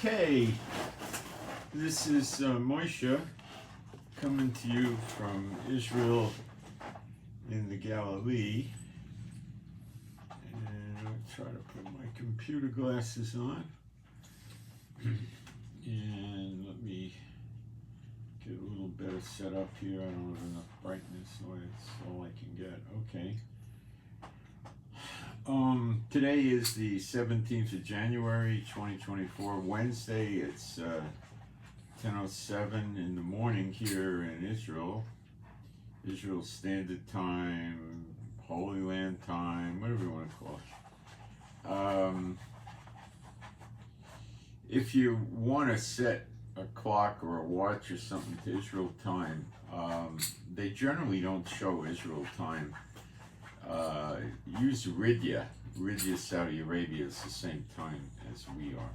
Okay, this is Moshe coming to you from Israel in the Galilee, and I'll try to put my computer glasses on, and let me get a little better set up here. I don't have enough brightness, so that's all I can get. Okay. Today is the 17th of January, 2024, Wednesday. It's 10:07 in the morning here in Israel. Israel Standard Time, Holy Land Time, whatever you want to call it. If you want to set a clock or a watch or something to Israel time, they generally don't show Israel time. Use Riyadh. Riyadh, Saudi Arabia is the same time as we are.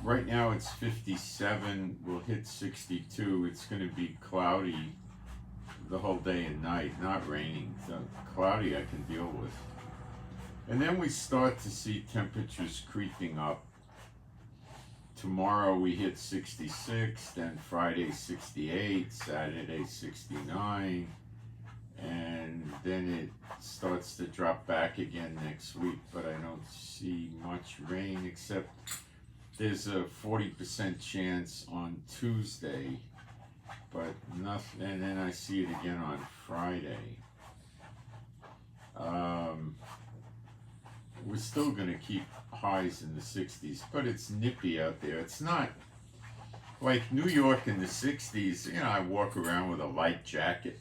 Right now it's 57, we'll hit 62. It's going to be cloudy the whole day and night, not raining. So cloudy I can deal with. And then we start to see temperatures creeping up. Tomorrow we hit 66, then Friday 68, Saturday 69. And then it starts to drop back again next week, but I don't see much rain, except there's a 40% chance on Tuesday, but nothing, and then I see it again on Friday. We're still going to keep highs in the 60s, but it's nippy out there. It's not like New York in the 60s. You know, I walk around with a light jacket.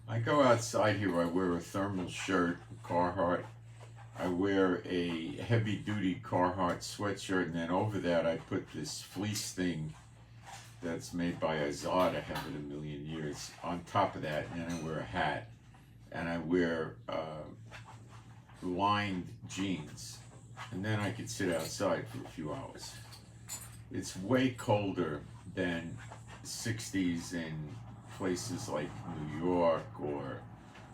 I go outside here, I wear a thermal shirt, Carhartt. I wear a heavy-duty Carhartt sweatshirt, and then over that I put this fleece thing that's made by Azad, I have it a million years, on top of that, and then I wear a hat. And I wear lined jeans. And then I could sit outside for a few hours. It's way colder than 60s in places like New York or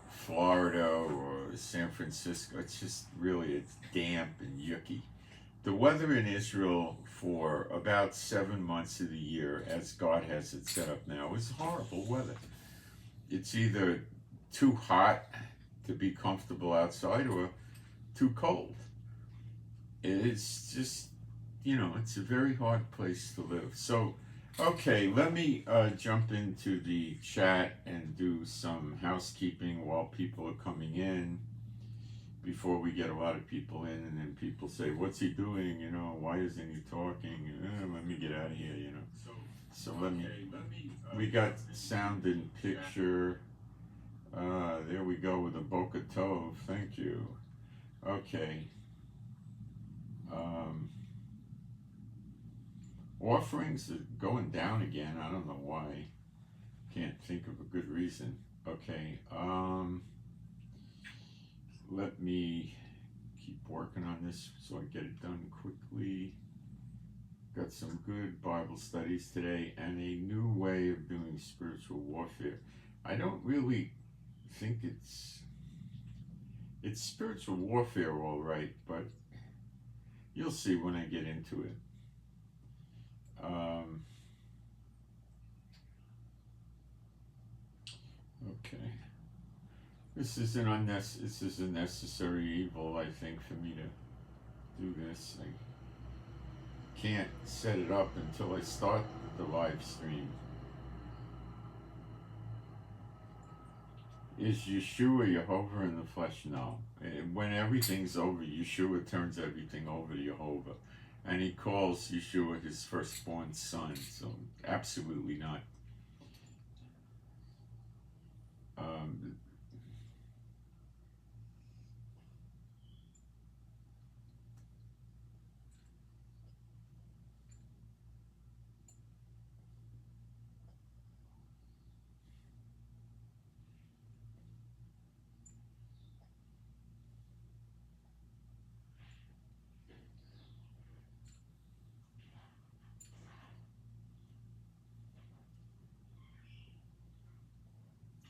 Florida or San Francisco. It's just really, it's damp and yucky. The weather in Israel for about 7 months of the year, as God has it set up now, is horrible weather. It's either too hot to be comfortable outside or too cold. It's just, you know, it's a very hard place to live. So okay, let me jump into the chat and do some housekeeping while people are coming in, before we get a lot of people in, and then people say, what's he doing, you know, why isn't he talking, let me get out of here, you know. So let me we got sound and picture, there we go with a Boca Tov, thank you. Okay. Offerings are going down again. I don't know why. Can't think of a good reason. Okay. Let me keep working on this so I get it done quickly. Got some good Bible studies today and a new way of doing spiritual warfare. I don't really think it's spiritual warfare, all right, but you'll see when I get into it. Okay. This is a necessary evil, I think, for me to do this. I can't set it up until I start the live stream. Is Yeshua Jehovah in the flesh? No. When everything's over, Yeshua turns everything over to Jehovah. And he calls Yeshua his firstborn son. So absolutely not.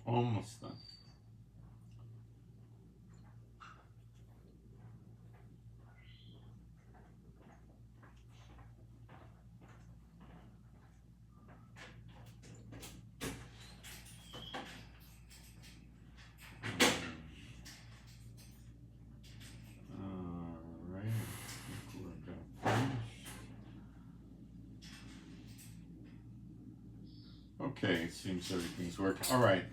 Almost done. Okay, it seems everything's working. All right,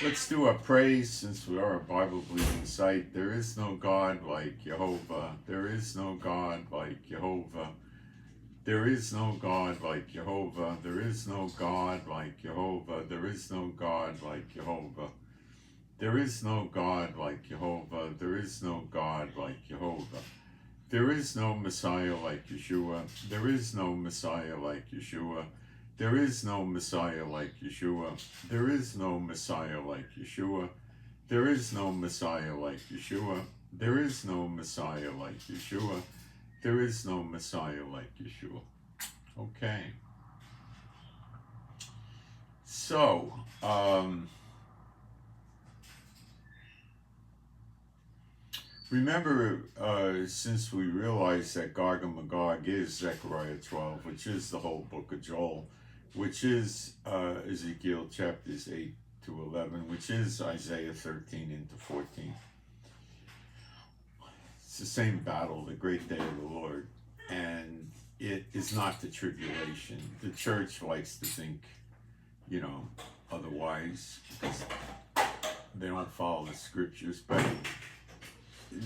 let's do our praise since we are a Bible-believing site. There is no God like Jehovah. There is no God like Jehovah. There is no God like Jehovah. There is no God like Jehovah. There is no God like Jehovah. There is no God like Jehovah. There is no God like Jehovah. There is no Messiah like Yeshua. There is no Messiah like Yeshua. There is no Messiah like Yeshua. There is no Messiah like Yeshua. There is no Messiah like Yeshua. There is no Messiah like Yeshua. There is no Messiah like Yeshua. Okay. So, remember, since we realized that Gog and Magog is Zechariah 12, which is the whole book of Joel, which is Ezekiel chapters 8 to 11, which is Isaiah 13 into 14. It's the same battle, the great day of the Lord, and it is not the tribulation. The church likes to think, otherwise, because they don't follow the scriptures, but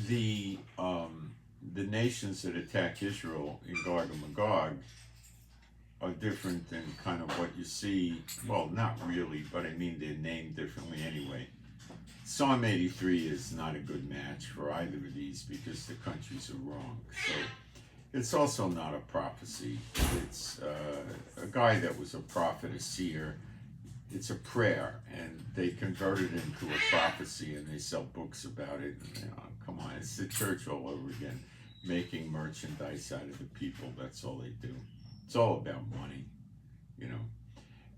the nations that attack Israel in Gog and Magog are different than kind of what you see. Well, not really, but I mean they're named differently anyway. Psalm 83 is not a good match for either of these because the countries are wrong. So it's also not a prophecy. It's a guy that was a prophet, a seer. It's a prayer, and they converted it into a prophecy, and they sell books about it. And, come on, it's the church all over again, making merchandise out of the people. That's all they do. It's all about money,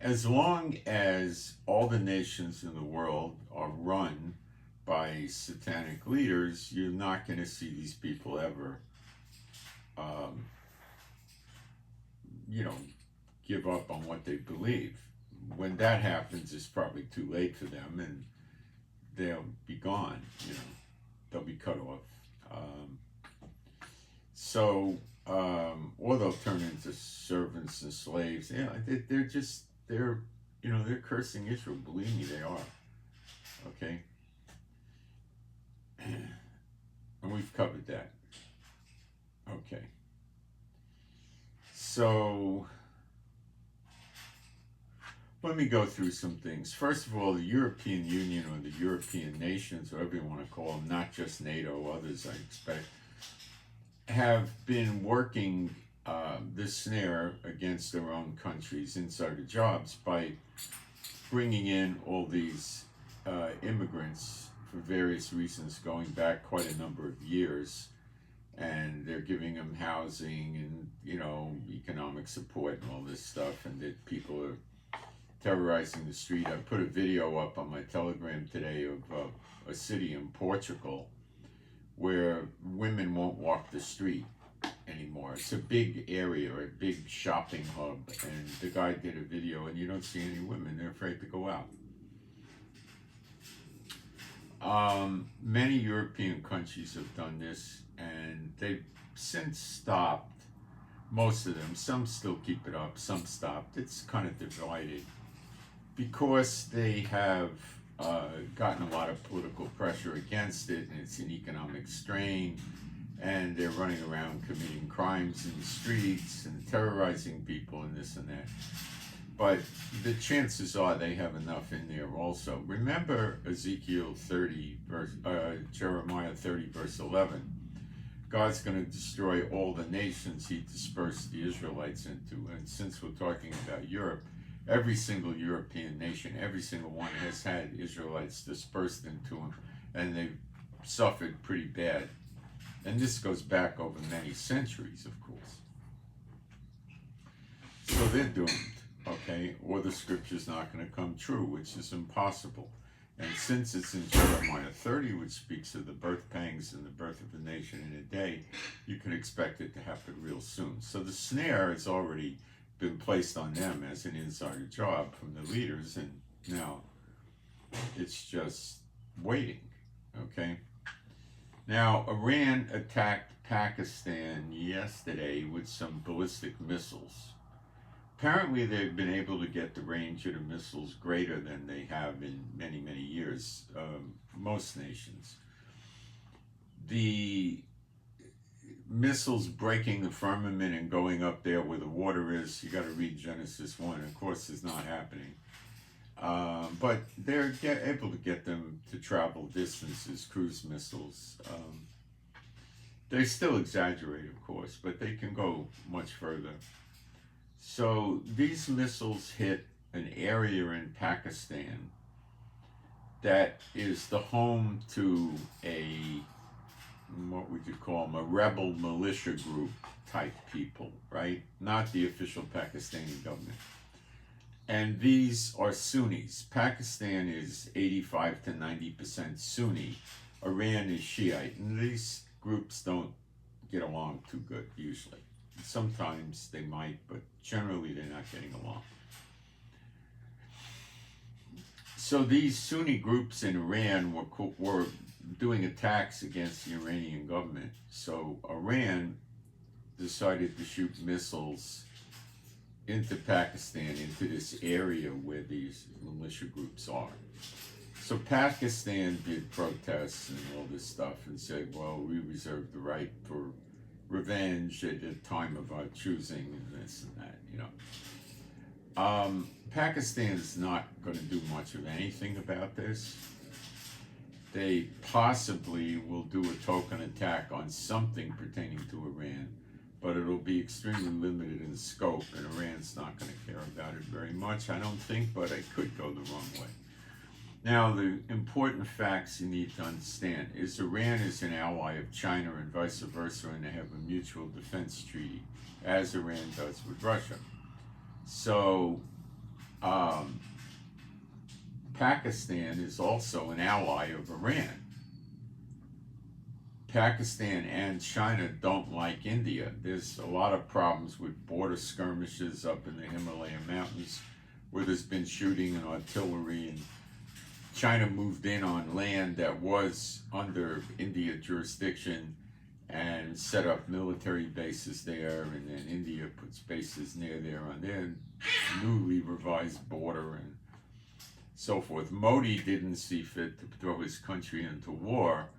As long as all the nations in the world are run by satanic leaders, you're not going to see these people ever, give up on what they believe. When that happens, it's probably too late for them, and they'll be gone. They'll be cut off. Or they'll turn into servants and slaves. Yeah, they're cursing Israel. Believe me, they are. Okay, and we've covered that. Okay, so let me go through some things. First of all, the European Union, or the European nations, whatever you want to call them, not just NATO, others I expect, have been working this snare against their own countries' insider jobs by bringing in all these immigrants for various reasons going back quite a number of years, and they're giving them housing and economic support and all this stuff, and that people are terrorizing the street. I put a video up on my Telegram today of a city in Portugal where women won't walk the street anymore. It's a big area, a big shopping hub, and the guy did a video, and you don't see any women. They're afraid to go out. Many European countries have done this, and they've since stopped. Most of them. Some still keep it up, some stopped. It's kind of divided because they have gotten a lot of political pressure against it, and it's an economic strain, and they're running around committing crimes in the streets and terrorizing people and this and that. But the chances are they have enough in there also. Remember Ezekiel 30, Jeremiah 30, verse 11. God's going to destroy all the nations he dispersed the Israelites into. And since we're talking about Europe, every single European nation, every single one has had Israelites dispersed into them, and they've suffered pretty bad. And this goes back over many centuries, of course. So they're doomed, okay? Or the scripture's not going to come true, which is impossible. And since it's in Jeremiah 30, which speaks of the birth pangs and the birth of the nation in a day, you can expect it to happen real soon. So the snare has already been placed on them as an insider job from the leaders, and now it's just waiting, okay? Now, Iran attacked Pakistan yesterday with some ballistic missiles. apparently they've been able to get the range of the missiles greater than they have in many, many years, most nations. The missiles breaking the firmament and going up there where the water is, you got to read Genesis 1. Of course, it's not happening. But they're able to get them to travel distances, cruise missiles. They still exaggerate, of course, but they can go much further. So these missiles hit an area in Pakistan that is the home to what would you call them, a rebel militia group type people, right? Not the official Pakistani government. And these are Sunnis. Pakistan is 85 to 90% Sunni. Iran is Shiite. And these groups don't get along too good, usually. Sometimes they might, but generally they're not getting along. So these Sunni groups in Iran were doing attacks against the Iranian government. So Iran decided to shoot missiles into Pakistan, into this area where these militia groups are. So Pakistan did protests and all this stuff and said, well, we reserve the right for revenge at a time of our choosing and this and that, you know. Pakistan's not going to do much of anything about this. They possibly will do a token attack on something pertaining to Iran, but it'll be extremely limited in scope, and Iran's not going to care about it very much, I don't think, but it could go the wrong way. Now, the important facts you need to understand is Iran is an ally of China and vice versa, and they have a mutual defense treaty, as Iran does with Russia. So, Pakistan is also an ally of Iran. Pakistan and China don't like India. There's a lot of problems with border skirmishes up in the Himalayan mountains where there's been shooting and artillery, and China moved in on land that was under India jurisdiction and set up military bases there, and then India puts bases near there on their newly revised border and so forth. Modi didn't see fit to throw his country into war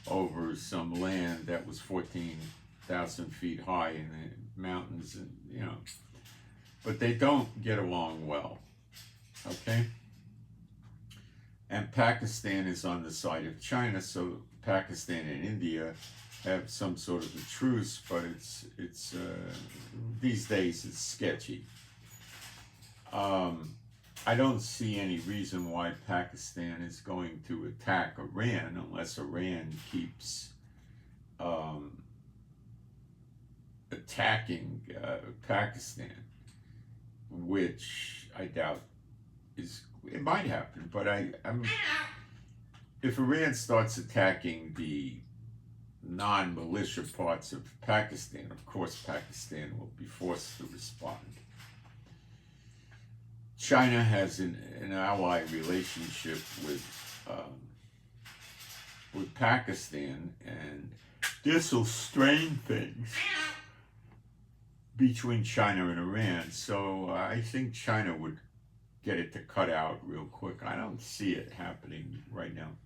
over some land that was 14,000 feet high in the mountains, and you know, but they don't get along well, okay? And Pakistan is on the side of China, so Pakistan and India have some sort of a truce, but it's these days it's sketchy. I don't see any reason why Pakistan is going to attack Iran unless Iran keeps attacking Pakistan, which I doubt it might happen, but if Iran starts attacking the non-militia parts of Pakistan, of course Pakistan will be forced to respond. China has an ally relationship with Pakistan, and this will strain things between China and Iran. So I think China would get it to cut out real quick. I don't see it happening right now.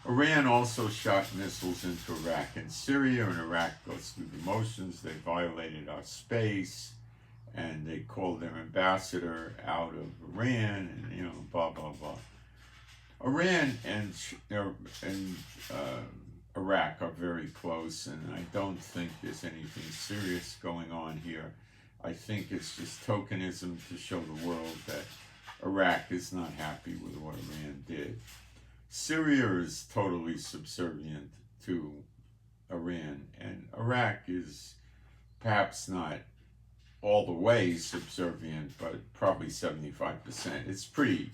Iran also shot missiles into Iraq and Syria, and Iraq goes through the motions. They violated our space, and they called their ambassador out of Iran, and you know, blah blah blah. Iran and Iraq are very close, and I don't think there's anything serious going on here. I think it's just tokenism to show the world that Iraq is not happy with what Iran did. Syria is totally subservient to Iran, and Iraq is perhaps not all the way subservient, but probably 75%. It's pretty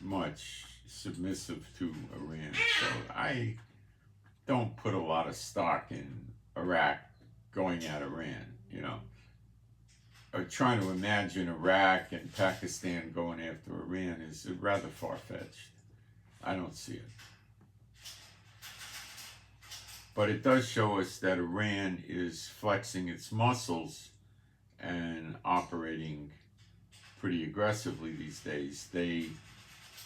much submissive to Iran. So I don't put a lot of stock in Iraq going at Iran, you know. Or trying to imagine Iraq and Pakistan going after Iran is rather far-fetched. I don't see it. But it does show us that Iran is flexing its muscles and operating pretty aggressively these days. They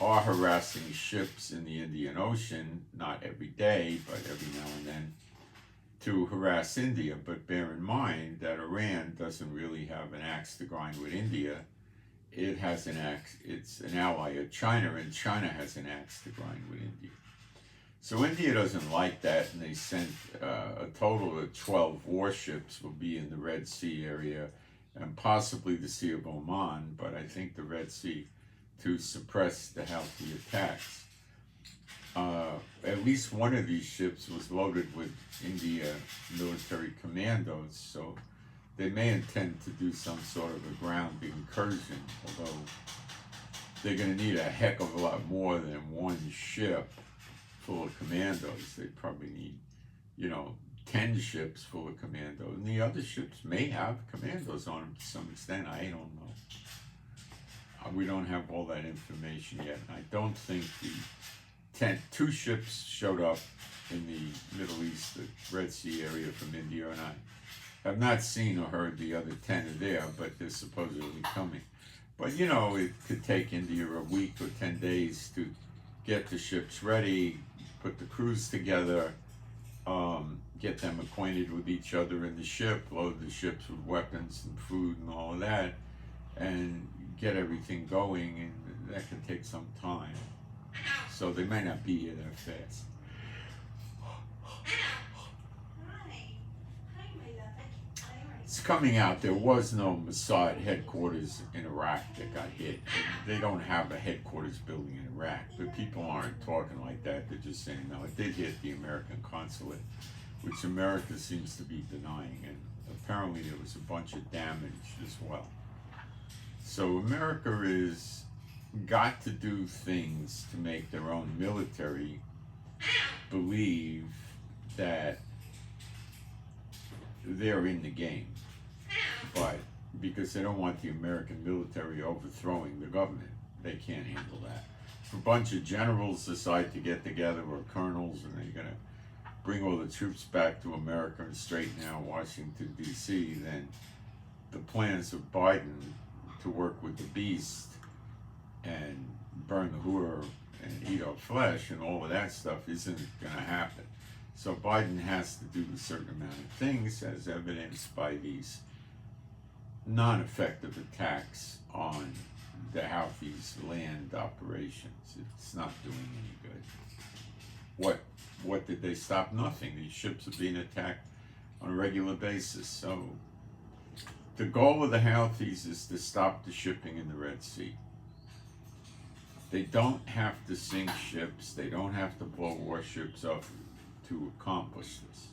are harassing ships in the Indian Ocean, not every day, but every now and then, to harass India. But bear in mind that Iran doesn't really have an axe to grind with India. It has an axe, it's an ally of China, and China has an axe to grind with India. So India doesn't like that, and they sent a total of 12 warships will be in the Red Sea area and possibly the Sea of Oman, but I think the Red Sea to suppress the Houthi attacks. At least one of these ships was loaded with India military commandos, so they may intend to do some sort of a ground incursion, although they're going to need a heck of a lot more than one ship full of commandos. They probably need, 10 ships full of commandos. And the other ships may have commandos on them to some extent. I don't know. We don't have all that information yet. I don't think two ships showed up in the Middle East, the Red Sea area from India, and I have not seen or heard the other 10 are there, but they're supposedly coming. But it could take India a week or 10 days to get the ships ready, put the crews together, get them acquainted with each other in the ship, load the ships with weapons and food and all of that, and get everything going, and that can take some time. So they may not be here that fast. It's coming out, there was no Mossad headquarters in Iraq that got hit. They don't have a headquarters building in Iraq, but people aren't talking like that. They're just saying, no, it did hit the American consulate, which America seems to be denying, and apparently there was a bunch of damage as well. So America is got to do things to make their own military believe that they're in the game, but because they don't want the American military overthrowing the government, they can't handle that. If a bunch of generals decide to get together, or colonels, and they're going to bring all the troops back to America and straighten out Washington, D.C., then the plans of Biden to work with the beast and burn the whore and eat our flesh and all of that stuff isn't going to happen. So Biden has to do a certain amount of things, as evidenced by these non-effective attacks on the Houthis' land operations. It's not doing any good. What did they stop? Nothing. These ships are being attacked on a regular basis. So the goal of the Houthis is to stop the shipping in the Red Sea. They don't have to sink ships. They don't have to blow warships up to accomplish this.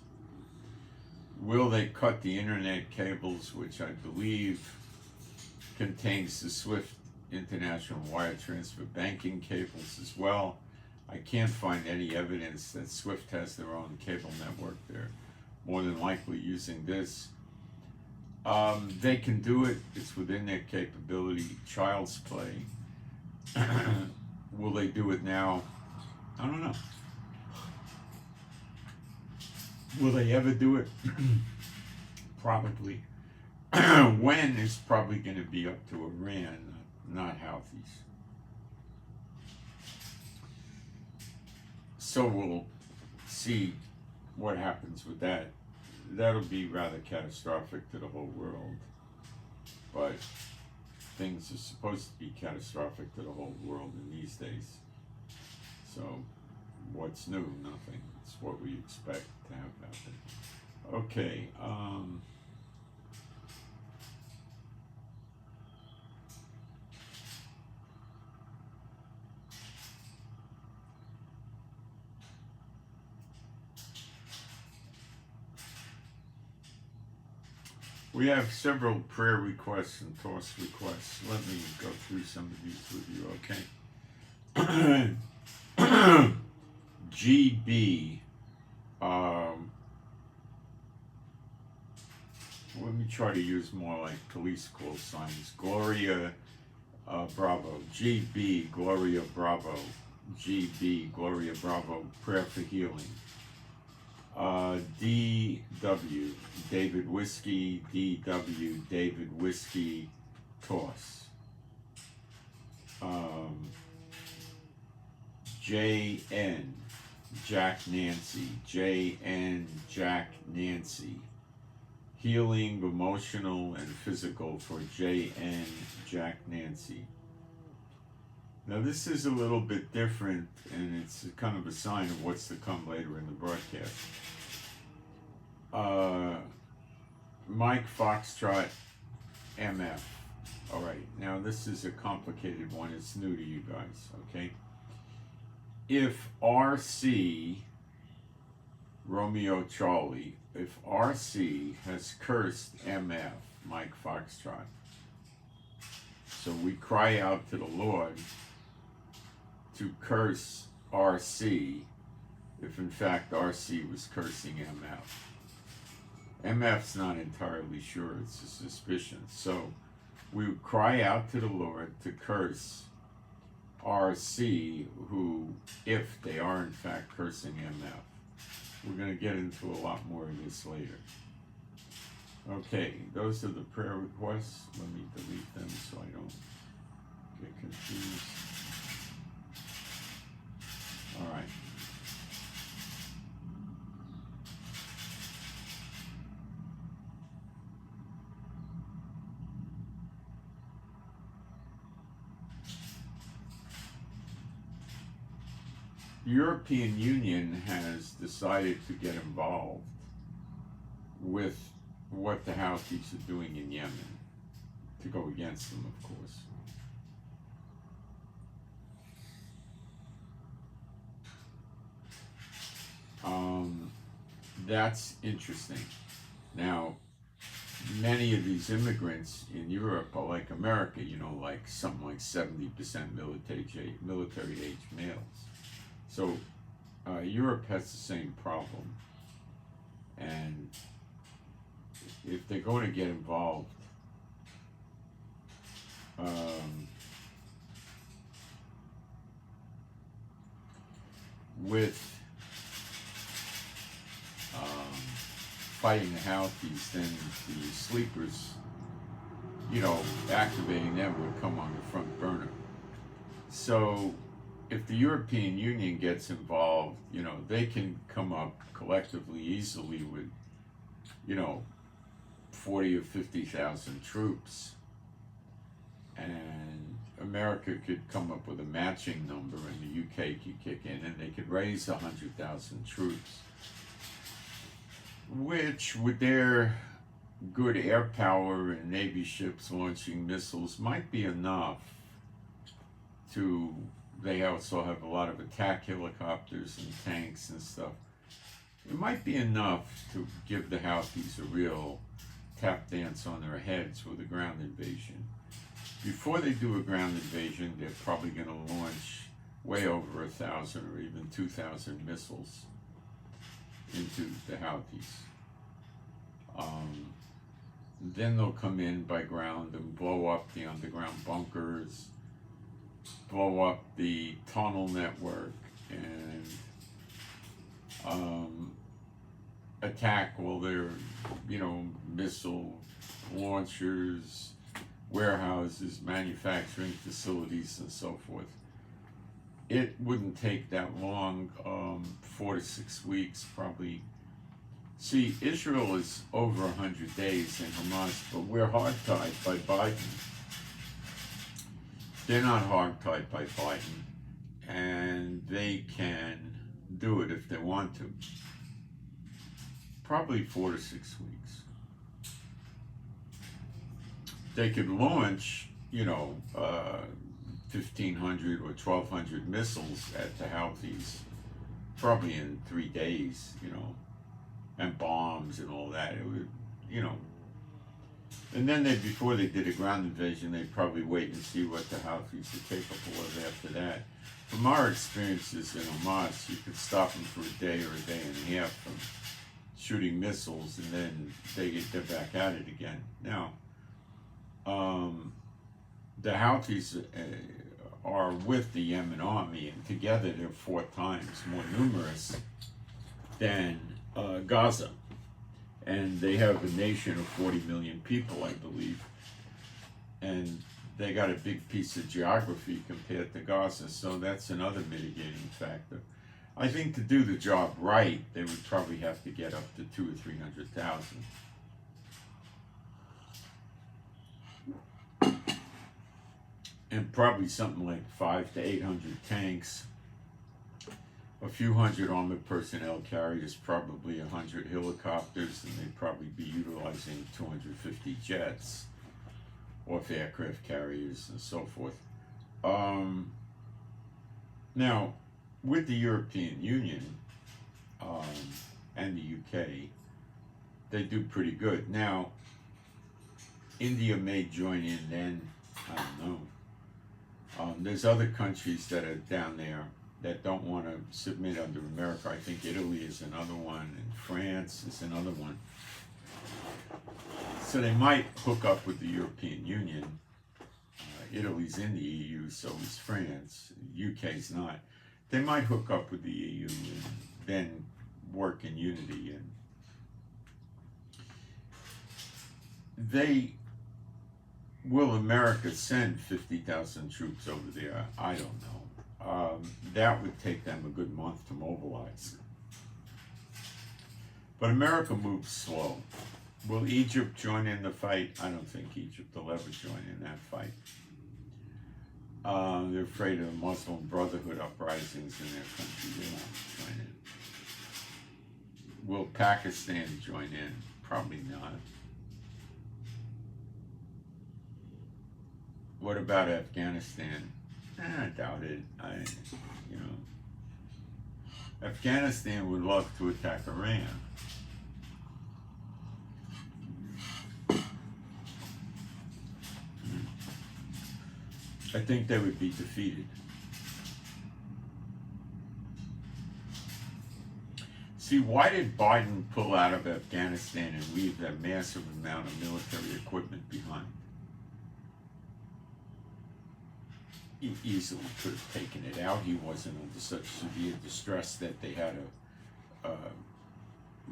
Will they cut the internet cables, which I believe contains the SWIFT international wire transfer banking cables as well? I can't find any evidence that SWIFT has their own cable network. They're more than likely using this. They can do it. It's within their capability. Child's play. Will they do it now? I don't know. Will they ever do it? Probably. When is probably going to be up to Iran, not Houthis. So we'll see what happens with that. That'll be rather catastrophic to the whole world. But things are supposed to be catastrophic to the whole world in these days. So what's new? Nothing. It's what we expect to have happen. Okay. We have several prayer requests and toss requests. Let me go through some of these with you, okay? GB. Let me try to use more like police call signs. Gloria Bravo. GB, Gloria Bravo. GB, Gloria Bravo. Prayer for healing. DW, David Whiskey, DW, David Whiskey, toss. JN, Jack Nancy, JN, Jack Nancy. Healing, emotional, and physical for JN, Jack Nancy. Now this is a little bit different, and it's kind of a sign of what's to come later in the broadcast. Mike Foxtrot, MF. All right, now this is a complicated one. It's new to you guys, okay? If RC, Romeo Charlie, if RC has cursed MF, Mike Foxtrot, so we cry out to the Lord to curse RC if in fact RC was cursing MF. MF's not entirely sure, it's a suspicion. So we would cry out to the Lord to curse RC, who, if they are in fact cursing MF. We're going to get into a lot more of this later. Okay, those are the prayer requests. Let me delete them so I don't get confused. All right. The European Union has decided to get involved with what the Houthis are doing in Yemen, to go against them, of course. That's interesting. Now, many of these immigrants in Europe are like America, you know, like something like 70% military age males. So Europe has the same problem, and if they're going to get involved, with fighting the Houthis, then the sleepers, you know, activating them would come on the front burner. So if the European Union gets involved, you know, they can come up collectively easily with, you know, 40 or 50,000 troops, and America could come up with a matching number, and the UK could kick in, and they could raise 100,000 troops, which, with their good air power and Navy ships launching missiles, might be enough to. They also have a lot of attack helicopters and tanks and stuff. It might be enough to give the Houthis a real tap dance on their heads with a ground invasion. Before they do a ground invasion, they're probably going to launch way over 1,000 or even 2,000 missiles into the Houthis. Then they'll come in by ground and blow up the underground bunkers, blow up the tunnel network, and attack all their, you know, missile launchers, warehouses, manufacturing facilities, and so forth. It wouldn't take that long, 4 to 6 weeks probably. See, Israel is over 100 days in Hamas, but we're hog-tied by Biden. They're not hog-tied by Biden, and they can do it if they want to. Probably 4 to 6 weeks. They could launch, you know, 1,500 or 1,200 missiles at the Houthis, probably in 3 days, you know, and bombs and all that. It would, you know. And then they, before they did a ground invasion, they'd probably wait and see what the Houthis are capable of after that. From our experiences in Hamas, you could stop them for a day or a day and a half from shooting missiles, and then they're back at it again. Now, the Houthis are with the Yemen army, and together they're 4 times more numerous than Gaza. And they have a nation of 40 million people, I believe. And they got a big piece of geography compared to Gaza, so that's another mitigating factor. I think to do the job right, they would probably have to get up to 200,000 or 300,000. And probably something like 500 to 800 tanks, a few hundred armored personnel carriers, probably 100 helicopters, and they'd probably be utilizing 250 jets, off aircraft carriers, and so forth. Now, with the European Union and the UK, they do pretty good. Now, India may join in then, I don't know. There's other countries that are down there that don't want to submit under America. I think Italy is another one, and France is another one. So they might hook up with the European Union. Italy's in the EU, so is France. UK's not. They might hook up with the EU and then work in unity. And will America send 50,000 troops over there? I don't know. That would take them a good month to mobilize. But America moves slow. Will Egypt join in the fight? I don't think Egypt will ever join in that fight. They're afraid of the Muslim Brotherhood uprisings in their country. They won't join in. Will Pakistan join in? Probably not. What about Afghanistan? I doubt it. Afghanistan would love to attack Iran. I think they would be defeated. See, why did Biden pull out of Afghanistan and leave that massive amount of military equipment behind? He easily could have taken it out. He wasn't under such severe distress that they had to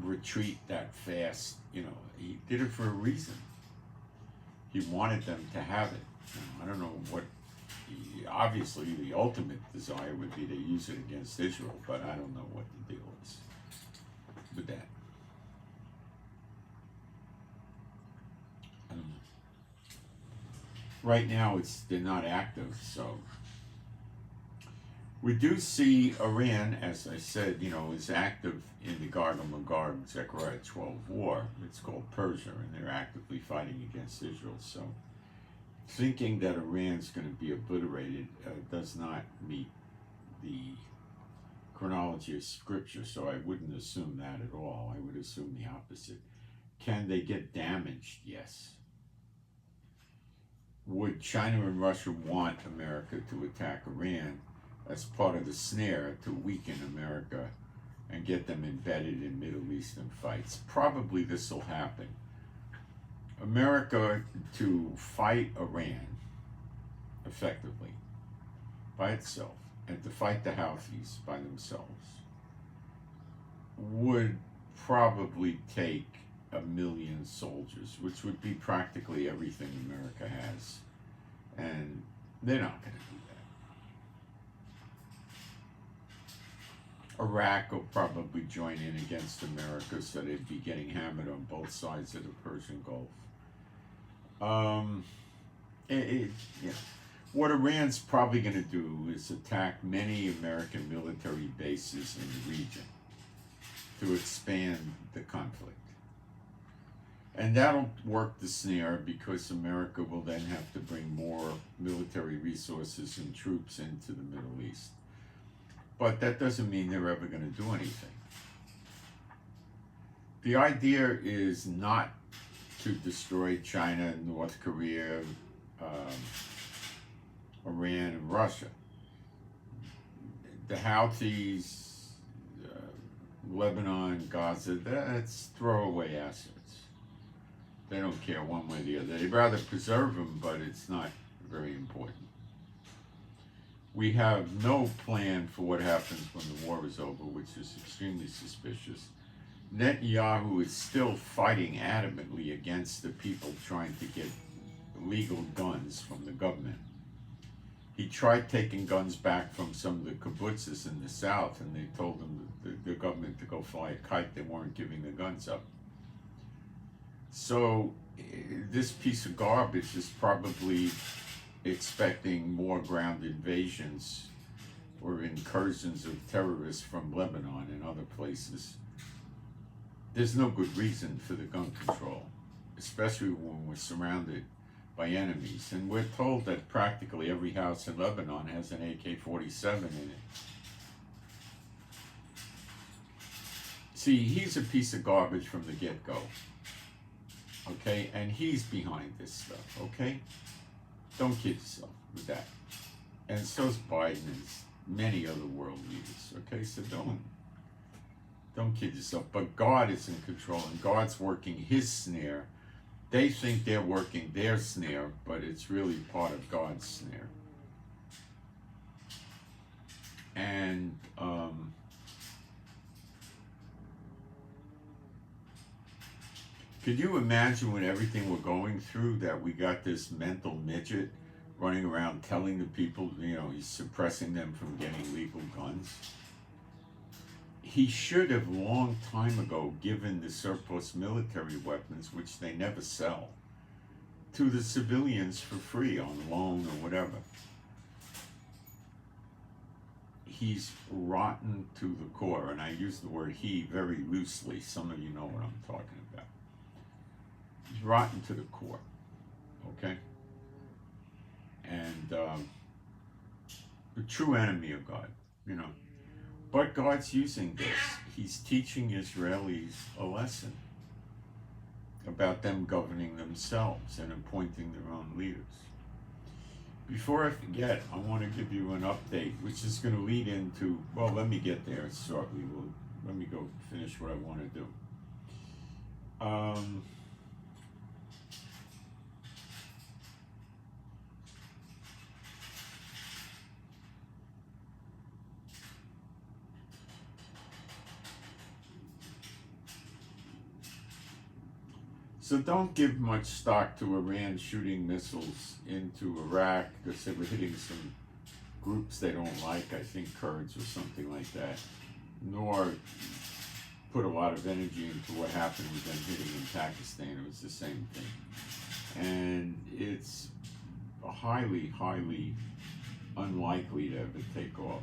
retreat that fast. He did it for a reason. He wanted them to have it. I don't know what. Obviously, the ultimate desire would be to use it against Israel, but I don't know what the deal is with that. I don't know. Right now, they're not active, so we do see Iran, as I said, is active in the Gog and Magog Zechariah 12 war. It's called Persia, and they're actively fighting against Israel. So thinking that Iran's going to be obliterated does not meet the chronology of Scripture, so I wouldn't assume that at all. I would assume the opposite. Can they get damaged? Yes. Would China and Russia want America to attack Iran as part of the snare to weaken America and get them embedded in Middle Eastern fights? Probably this will happen. America to fight Iran effectively by itself and to fight the Houthis by themselves would probably take 1 million soldiers, which would be practically everything America has. And they're not going to do that. Iraq will probably join in against America, so they'd be getting hammered on both sides of the Persian Gulf. What Iran's probably going to do is attack many American military bases in the region to expand the conflict. And that'll work the snare because America will then have to bring more military resources and troops into the Middle East. But that doesn't mean they're ever going to do anything. The idea is not to destroy China, North Korea, Iran, and Russia. The Houthis, Lebanon, Gaza, that's throwaway assets. They don't care one way or the other. They'd rather preserve them, but it's not very important. We have no plan for what happens when the war is over, which is extremely suspicious. Netanyahu is still fighting adamantly against the people trying to get legal guns from the government. He tried taking guns back from some of the kibbutzes in the south, and they told him, the government, to go fly a kite. They weren't giving the guns up. So this piece of garbage is probably expecting more ground invasions or incursions of terrorists from Lebanon and other places. There's no good reason for the gun control, especially when we're surrounded by enemies. And we're told that practically every house in Lebanon has an AK-47 in it. See, he's a piece of garbage from the get-go. Okay? And he's behind this stuff, okay? Don't kid yourself with that. And so's Biden and many other world leaders, okay? So don't kid yourself. But God is in control, and God's working his snare. They think they're working their snare, but it's really part of God's snare. And could you imagine when everything we're going through, that we got this mental midget running around telling the people, you know, he's suppressing them from getting legal guns? He should have long time ago given the surplus military weapons, which they never sell, to the civilians for free on loan or whatever. He's rotten to the core, and I use the word he very loosely. Some of you know what I'm talking about. He's rotten to the core, okay? And the true enemy of God, you know. But God's using this. He's teaching Israelis a lesson about them governing themselves and appointing their own leaders. Before I forget, I want to give you an update, which is going to lead into, well, let me get there shortly. Let me go finish what I want to do. So don't give much stock to Iran shooting missiles into Iraq, because they were hitting some groups they don't like, I think Kurds or something like that. Nor put a lot of energy into what happened with them hitting in Pakistan. It was the same thing. And it's highly, highly unlikely to ever take off.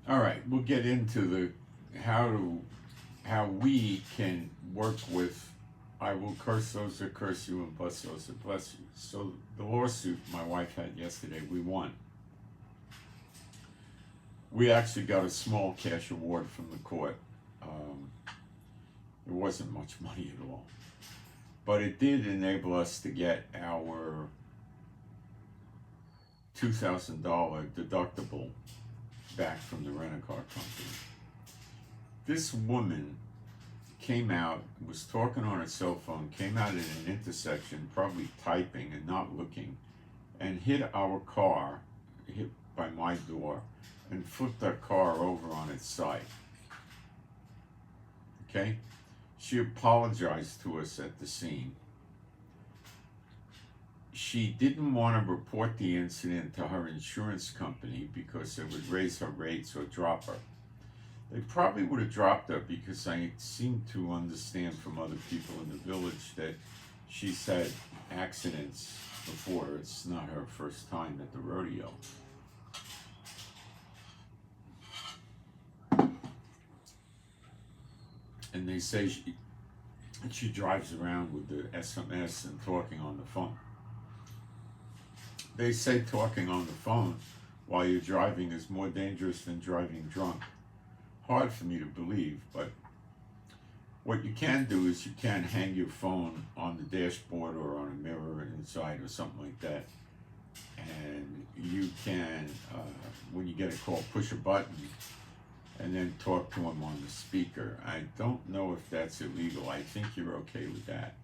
All right, we'll get into the how we can work with I will curse those that curse you and bless those that bless you. So the lawsuit my wife had yesterday, we won. We actually got a small cash award from the court. It wasn't much money at all, but it did enable us to get our $2,000 deductible back from the rent-a-car company. This woman came out, was talking on her cell phone, came out at an intersection, probably typing and not looking, and hit our car, hit by my door, and flipped our car over on its side. Okay? She apologized to us at the scene. She didn't want to report the incident to her insurance company because it would raise her rates or drop her. They probably would have dropped her because I seem to understand from other people in the village that she's had accidents before. It's not her first time at the rodeo. And they say she drives around with the SMS and talking on the phone. They say talking on the phone while you're driving is more dangerous than driving drunk. Hard for me to believe, but what you can do is you can hang your phone on the dashboard or on a mirror inside or something like that. And you can, when you get a call, push a button and then talk to them on the speaker. I don't know if that's illegal. I think you're okay with that.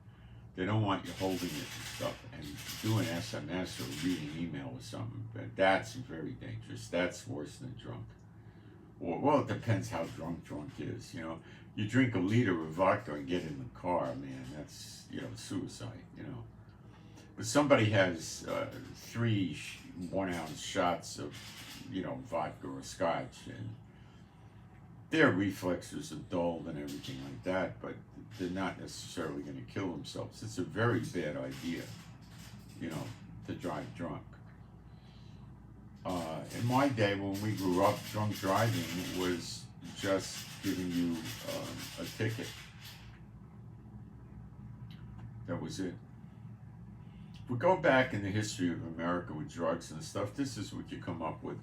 They don't want you holding it and stuff and doing SMS or reading email or something, but that's very dangerous. That's worse than drunk. Or, well, it depends how drunk is, you know. You drink a liter of vodka and get in the car, man, that's, you know, suicide, you know. But somebody has 3 1-ounce shots of, you know, vodka or scotch, and their reflexes are dulled and everything like that, but they're not necessarily going to kill themselves. It's a very bad idea, you know, to drive drunk. In my day, when we grew up, drunk driving was just giving you a ticket. That was it. If we go back in the history of America with drugs and stuff, this is what you come up with.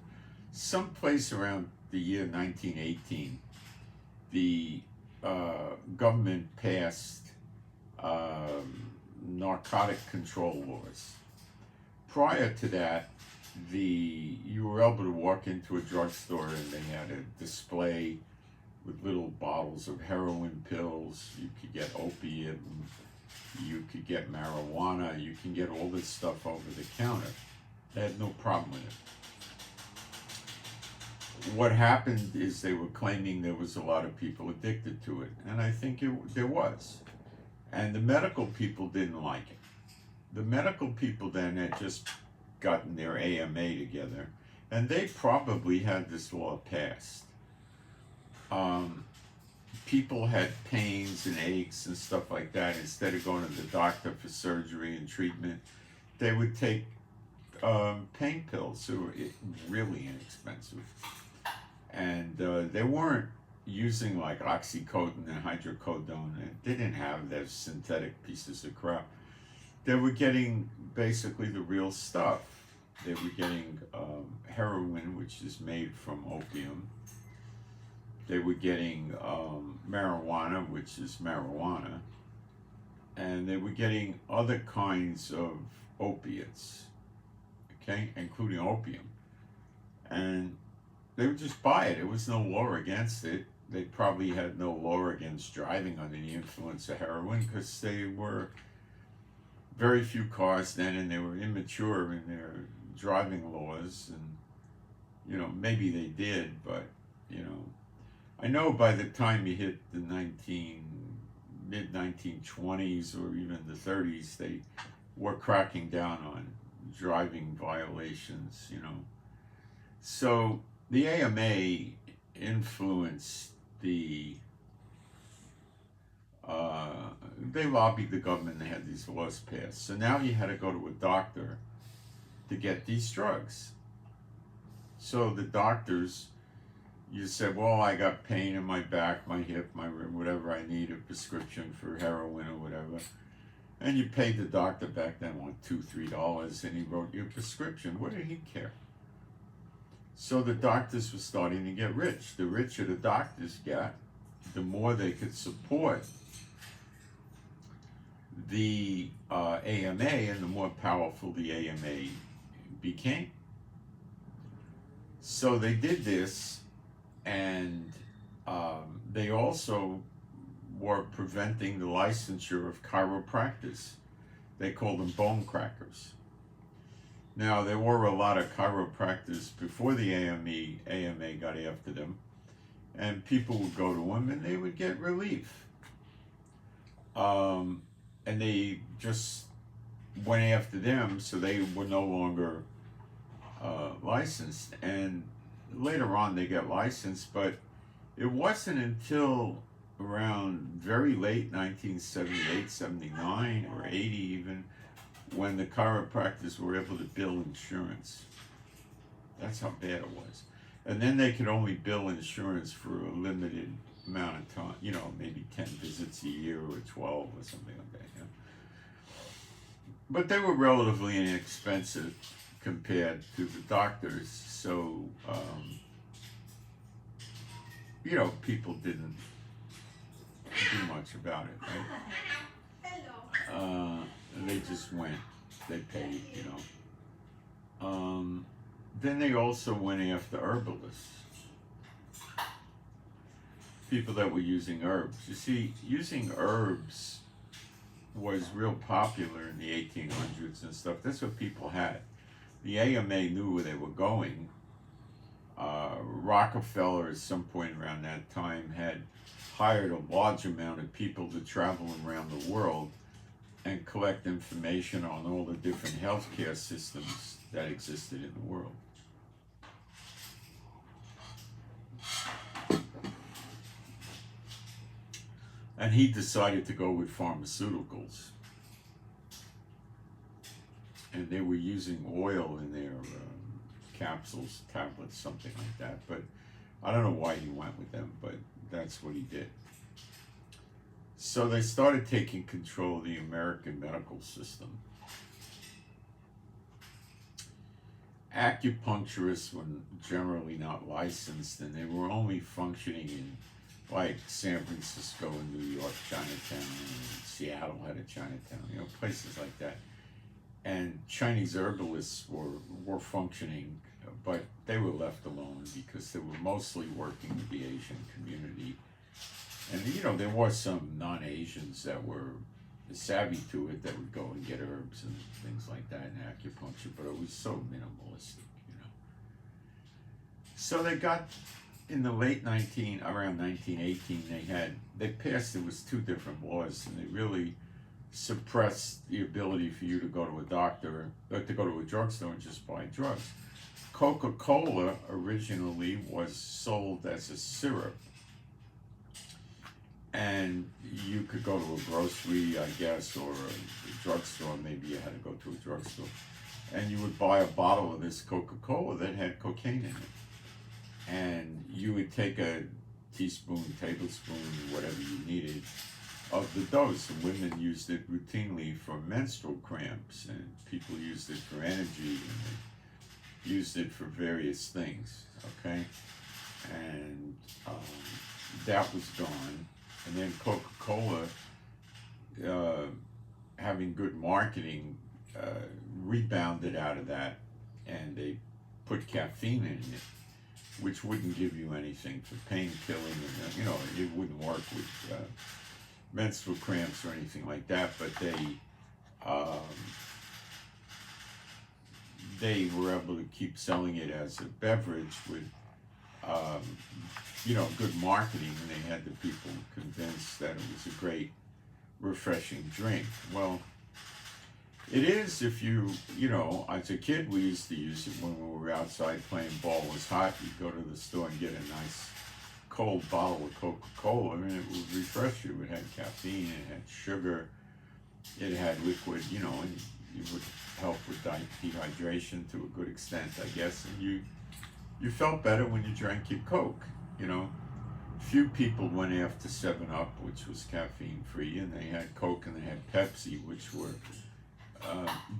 Someplace around the year 1918, the government passed narcotic control laws. Prior to that, you were able to walk into a drugstore and they had a display with little bottles of heroin pills. You could get opiate, you could get marijuana, you can get all this stuff over the counter. They had no problem with it. What happened is they were claiming there was a lot of people addicted to it, and I think there was. And the medical people didn't like it. The medical people then had just gotten their AMA together, and they probably had this law passed. People had pains and aches and stuff like that. Instead of going to the doctor for surgery and treatment, they would take pain pills. They were really inexpensive. And they weren't using like oxycodone and hydrocodone. They didn't have those synthetic pieces of crap. They were getting basically the real stuff. They were getting heroin, which is made from opium. They were getting marijuana, which is marijuana. And they were getting other kinds of opiates, okay, including opium. And they would just buy it. There was no law against it. They probably had no law against driving under the influence of heroin because they were very few cars then, and they were immature in their driving laws. And, you know, maybe they did, but, you know, I know by the time you hit the mid-1920s or even the 30s, they were cracking down on driving violations, you know. So the AMA influenced they lobbied the government, they had these laws passed. So now you had to go to a doctor to get these drugs. So the doctors, you said, well, I got pain in my back, my hip, my rib, whatever I need, a prescription for heroin or whatever. And you paid the doctor back then, what, $2, $3, and he wrote you a prescription. What did he care? So the doctors were starting to get rich. The richer the doctors got, the more they could support the AMA, and the more powerful the AMA became. So they did this, and they also were preventing the licensure of chiropractors. They called them bone crackers. Now, there were a lot of chiropractors before the AMA got after them, and people would go to them and they would get relief. And they just went after them, so they were no longer licensed. And later on they got licensed, but it wasn't until around very late 1978, 79, or 80 even, when the chiropractors were able to bill insurance. That's how bad it was. And then they could only bill insurance for a limited amount of time, you know, maybe 10 visits a year or 12 or something like that. You know? But they were relatively inexpensive compared to the doctors, so, you know, people didn't do much about it, right? They just went, they paid, you know. Then they also went after herbalists. people that were using herbs. You see, using herbs was real popular in the 1800s and stuff. That's what people had. The AMA knew where they were going. Rockefeller, at some point around that time, had hired a large amount of people to travel around the world and collect information on all the different healthcare systems that existed in the world. And he decided to go with pharmaceuticals. And they were using oil in their capsules, tablets, something like that. But I don't know why he went with them, but that's what he did. So they started taking control of the American medical system. Acupuncturists were generally not licensed, and they were only functioning in like San Francisco and New York, Chinatown, and Seattle had a Chinatown, places like that. And Chinese herbalists were functioning, but they were left alone because they were mostly working with the Asian community. And there were some non-Asians that were savvy to it that would go and get herbs and things like that in acupuncture, but it was so minimalistic, So they got, in the late around 1918, they passed, it was 2 different laws, and they really suppressed the ability for you to go to a doctor, or to go to a drugstore and just buy drugs. Coca-Cola originally was sold as a syrup, and you could go to a grocery, I guess, or a drugstore. Maybe you had to go to a drugstore, and you would buy a bottle of this Coca-Cola that had cocaine in it, and you would take a teaspoon, tablespoon, whatever you needed of the dose. And women used it routinely for menstrual cramps, and people used it for energy, and they used it for various things, okay? And that was gone. And then Coca-Cola, having good marketing, rebounded out of that, and they put caffeine in it, which wouldn't give you anything for pain killing, and it wouldn't work with menstrual cramps or anything like that. But they were able to keep selling it as a beverage with good marketing, and they had the people convinced that it was a great, refreshing drink. Well, it is if as a kid, we used to use it when we were outside playing ball. It was hot, you'd go to the store and get a nice cold bottle of Coca-Cola, and it would refresh you. It had caffeine, it had sugar, it had liquid, and it would help with dehydration to a good extent, I guess, and you felt better when you drank your Coke, Few people went after 7-Up, which was caffeine-free, and they had Coke and they had Pepsi, which were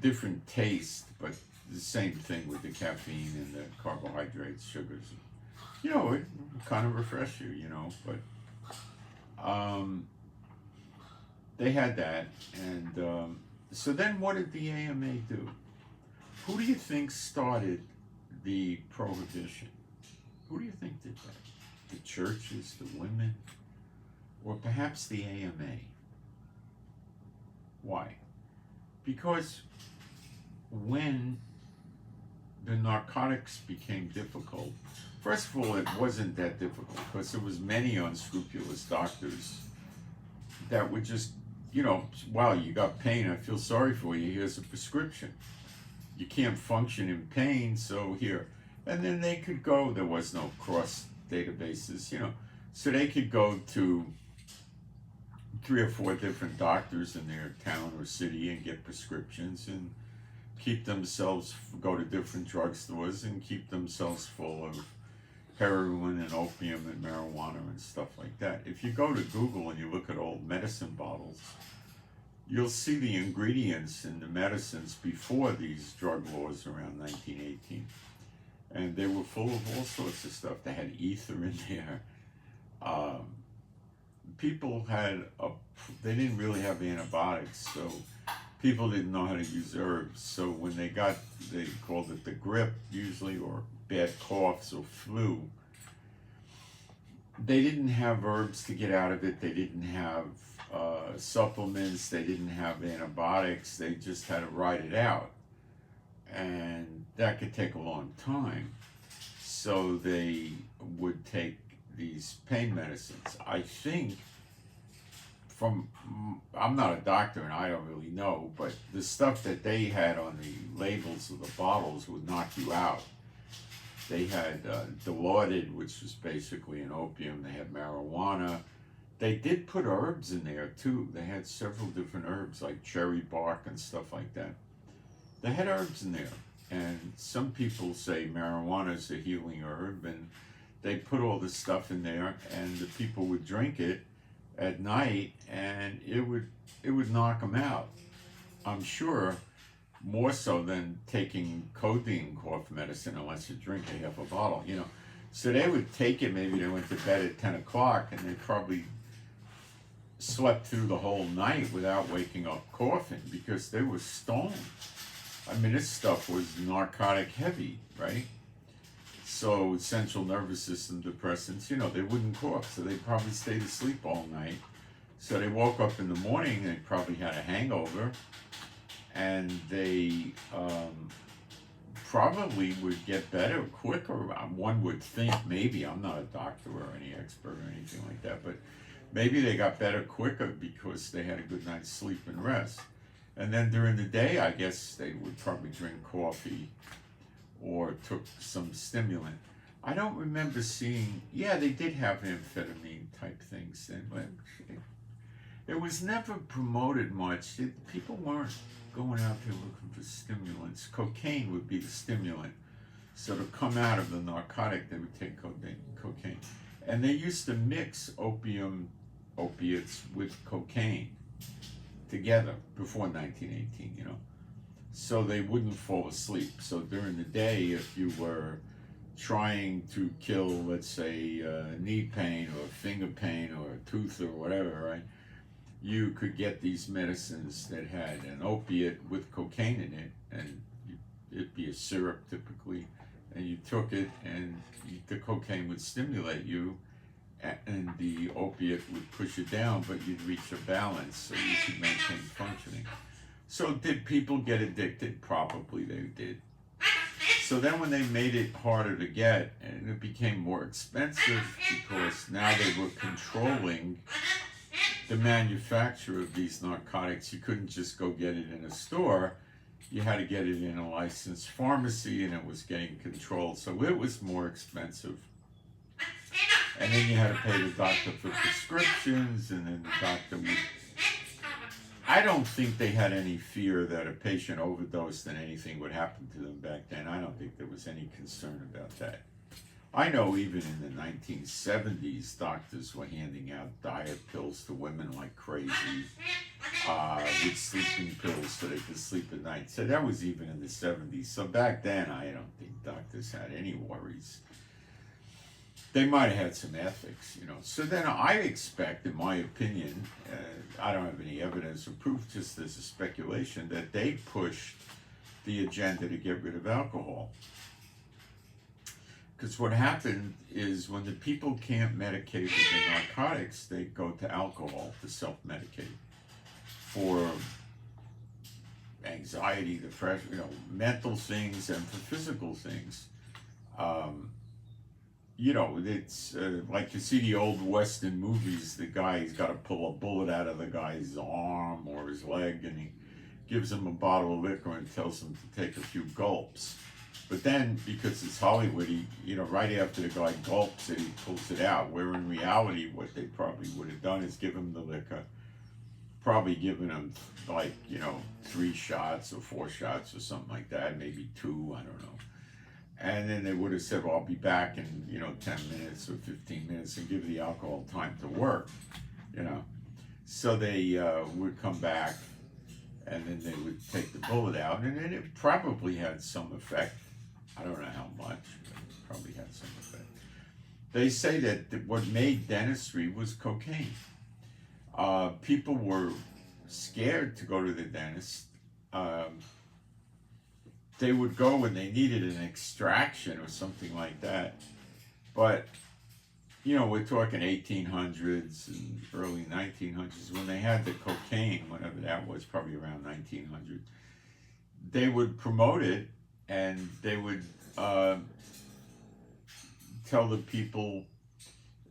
different taste, but the same thing with the caffeine and the carbohydrates, sugars. It kind of refresh you, but they had that. And so then what did the AMA do? Who do you think started the prohibition? Who do you think did that? The churches, the women, or perhaps the AMA? Why? Because when the narcotics became difficult, first of all, it wasn't that difficult because there was many unscrupulous doctors that would just, wow, you got pain, I feel sorry for you, here's a prescription. You can't function in pain, so here. And then they could go, there was no cross databases, so they could go to 3 or 4 different doctors in their town or city and get prescriptions and go to different drugstores and keep themselves full of heroin and opium and marijuana and stuff like that. If you go to Google and you look at old medicine bottles, you'll see the ingredients in the medicines before these drug laws around 1918. And they were full of all sorts of stuff. They had ether in there. People they didn't really have antibiotics, so people didn't know how to use herbs. So when they called it the grip usually, or bad coughs or flu, they didn't have herbs to get out of it. They didn't have supplements. They didn't have antibiotics. They just had to ride it out. And that could take a long time. So they would take these pain medicines. I think I'm not a doctor and I don't really know, but the stuff that they had on the labels of the bottles would knock you out. They had Dilaudid, which was basically an opium. They had marijuana. They did put herbs in there too. They had several different herbs like cherry bark and stuff like that. They had herbs in there. And some people say marijuana is a healing herb, and they put all this stuff in there, and the people would drink it at night, and it would knock them out. I'm sure more so than taking codeine cough medicine, unless you drink a half a bottle, you know. So they would take it. Maybe they went to bed at 10 o'clock, and they probably slept through the whole night without waking up coughing because they were stoned. I mean, this stuff was narcotic heavy, right? So central nervous system depressants, you know, they wouldn't cough, so they probably stayed asleep all night. So they woke up in the morning, they probably had a hangover, and they probably would get better quicker. One would think, maybe, I'm not a doctor or any expert or anything like that, but maybe they got better quicker because they had a good night's sleep and rest. And then during the day, I guess they would probably drink coffee or took some stimulant. I don't remember seeing, yeah, they did have amphetamine type things then, but it was never promoted much. People weren't going out there looking for stimulants. Cocaine would be the stimulant. So to come out of the narcotic, they would take cocaine. And they used to mix opiates with cocaine together before 1918, you know, so they wouldn't fall asleep. So during the day, if you were trying to kill, let's say, knee pain or finger pain or a tooth or whatever, right, you could get these medicines that had an opiate with cocaine in it, and it'd be a syrup typically, and you took it, and the cocaine would stimulate you, and the opiate would push you down, but you'd reach a balance so you could maintain functioning. So did people get addicted? Probably they did. So then when they made it harder to get, and it became more expensive because now they were controlling the manufacture of these narcotics. You couldn't just go get it in a store. You had to get it in a licensed pharmacy, and it was getting controlled. So it was more expensive. And then you had to pay the doctor for prescriptions, and then the doctor would... I don't think they had any fear that a patient overdosed and anything would happen to them back then. I don't think there was any concern about that. I know even in the 1970s, doctors were handing out diet pills to women like crazy, with sleeping pills so they could sleep at night. So that was even in the 70s. So back then, I don't think doctors had any worries. They might have had some ethics, you know. So then I expect, in my opinion, I don't have any evidence or proof, just as a speculation, that they pushed the agenda to get rid of alcohol. Because what happened is when the people can't medicate with the narcotics, they go to alcohol to self-medicate for anxiety, depression, you know, mental things, and for physical things. You know, it's like you see the old Western movies, the guy's got to pull a bullet out of the guy's arm or his leg, and he gives him a bottle of liquor and tells him to take a few gulps. But then, because it's Hollywood, he, you know, right after the guy gulps it, he pulls it out. Where in reality, what they probably would have done is give him the liquor, probably given him, like, you know, 3 shots or 4 shots or something like that, maybe 2, I don't know. And then they would have said, well, I'll be back in, you know, 10 minutes or 15 minutes, and give the alcohol time to work, you know. So they would come back, and then they would take the bullet out, and then it probably had some effect. I don't know how much, but it probably had some effect. They say that what made dentistry was cocaine. People were scared to go to the dentist. They would go when they needed an extraction or something like that. But, we're talking 1800s and early 1900s, when they had the cocaine, whatever that was, probably around 1900. They would promote it, and they would tell the people,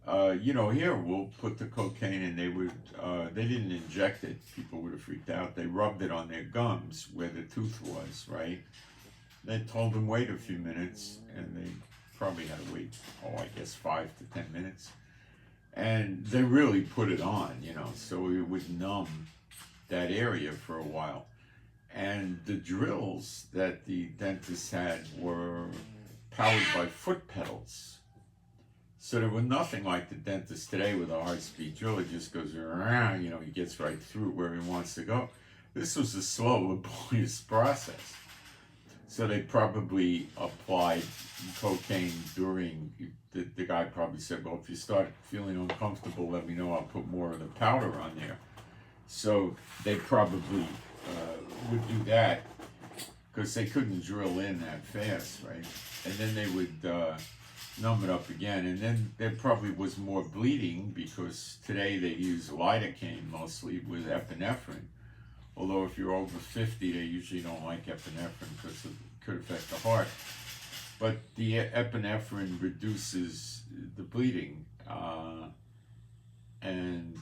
here, we'll put the cocaine, and they didn't inject it. People would have freaked out. They rubbed it on their gums where the tooth was, right? They told them wait a few minutes, and they probably had to wait, I guess 5 to 10 minutes. And they really put it on, so it would numb that area for a while. And the drills that the dentists had were powered by foot pedals. So there were nothing like the dentist today with a high-speed drill. It just goes around, he gets right through where he wants to go. This was a slow, laborious process. So they probably applied cocaine during, the guy probably said, well, if you start feeling uncomfortable, let me know, I'll put more of the powder on there. So they probably would do that because they couldn't drill in that fast, right? And then they would numb it up again. And then there probably was more bleeding because today they use lidocaine mostly with epinephrine. Although if you're over 50, they usually don't like epinephrine because it could affect the heart. But the epinephrine reduces the bleeding. And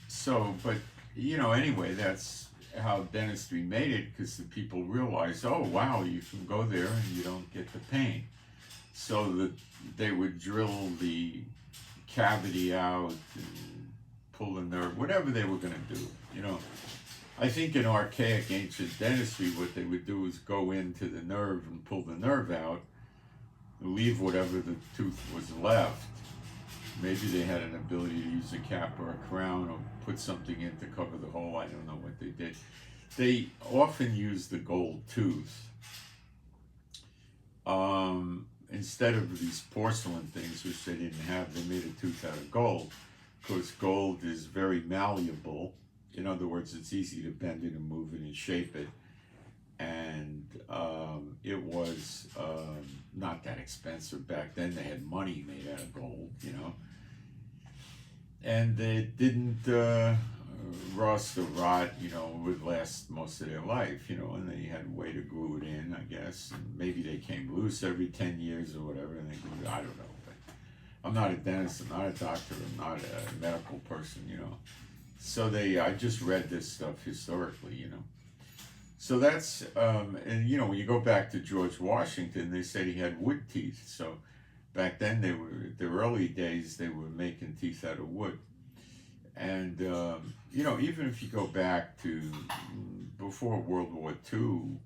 so, but, anyway, that's how dentistry made it, because the people realized, oh, wow, you can go there and you don't get the pain. So that they would drill the cavity out and pull the nerve, whatever they were going to do, I think in archaic ancient dentistry, what they would do is go into the nerve and pull the nerve out, leave whatever the tooth was left. Maybe they had an ability to use a cap or a crown or put something in to cover the hole. I don't know what they did. They often used the gold tooth. Instead of these porcelain things, which they didn't have, they made a tooth out of gold, because gold is very malleable. In other words, it's easy to bend it and move it and shape it. And it was not that expensive back then. They had money made out of gold, And it didn't rust or rot, would last most of their life, and they had a way to glue it in, I guess. And maybe they came loose every 10 years or whatever, and they glued it. I don't know. But I'm not a dentist, I'm not a doctor, I'm not a medical person, So I just read this stuff historically, So that's, and when you go back to George Washington, they said he had wood teeth. So back then, the early days, they were making teeth out of wood. And, even if you go back to before World War II,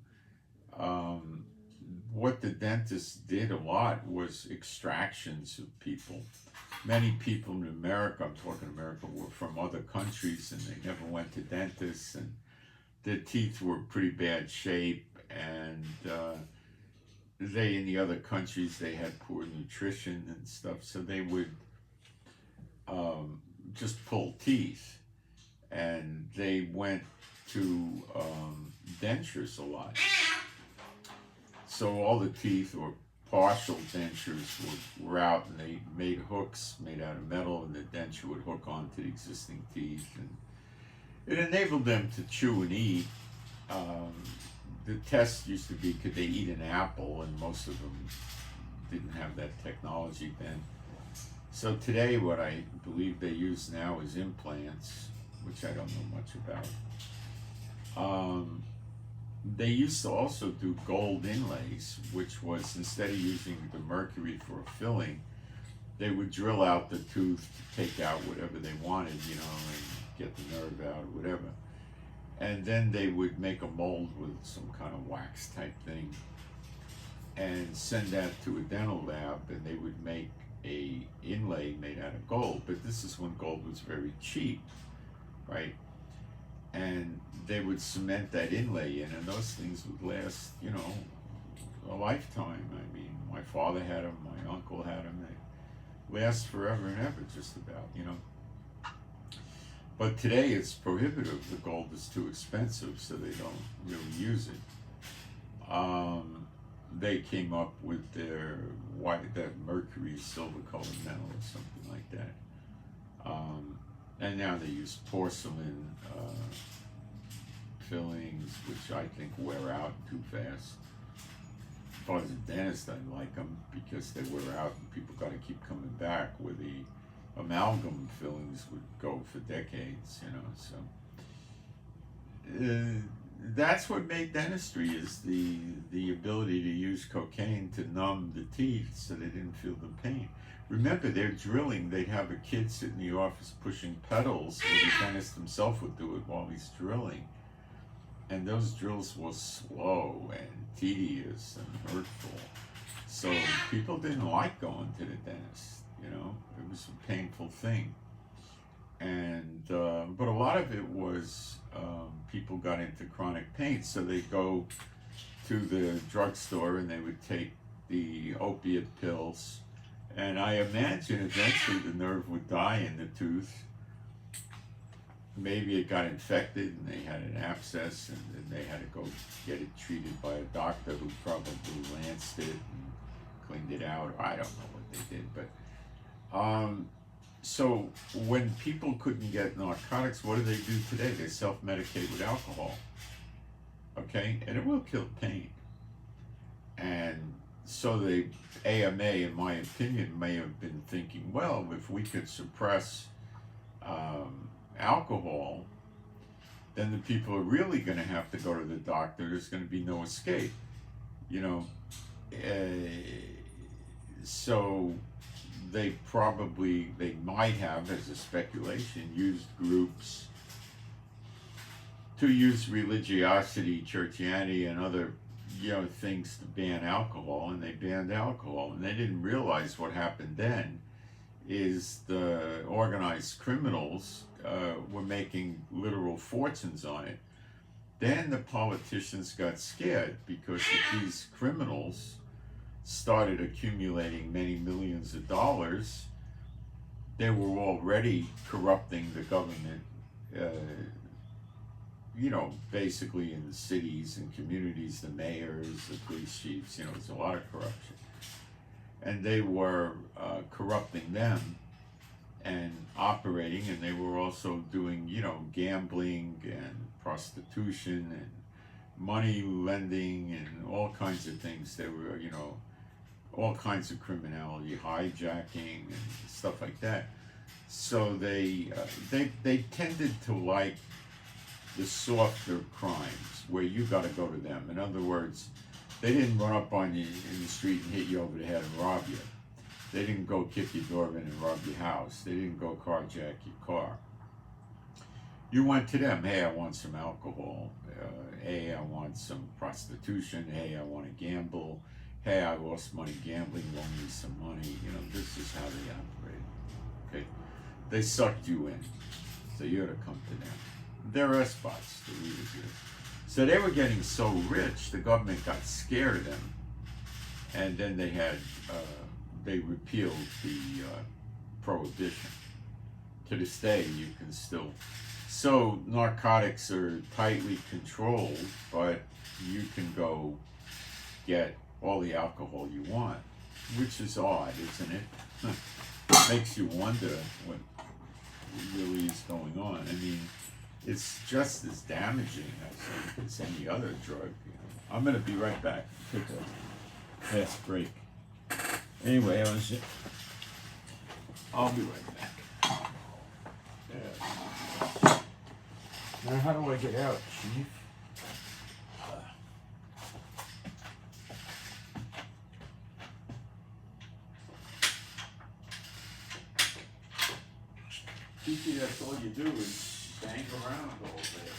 what the dentists did a lot was extractions of people. Many people in America, I'm talking America, were from other countries, and they never went to dentists, and their teeth were pretty bad shape, and in the other countries, they had poor nutrition and stuff, so they would just pull teeth, and they went to dentures a lot. So all the teeth, or partial dentures, were out, and they made hooks made out of metal, and the denture would hook onto the existing teeth, and it enabled them to chew and eat. The test used to be, could they eat an apple, and most of them didn't have that technology then. So today, what I believe they use now is implants, which I don't know much about. They used to also do gold inlays, which was, instead of using the mercury for a filling, they would drill out the tooth to take out whatever they wanted, and get the nerve out or whatever. And then they would make a mold with some kind of wax type thing and send that to a dental lab, and they would make a inlay made out of gold. But this is when gold was very cheap, right? And they would cement that inlay in, and those things would last, a lifetime. I mean, my father had them, my uncle had them. They last forever and ever, just about, But today it's prohibitive. The gold is too expensive, so they don't really use it. they came up with their that mercury silver colored metal or something like that. And now they use porcelain fillings, which I think wear out too fast. As far as a dentist, I like them because they wear out and people got to keep coming back, where the amalgam fillings would go for decades, so that's what made dentistry, is the ability to use cocaine to numb the teeth so they didn't feel the pain. Remember, they're drilling. They'd have a kid sit in the office pushing pedals, or the dentist himself would do it while he's drilling. And those drills were slow and tedious and hurtful. So people didn't like going to the dentist, It was a painful thing. And but a lot of it was people got into chronic pain, so they go to the drugstore and they would take the opiate pills. And I imagine eventually the nerve would die in the tooth. Maybe it got infected and they had an abscess, and then they had to go get it treated by a doctor who probably lanced it and cleaned it out. I don't know what they did, but so when people couldn't get narcotics, what do they do today? They self-medicate with alcohol, okay? And it will kill pain. And so the AMA, in my opinion, may have been thinking, well, if we could suppress alcohol, then the people are really going to have to go to the doctor. There's going to be no escape, so they might have, as a speculation, used groups to use religiosity, churchianity, and other things to ban alcohol, and they banned alcohol. And they didn't realize what happened then is the organized criminals were making literal fortunes on it. Then the politicians got scared, because if these criminals started accumulating many millions of dollars, they were already corrupting the government, basically in the cities and communities, the mayors, the police chiefs, there's a lot of corruption. And they were corrupting them and operating, and they were also doing, gambling and prostitution and money lending and all kinds of things. They were, all kinds of criminality, hijacking and stuff like that. So they tended to like the softer crimes where you got to go to them. In other words, they didn't run up on you in the street and hit you over the head and rob you. They didn't go kick your door in and rob your house. They didn't go carjack your car. You went to them. Hey, I want some alcohol. Hey, I want some prostitution. Hey, I want to gamble. Hey, I lost money gambling. Loan me some money. This is how they operate. Okay, they sucked you in, so you had to come to them. They're S-bots. They're really good. So they were getting so rich, the government got scared of them, and then they repealed the prohibition. To this day, you can still. So narcotics are tightly controlled, but you can go get all the alcohol you want, which is odd, isn't it? It makes you wonder what really is going on. I mean, it's just as damaging, I think, as any other drug. I'm going to be right back. Take a fast break. Anyway, I'll be right back. Yeah. Now, how do I get out, Chief? Chiefy, that's all you do is hang around all day.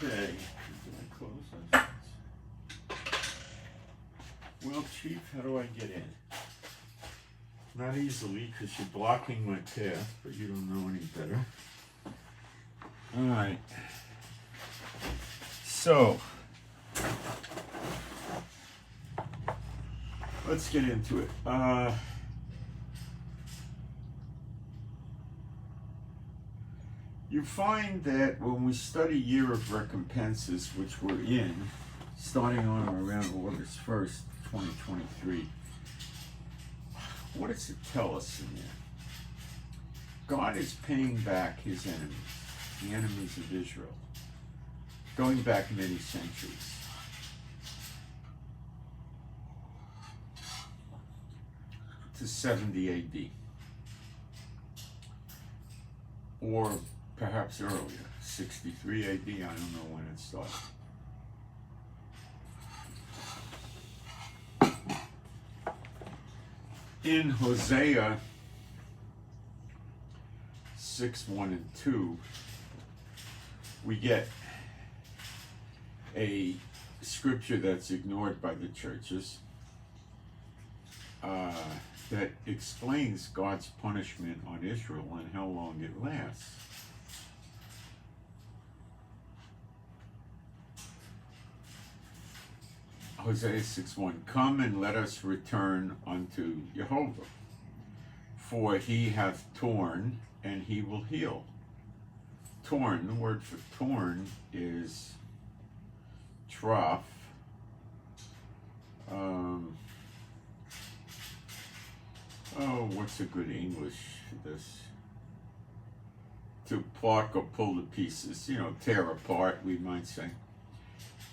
Okay. Did I close this? Well, Chief, how do I get in? Not easily, because you're blocking my path, but you don't know any better. Alright. So, let's get into it. You find that when we study Year of Recompenses, which we're in, starting on or around August 1st, 2023, what does it tell us in there? God is paying back his enemies, the enemies of Israel, going back many centuries. To 70 AD. Or perhaps earlier, 63 AD, I don't know when it started. In Hosea 6, 1 and 2, we get a scripture that's ignored by the churches that explains God's punishment on Israel and how long it lasts. Hosea 6:1, come and let us return unto Jehovah, for he hath torn and he will heal. Torn, the word for torn is trough. What's a good English for this? To pluck or pull to pieces, tear apart, we might say.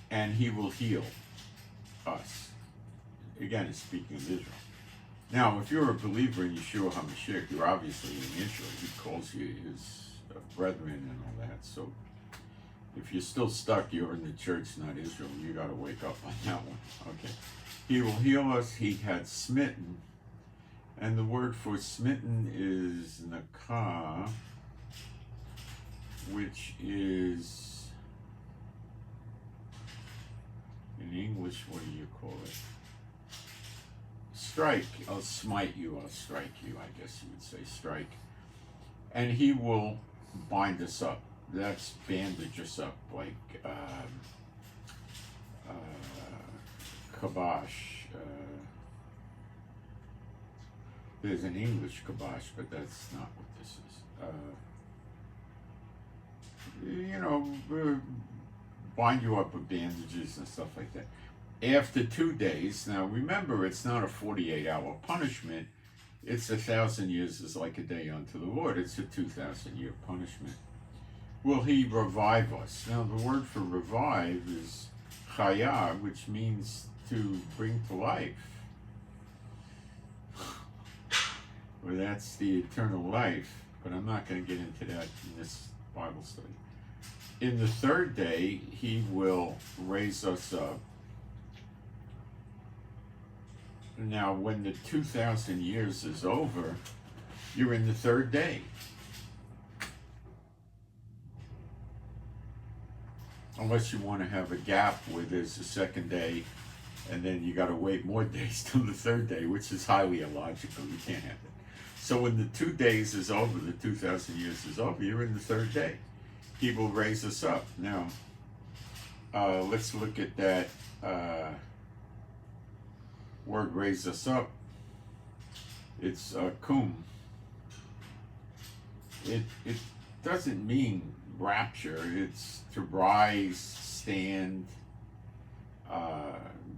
And he will heal us. Again, it's speaking of Israel. Now, if you're a believer in Yeshua HaMashiach, you're obviously in Israel. He calls you his brethren and all that. So, if you're still stuck, you're in the church, not Israel. You got to wake up on that one. Okay. He will heal us. He had smitten. And the word for smitten is nakah, which is, in English, what do you call it? Strike. I'll smite you, I'll strike you, I guess you would say strike. And he will bind us up. That's bandage us up, like kibosh. There's an English kibosh, but that's not what this is. Bind you up with bandages and stuff like that. After 2 days, now remember, it's not a 48-hour punishment. It's 1,000 years is like a day unto the Lord. It's a 2,000-year punishment. Will he revive us? Now, the word for revive is chaya, which means to bring to life. Well, that's the eternal life, but I'm not going to get into that in this Bible study. In the third day, he will raise us up. Now, when the 2,000 years is over, you're in the third day. Unless you want to have a gap where there's a second day, and then you got to wait more days till the third day, which is highly illogical. You can't have that. So when the 2 days is over, the 2,000 years is over, you're in the third day. He will raise us up. Now, let's look at that word raise us up. It's kum. It doesn't mean rapture. It's to rise, stand,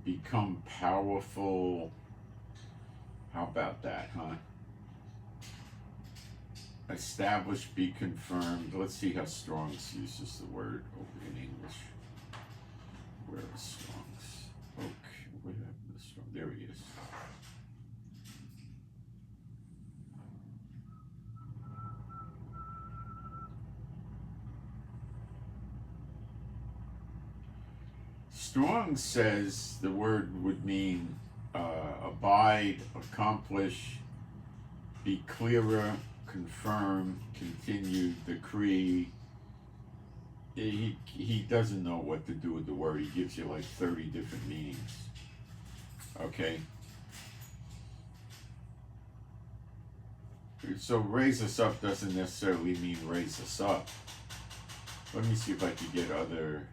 become powerful. How about that, huh? Establish, be confirmed. Let's see how Strong's uses the word over in English. Where is Strong's? Okay, where happened to Strong? There he is. Strong says the word would mean abide, accomplish, be clearer, confirm, continue, decree, he doesn't know what to do with the word. He gives you like 30 different meanings. Okay? So raise us up doesn't necessarily mean raise us up. Let me see if I can get other.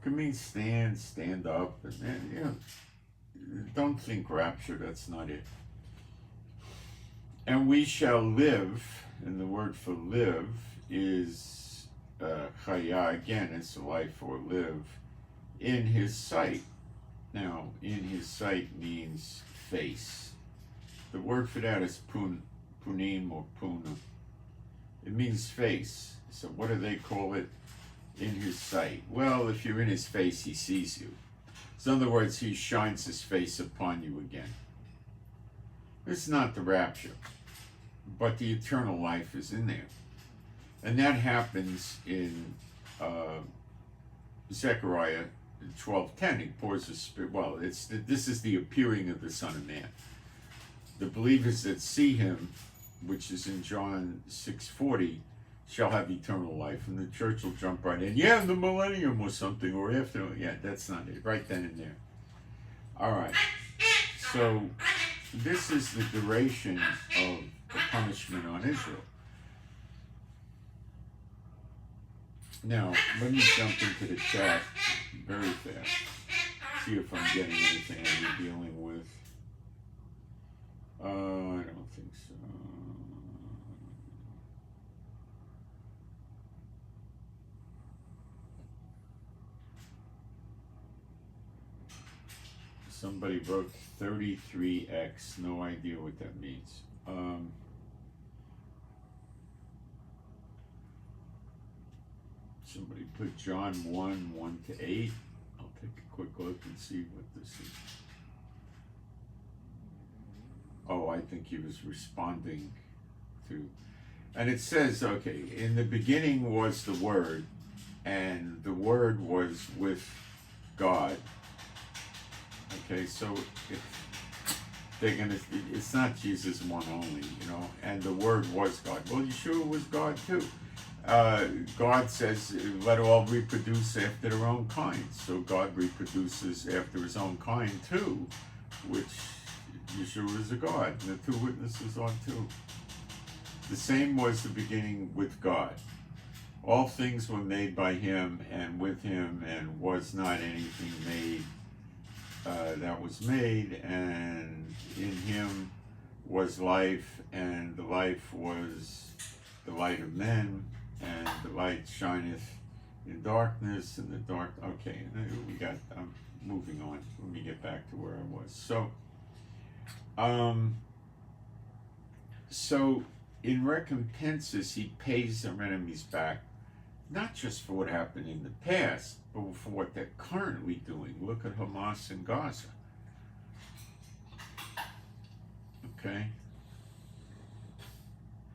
Could mean stand up, and you know, don't think rapture. That's not it. And we shall live, and the word for live is chaya. Again, it's life or live in His sight. Now, in His sight means face. The word for that is punim or puna. It means face. So what do they call it? In His sight. Well, if you're in His face, He sees you. So in other words, He shines His face upon you again. It's not the rapture, but the eternal life is in there. And that happens in Zechariah 12:10. He pours His Spirit. Well, this is the appearing of the Son of Man. The believers that see Him, which is in John 6:40, shall have eternal life. And the church will jump right in. Yeah, the millennium or something, or after. Yeah, that's not it. Right then and there. All right. So this is the duration of the punishment on Israel. Now, let me jump into the chat very fast. See if I'm getting anything I'm dealing with. I don't think so. Somebody wrote 33x. No idea what that means. Somebody put John 1:1-8. I'll take a quick look and see what this is. Oh, I think he was responding to, and it says, okay, in the beginning was the Word, and the Word was with God. Okay, so it's not Jesus one only, you know, and the Word was God. Well, Yeshua was God too. God says, let all reproduce after their own kind. So God reproduces after His own kind too, which Yeshua is a God. And the two witnesses are too. The same was the beginning with God. All things were made by Him, and with Him, and was not anything made that was made, and in Him was life, and the life was the light of men, and the light shineth in darkness, and the dark. Okay, I'm moving on. Let me get back to where I was. So in Recompenses, He pays their enemies back, not just for what happened in the past, but for what they're currently doing. Look at Hamas and Gaza. Okay?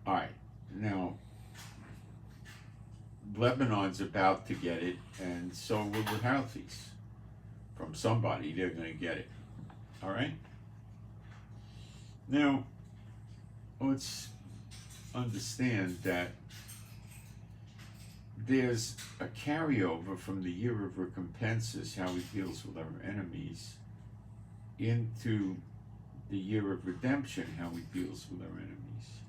All right. Now, Lebanon's about to get it, and so will the Houthis. From somebody, they're going to get it. All right? Now, let's understand that there's a carryover from the year of recompenses, how He deals with our enemies, into the year of redemption, how He deals with our enemies.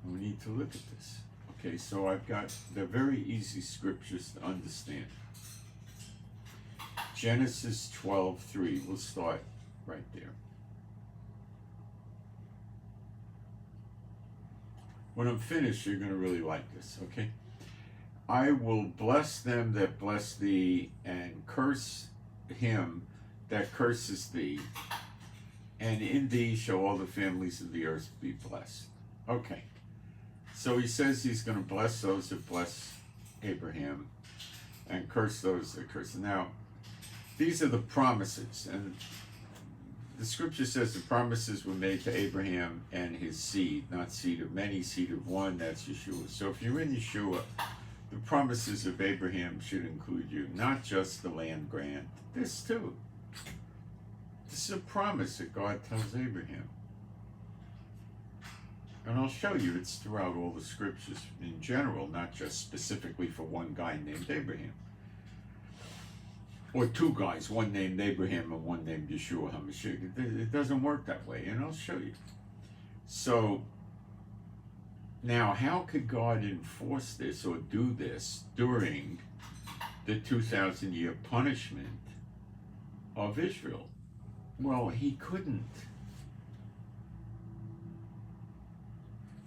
And we need to look at this. Okay, so they're very easy scriptures to understand. Genesis 12:3, we'll start right there. When I'm finished, you're going to really like this, okay? I will bless them that bless thee, and curse him that curses thee, and in thee shall all the families of the earth be blessed. Okay, so He says He's going to bless those that bless Abraham, and curse those that curse. Now, these are the promises, and the scripture says the promises were made to Abraham and his seed, not seed of many, seed of one. That's Yeshua. So if you're in Yeshua, the promises of Abraham should include you, not just the land grant. This too. This is a promise that God tells Abraham. And I'll show you, it's throughout all the scriptures in general, not just specifically for one guy named Abraham. Or two guys, one named Abraham and one named Yeshua HaMashiach. It doesn't work that way, and I'll show you. So, now how could God enforce this or do this during the 2,000-year punishment of Israel? Well, he couldn't.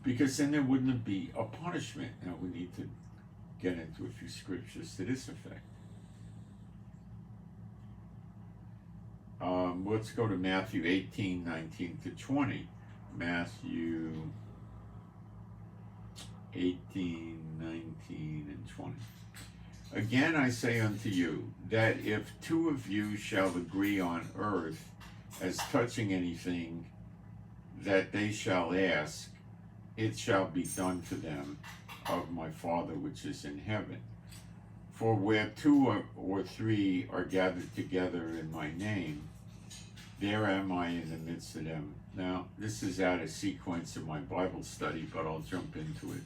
Because then there wouldn't be a punishment. Now we need to get into a few scriptures to this effect. Let's go to Matthew 18, 19 to 20. Matthew 18, 19, and 20. Again I say unto you, that if two of you shall agree on earth as touching anything that they shall ask, it shall be done to them of my Father which is in heaven. For where two or three are gathered together in my name, there am I in the midst of them. Now, this is out of sequence of my Bible study, but I'll jump into it.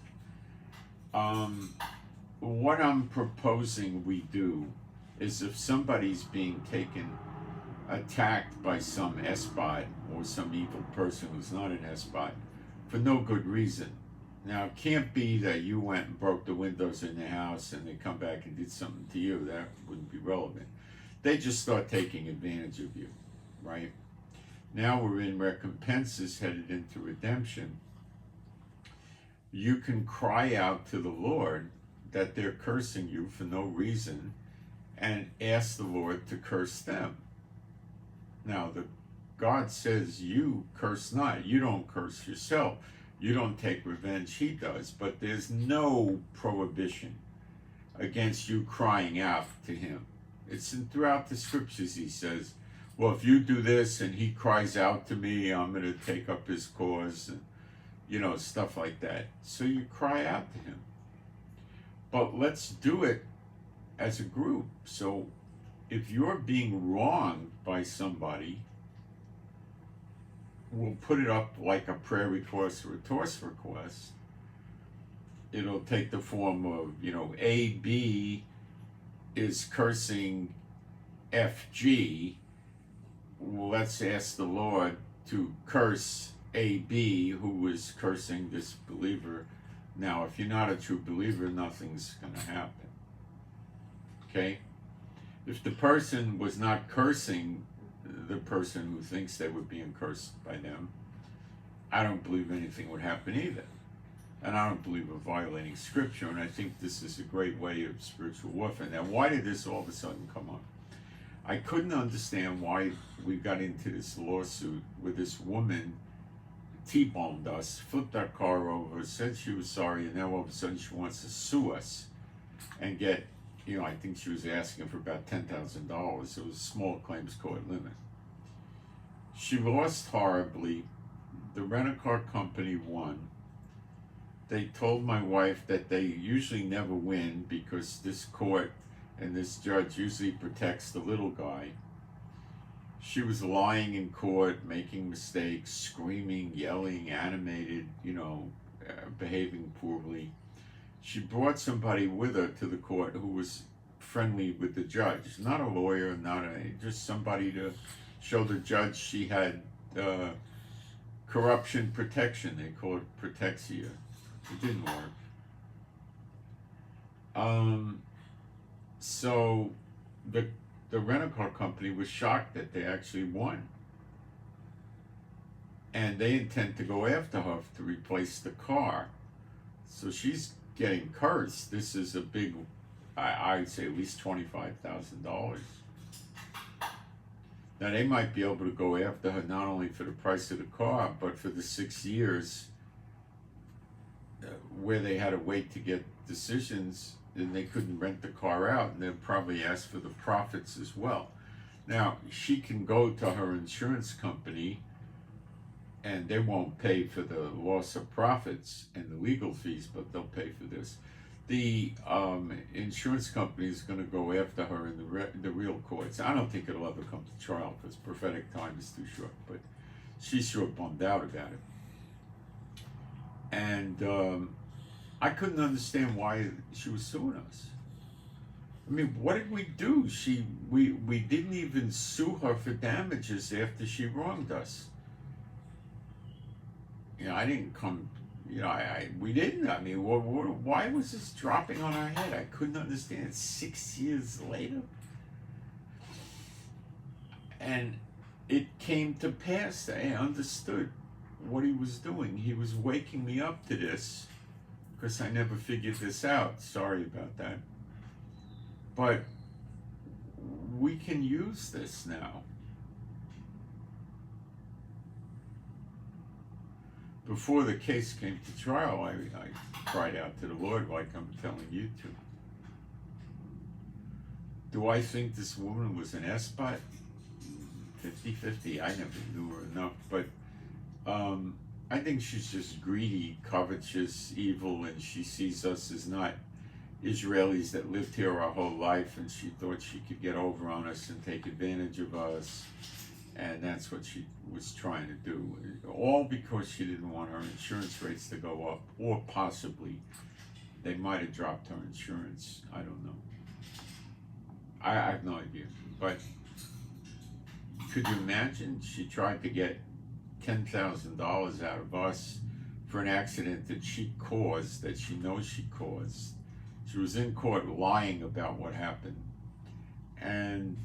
What I'm proposing we do is if somebody's being attacked by some espot or some evil person who's not an espot for no good reason. Now, it can't be that you went and broke the windows in the house and they come back and did something to you. That wouldn't be relevant. They just start taking advantage of you, right? Now we're in recompenses, headed into redemption. You can cry out to the Lord that they're cursing you for no reason and ask the Lord to curse them. Now, God says you curse not. You don't curse yourself. You don't take revenge. He does. But there's no prohibition against you crying out to him. It's throughout the scriptures he says, well, if you do this and he cries out to me, I'm going to take up his cause, and stuff like that. So you cry out to him. But let's do it as a group. So if you're being wronged by somebody, we'll put it up like a prayer request or a TORS request. It'll take the form of, AB is cursing FG. Well, let's ask the Lord to curse AB, who is cursing this believer. Now, if you're not a true believer, nothing's going to happen. Okay? If the person was not cursing the person who thinks they were being cursed by them, I don't believe anything would happen either. And I don't believe in violating scripture, and I think this is a great way of spiritual warfare. Now, why did this all of a sudden come up? I couldn't understand why we got into this lawsuit where this woman T-boned us, flipped our car over, said she was sorry, and now all of a sudden she wants to sue us and get, I think she was asking for about $10,000. It was a small claims court limit. She lost horribly. The rent-a-car company won. They told my wife that they usually never win because this court and this judge usually protects the little guy. She was lying in court, making mistakes, screaming, yelling, animated, behaving poorly. She brought somebody with her to the court who was friendly with the judge. Not a lawyer, just somebody to show the judge she had corruption protection. They call it protexia. It didn't work. So the rental-car company was shocked that they actually won. And they intend to go after her to replace the car. So she's getting cursed. This is a big, I'd say at least $25,000. Now they might be able to go after her not only for the price of the car, but for the 6 years where they had to wait to get decisions and they couldn't rent the car out, and they'll probably ask for the profits as well. Now, she can go to her insurance company and they won't pay for the loss of profits and the legal fees, but they'll pay for this. The insurance company is going to go after her in the real courts. I don't think it'll ever come to trial because prophetic time is too short, but she's sure bummed out about it. And I couldn't understand why she was suing us. I mean, what did we do? We didn't even sue her for damages after she wronged us. You know, I didn't come. You know, we didn't. I mean, why was this dropping on our head? I couldn't understand. 6 years later, and it came to pass that I understood what he was doing. He was waking me up to this because I never figured this out. Sorry about that. But we can use this now. Before the case came to trial, I cried out to the Lord like I'm telling you to. Do I think this woman was an S-spot? 50-50. I never knew her enough, but I think she's just greedy, covetous, evil, and she sees us as not Israelis that lived here our whole life, and she thought she could get over on us and take advantage of us, and that's what she was trying to do. All because she didn't want her insurance rates to go up, or possibly they might have dropped her insurance. I don't know. I have no idea. But could you imagine? She tried to get $10,000 out of us for an accident that she caused, that she knows she caused. She was in court lying about what happened. And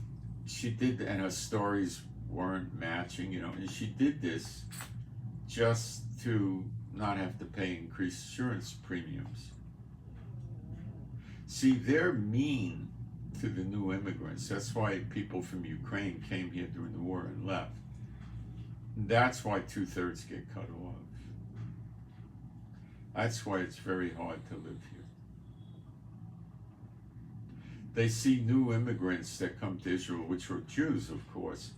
she did, and her stories weren't matching, you know, and she did this just to not have to pay increased insurance premiums. See, they're mean to the new immigrants. That's why people from Ukraine came here during the war and left. That's why 2/3 get cut off. That's why it's very hard to live here. They see new immigrants that come to Israel, which are Jews, of course,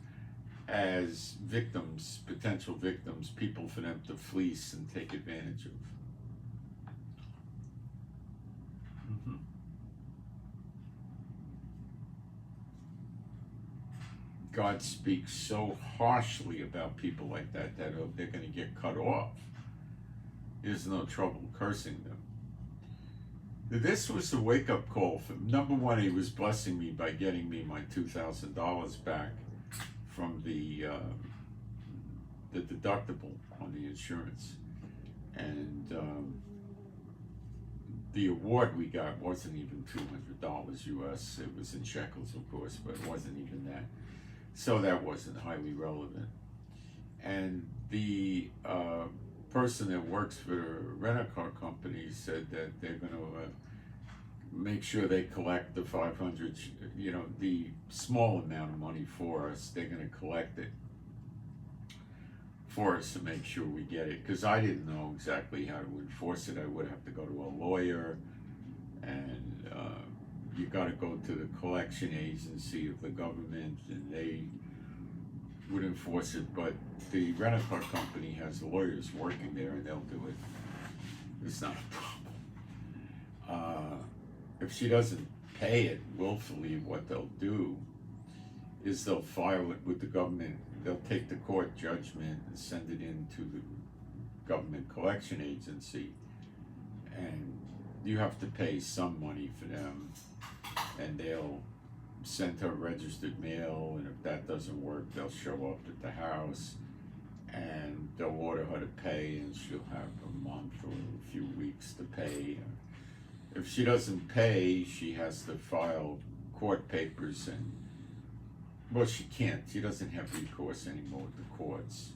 as victims, potential victims, people for them to fleece and take advantage of. Mm-hmm. God speaks so harshly about people like that that they're going to get cut off. There's no trouble cursing them. This was a wake-up call. For number one, he was blessing me by getting me my $2,000 back from the deductible on the insurance, and the award we got wasn't even $200 US. It was in shekels, of course, but it wasn't even that. So that wasn't highly relevant. And the person that works for the rent-a-car company said that they're going to make sure they collect the 500, you know, the small amount of money for us. They're going to collect it for us to make sure we get it, because I didn't know exactly how to enforce it. I would have to go to a lawyer, and you got to go to the collection agency of the government, and they would enforce it. But the rent-a-car company has lawyers working there, and they'll do it. It's not a problem. If she doesn't pay it willfully, what they'll do is they'll file it with the government. They'll take the court judgment and send it in to the government collection agency, and you have to pay some money for them, and they'll send her registered mail, and if that doesn't work, they'll show up at the house, and they'll order her to pay, and she'll have a month or a few weeks to pay. If she doesn't pay, she has to file court papers, and well, she can't. She doesn't have recourse anymore with the courts.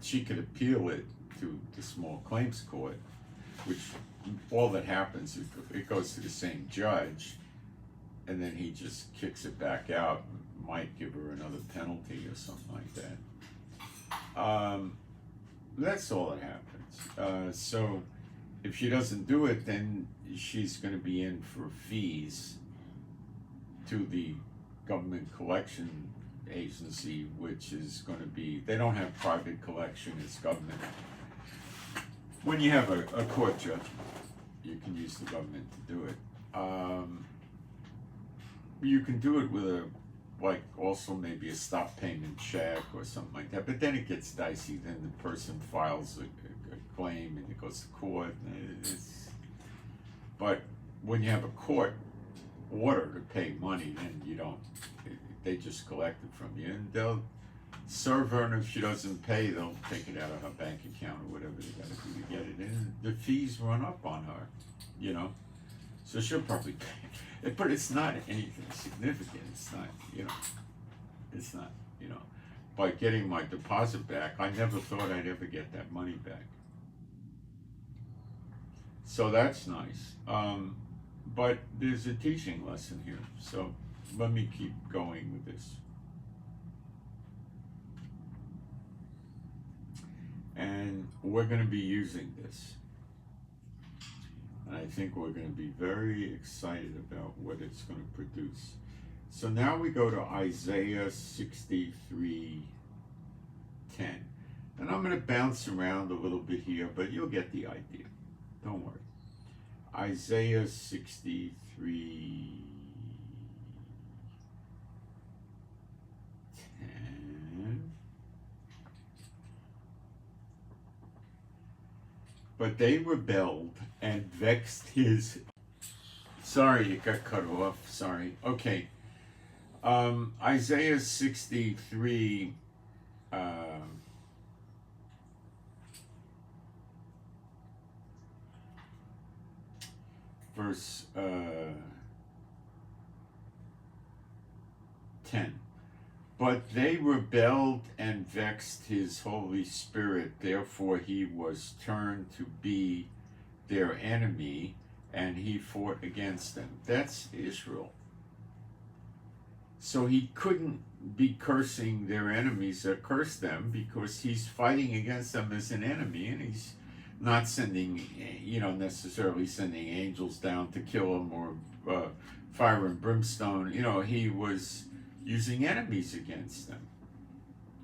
She could appeal it to the small claims court, which all that happens is it goes to the same judge, and then he just kicks it back out, and might give her another penalty or something like that. That's all that happens. So if she doesn't do it, then she's going to be in for fees to the government collection agency, which is going to be, they don't have private collection, it's government. When you have a court judgment, you can use the government to do it. You can do it with a, like, also maybe a stop payment check or something like that, but then it gets dicey. Then the person files a claim, and it goes to court. But when you have a court order to pay money, then you don't. They just collect it from you, and they'll serve her, and if she doesn't pay, they'll take it out of her bank account or whatever they got to do to get it. And the fees run up on her, you know. So she'll probably pay, but it's not anything significant. It's not, you know. It's not, you know. By getting my deposit back, I never thought I'd ever get that money back. So that's nice. But there's a teaching lesson here. So let me keep going with this. And we're going to be using this. And I think we're going to be very excited about what it's going to produce. So now we go to Isaiah 63:10. And I'm going to bounce around a little bit here, but you'll get the idea. Don't worry. Isaiah 63:10. But they rebelled and vexed his. Sorry, it got cut off. Sorry. Okay. Isaiah 63. Verse 10. But they rebelled and vexed his Holy Spirit, therefore he was turned to be their enemy, and he fought against them. That's Israel. So he couldn't be cursing their enemies or curse them, because he's fighting against them as an enemy, and he's not sending, necessarily sending angels down to kill them, or fire and brimstone. He was using enemies against them.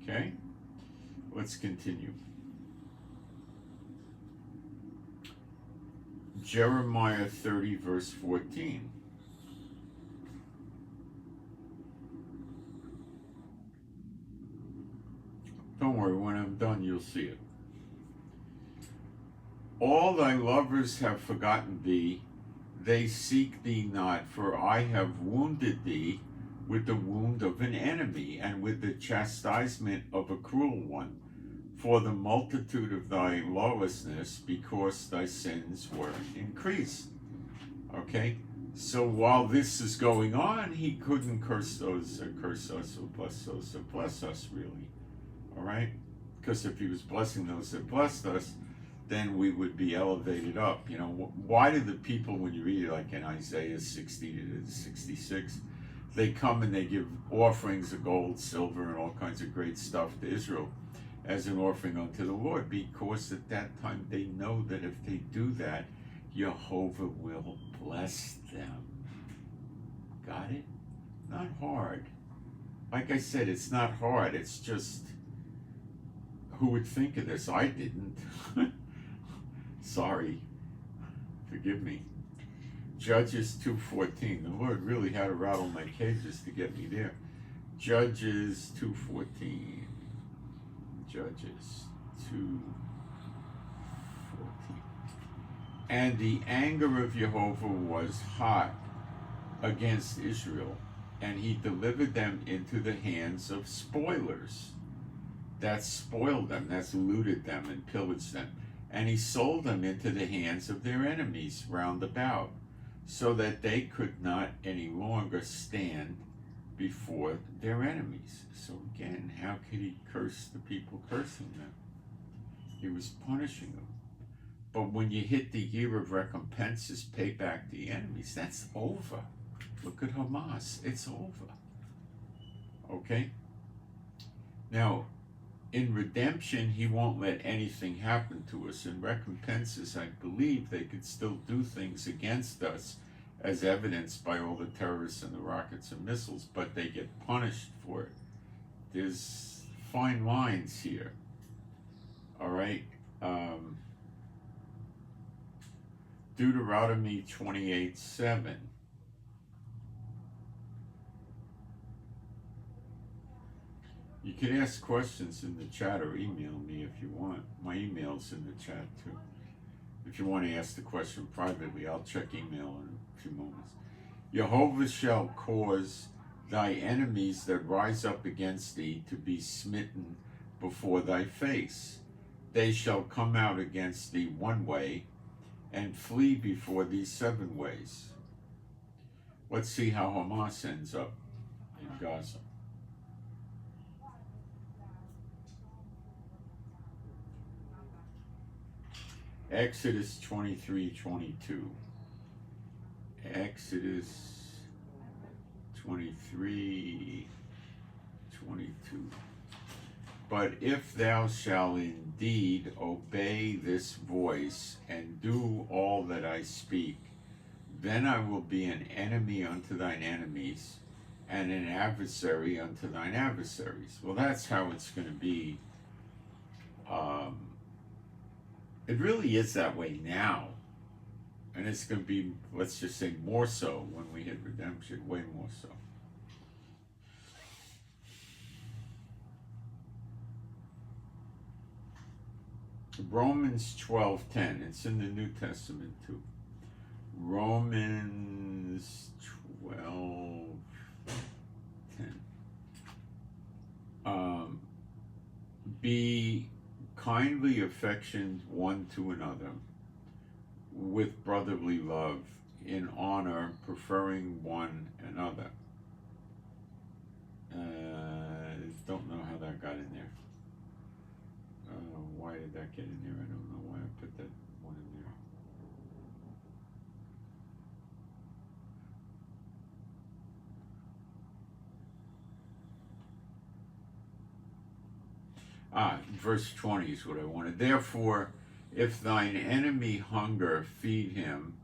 Okay? Let's continue. Jeremiah 30, verse 14. Don't worry, when I'm done, you'll see it. All thy lovers have forgotten thee, they seek thee not, for I have wounded thee with the wound of an enemy, and with the chastisement of a cruel one, for the multitude of thy lawlessness, because thy sins were increased. Okay? So while this is going on, he couldn't curse those, or curse us, or bless those that bless us, really. All right? Because if he was blessing those that blessed us, then we would be elevated up. Why do the people, when you read it, like in Isaiah 60 to 66, they come and they give offerings of gold, silver, and all kinds of great stuff to Israel as an offering unto the Lord? Because at that time they know that if they do that, Jehovah will bless them. Got it? Not hard. Like I said, it's not hard. It's just, who would think of this? I didn't. Sorry. Forgive me. Judges 2:14. The Lord really had to rattle my cages to get me there. Judges 2:14. Judges 2:14. And the anger of Jehovah was hot against Israel, and he delivered them into the hands of spoilers. That spoiled them, that's looted them and pillaged them. And he sold them into the hands of their enemies round about, so that they could not any longer stand before their enemies. So again, how could he curse the people cursing them? He was punishing them. But when you hit the year of recompenses, pay back the enemies, that's over. Look at Hamas, it's over. Okay? Now, in redemption, he won't let anything happen to us. In recompenses, I believe they could still do things against us, as evidenced by all the terrorists and the rockets and missiles, but they get punished for it. There's fine lines here. All right? Deuteronomy 28:7. You can ask questions in the chat or email me if you want. My email's in the chat too. If you want to ask the question privately, I'll check email in a few moments. Jehovah shall cause thy enemies that rise up against thee to be smitten before thy face. They shall come out against thee one way, and flee before thee 7 ways. Let's see how Hamas ends up in Gaza. Exodus 23:22. Exodus 23:22. But if thou shalt indeed obey this voice, and do all that I speak, then I will be an enemy unto thine enemies, and an adversary unto thine adversaries. Well, that's how it's going to be. It really is that way now. And it's going to be, let's just say, more so when we hit redemption, way more so. Romans 12:10. It's in the New Testament too. Romans 12:10. Be kindly affectioned one to another with brotherly love, in honor, preferring one another. Don't know how that got in there. Why did that get in there? I don't know why I put that one in there. Verse 20 is what I wanted. Therefore, if thine enemy hunger, feed him.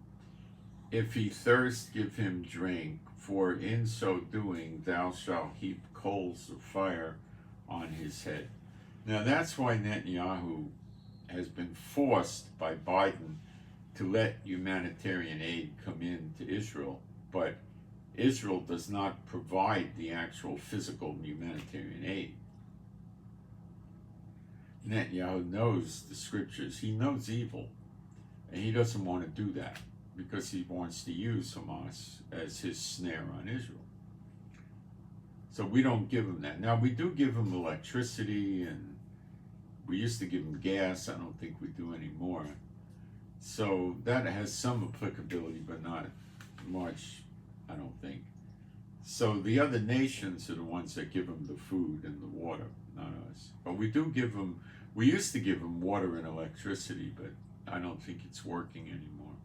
If he thirst, give him drink. For in so doing, thou shalt heap coals of fire on his head. Now that's why Netanyahu has been forced by Biden to let humanitarian aid come in to Israel, but Israel does not provide the actual physical humanitarian aid. Netanyahu knows the scriptures. He knows evil, and he doesn't want to do that because he wants to use Hamas as his snare on Israel. So we don't give him that. Now, we do give him electricity, and we used to give him gas. I don't think we do anymore. So that has some applicability, but not much, I don't think. So the other nations are the ones that give him the food and the water, not us. But we do give him, we used to give him water and electricity, but I don't think it's working anymore.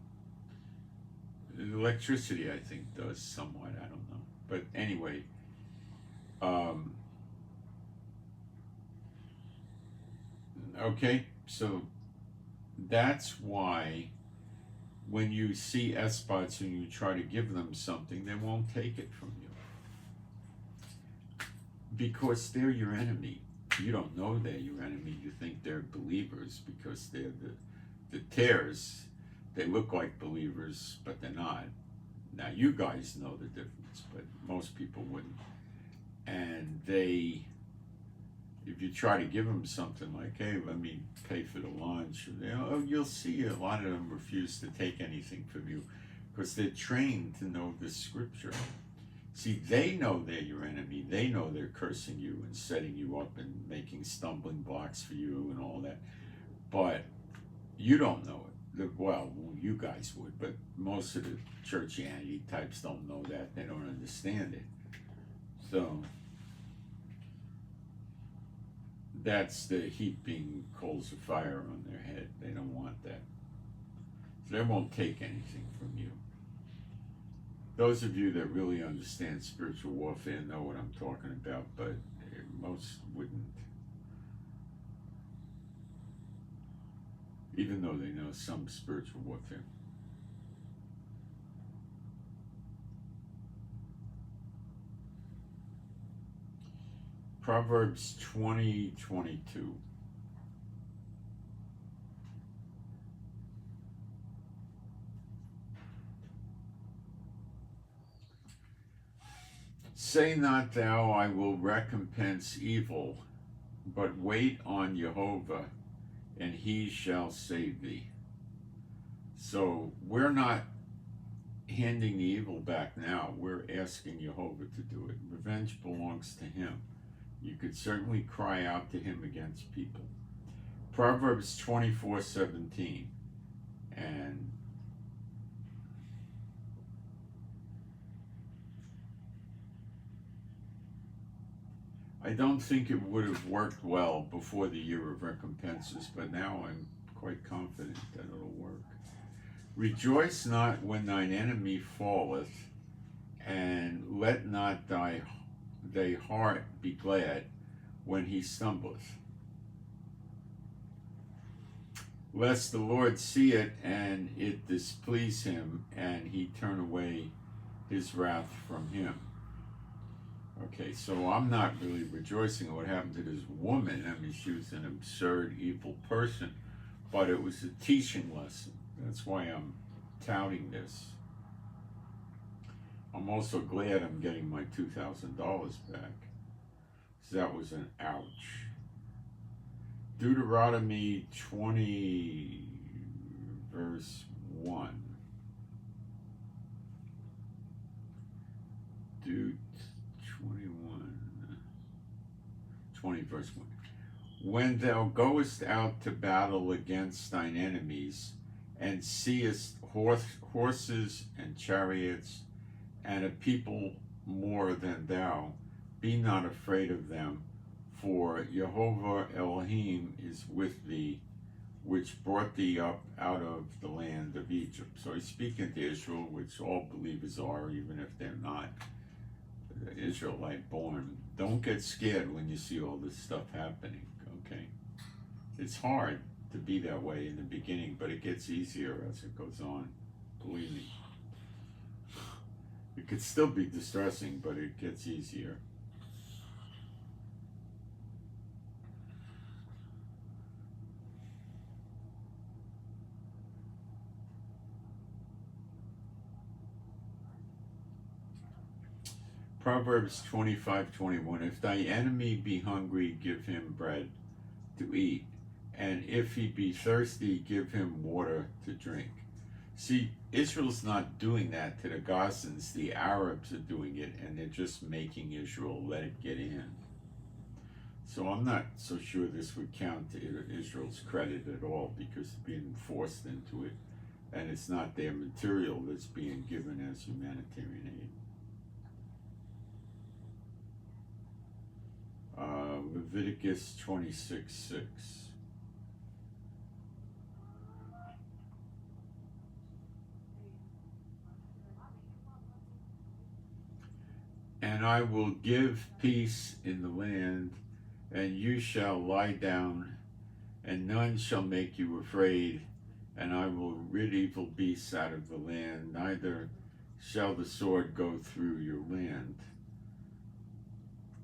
The electricity, I think, does somewhat, I don't know. But anyway, okay, so that's why when you see espots and you try to give them something, they won't take it from you. Because they're your enemy. You don't know they're your enemy. You think they're believers because they're the tares. They look like believers, but they're not. Now, you guys know the difference, but most people wouldn't. And they, if you try to give them something like, hey, let me pay for the lunch, you'll see a lot of them refuse to take anything from you because they're trained to know this scripture. See, they know they're your enemy. They know they're cursing you and setting you up and making stumbling blocks for you and all that. But you don't know it. Well, you guys would, but most of the churchianity types don't know that. They don't understand it. So that's the heaping coals of fire on their head. They don't want that. So they won't take anything from you. Those of you that really understand spiritual warfare know what I'm talking about, but most wouldn't. Even though they know some spiritual warfare. Proverbs 20:22. Say not thou, I will recompense evil, but wait on Jehovah, and he shall save thee. So we're not handing the evil back now. We're asking Jehovah to do it. Revenge belongs to him. You could certainly cry out to him against people. Proverbs 24:17. And I don't think it would have worked well before the year of recompenses, but now I'm quite confident that it'll work. Rejoice not when thine enemy falleth, and let not thy heart be glad when he stumbleth. Lest the Lord see it, and it displease him, and he turn away his wrath from him. Okay, so I'm not really rejoicing at what happened to this woman. I mean, she was an absurd, evil person, but it was a teaching lesson. That's why I'm touting this. I'm also glad I'm getting my $2,000 back, because that was an ouch. Deuteronomy 20, verse 1. 20, verse 1. When thou goest out to battle against thine enemies, and seest horses and chariots, and a people more than thou, be not afraid of them, for Jehovah Elohim is with thee, which brought thee up out of the land of Egypt. So he's speaking to Israel, which all believers are, even if they're not Israelite born. Don't get scared when you see all this stuff happening, okay? It's hard to be that way in the beginning, but it gets easier as it goes on, believe me. It could still be distressing, but it gets easier. Proverbs 25:21. If thy enemy be hungry, give him bread to eat, and if he be thirsty, give him water to drink. See, Israel's not doing that to the Gazans. The Arabs are doing it, and they're just making Israel let it get in. So I'm not so sure this would count to Israel's credit at all, because they're being forced into it, and it's not their material that's being given as humanitarian aid. Leviticus 26:6. And I will give peace in the land, and you shall lie down, and none shall make you afraid, and I will rid evil beasts out of the land, neither shall the sword go through your land.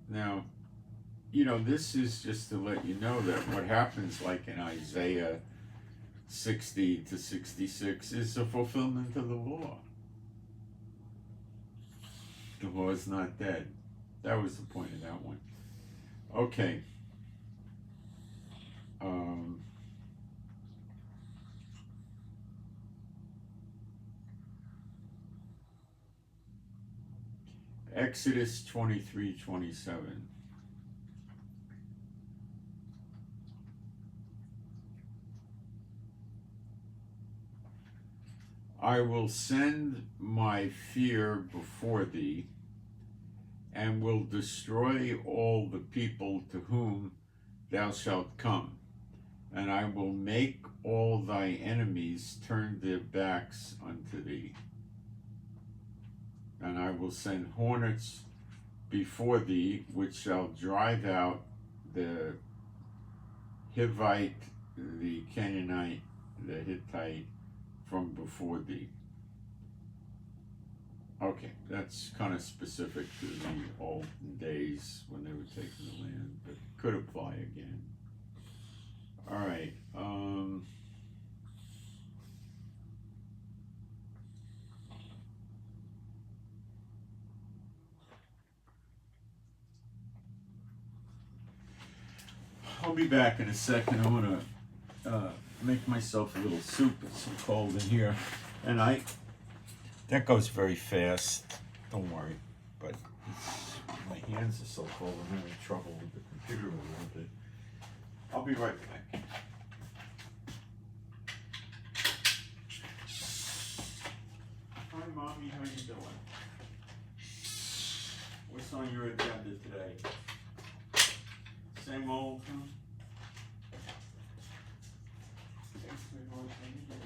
Now, this is just to let you know that what happens like in Isaiah 60 to 66 is a fulfillment of the law. The law is not dead. That was the point of that one. Okay. Exodus 23:27. I will send my fear before thee, and will destroy all the people to whom thou shalt come, and I will make all thy enemies turn their backs unto thee. And I will send hornets before thee, which shall drive out the Hivite, the Canaanite, the Hittite from before thee. Okay, that's kind of specific to the olden days when they were taking the land, but could apply again. All right. I'll be back in a second. I want to make myself a little soup. It's so cold in here. And that goes very fast. Don't worry. But my hands are so cold, I'm having trouble with the computer a little bit. I'll be right back. Hi, Mommy. How you doing? What's on your agenda today? Same old, huh? Thanks, sweetheart. How you doing?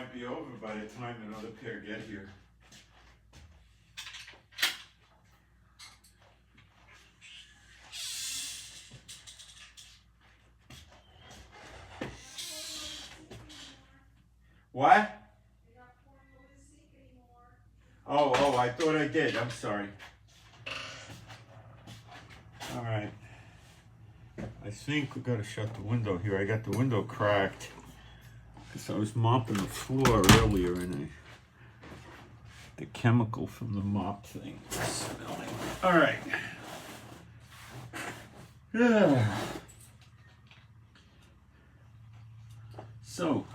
might be over by the time another pair get here. What? Oh, I thought I did. I'm sorry. All right. I think we gotta shut the window here. I got the window cracked because I was mopping the floor earlier and the chemical from the mop thing was smelling. All right. Yeah. So,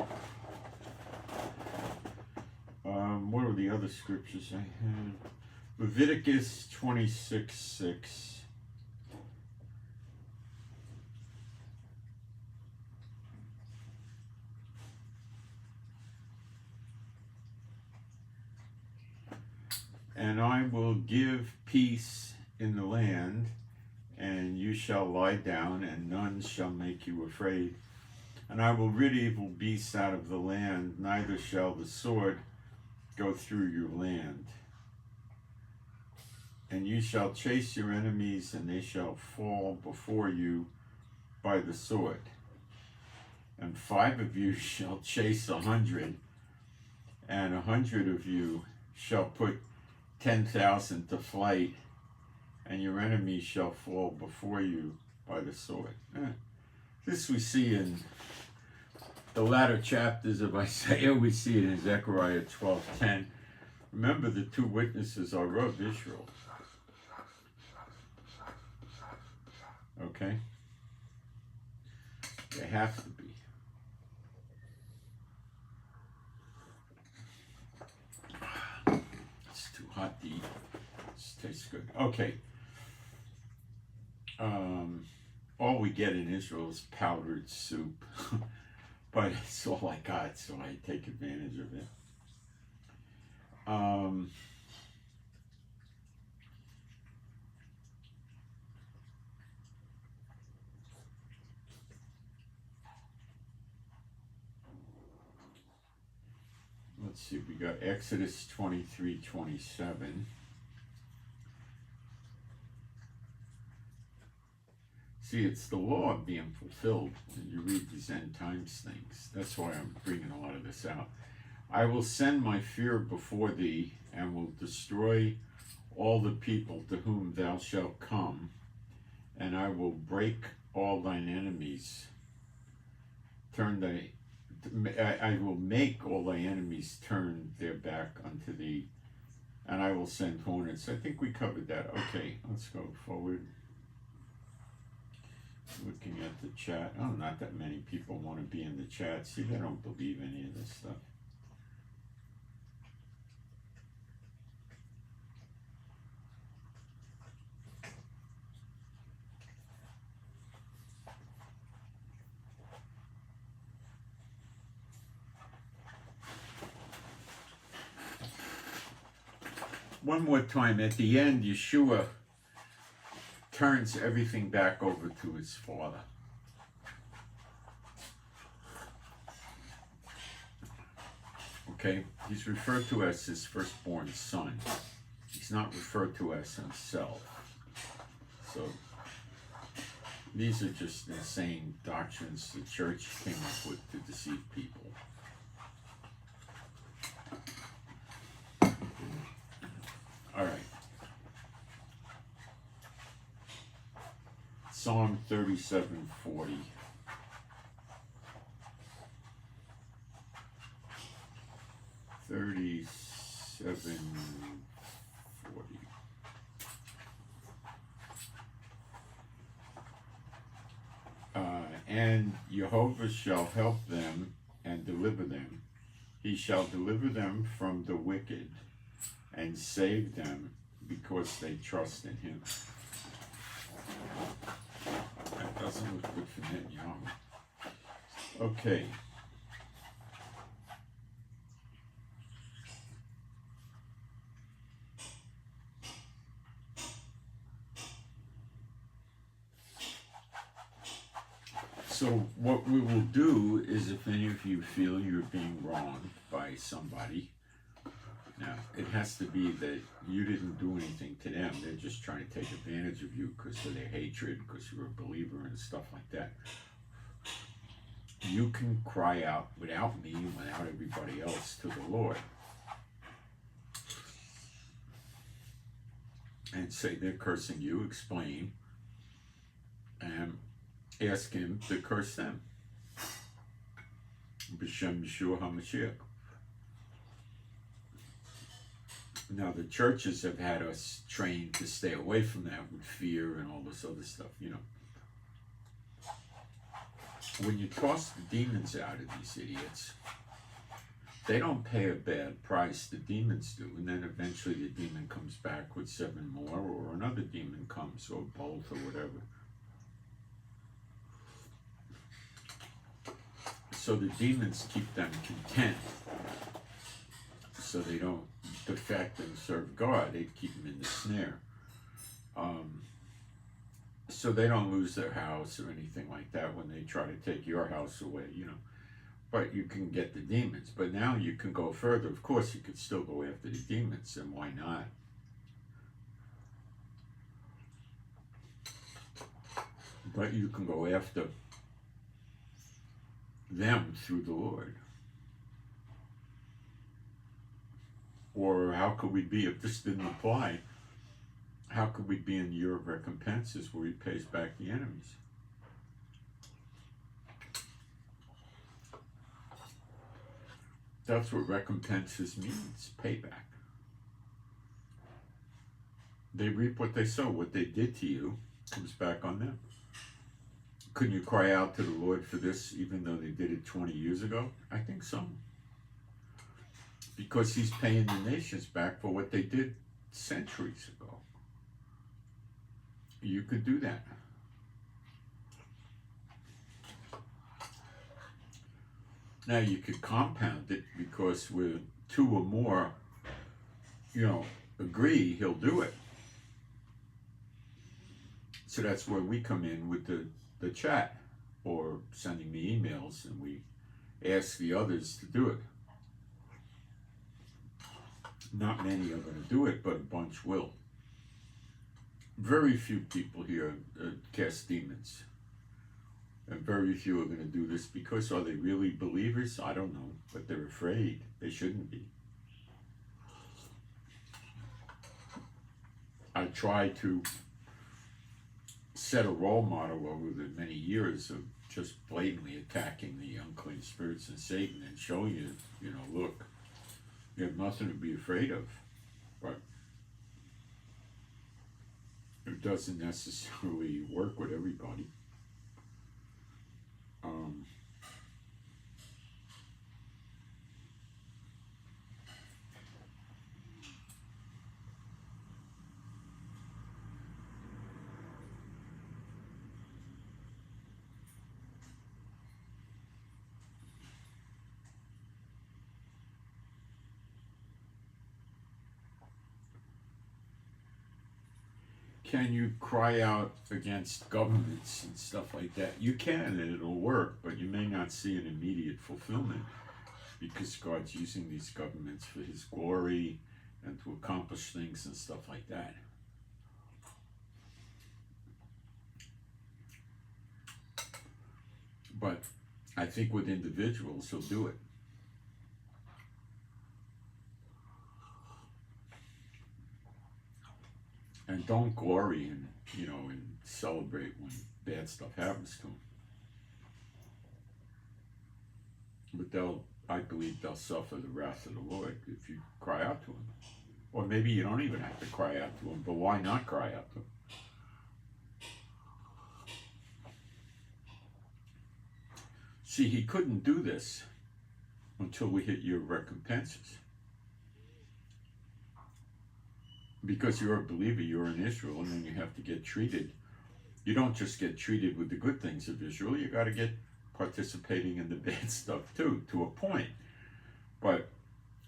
what are the other scriptures I had? Leviticus 26:6. And I will give peace in the land, and you shall lie down, and none shall make you afraid. And I will rid evil beasts out of the land, neither shall the sword go through your land. And you shall chase your enemies, and they shall fall before you by the sword. And 5 of you shall chase 100, and 100 of you shall put 10,000 to flight, and your enemies shall fall before you by the sword. This we see in the latter chapters of Isaiah. We see it in Zechariah 12:10. Remember, the 2 witnesses are of Israel. Okay? They have to be. It's too hot to eat. This tastes good. Okay. All we get in Israel is powdered soup. But it's all I got, so I take advantage of it. Let's see, we got Exodus 23:27. See, it's the law being fulfilled when you read these end times things. That's why I'm bringing a lot of this out. I will send my fear before thee, and will destroy all the people to whom thou shalt come, and I will break all thine enemies. I will make all thy enemies turn their back unto thee, and I will send hornets. I think we covered that. Okay, let's go forward. Looking at the chat. Oh, not that many people want to be in the chat. See, they don't believe any of this stuff. One more time. At the end, Yeshua turns everything back over to his Father. Okay? He's referred to as his firstborn son. He's not referred to as himself. So, these are just insane doctrines the church came up with to deceive people. All right. Psalm 37:40. And Jehovah shall help them and deliver them. He shall deliver them from the wicked and save them because they trust in him. That doesn't look good for Netanyahu. Okay. So what we will do is, if any of you feel you're being wronged by somebody, now it has to be that you didn't do anything to them. They're just trying to take advantage of you because of their hatred, because you're a believer and stuff like that. You can cry out without me, without everybody else, to the Lord. And say they're cursing you, explain, and ask him to curse them. B'Shem Yeshua HaMashiach. Now the churches have had us trained to stay away from that with fear and all this other stuff, you know. When you toss the demons out of these idiots, they don't pay a bad price, the demons do, and then eventually the demon comes back with 7 more, or another demon comes, or both, or whatever. So the demons keep them content, so they don't defect and serve God. They keep them in the snare. So they don't lose their house or anything like that when they try to take your house away, you know. But you can get the demons. But now you can go further. Of course, you could still go after the demons, and why not? But you can go after them through the Lord. Or how could we be, if this didn't apply, how could we be in the year of recompenses where he pays back the enemies? That's what recompenses means, payback. They reap what they sow. What they did to you comes back on them. Couldn't you cry out to the Lord for this even though they did it 20 years ago? I think so. Because he's paying the nations back for what they did centuries ago. You could do that. Now you could compound it, because with 2 or more, you know, agree, he'll do it. So that's where we come in with the chat, or sending me emails, and we ask the others to do it. Not many are going to do it, but a bunch will. Very few people here cast demons. And very few are going to do this because, are they really believers? I don't know, but they're afraid. They shouldn't be. I try to set a role model over the many years of just blatantly attacking the unclean spirits and Satan and showing you, you know, look, you have nothing to be afraid of. But it doesn't necessarily work with everybody. Can you cry out against governments and stuff like that? You can, and it'll work, but you may not see an immediate fulfillment, because God's using these governments for his glory and to accomplish things and stuff like that. But I think with individuals, he'll do it. And don't glory in, you know, and celebrate when bad stuff happens to them. But I believe they'll suffer the wrath of the Lord if you cry out to him. Or maybe you don't even have to cry out to him, but why not cry out to him? See, he couldn't do this until we hit your recompenses. Because you're a believer, you're in Israel, and then you have to get treated. You don't just get treated with the good things of Israel, you got to get participating in the bad stuff too, to a point. But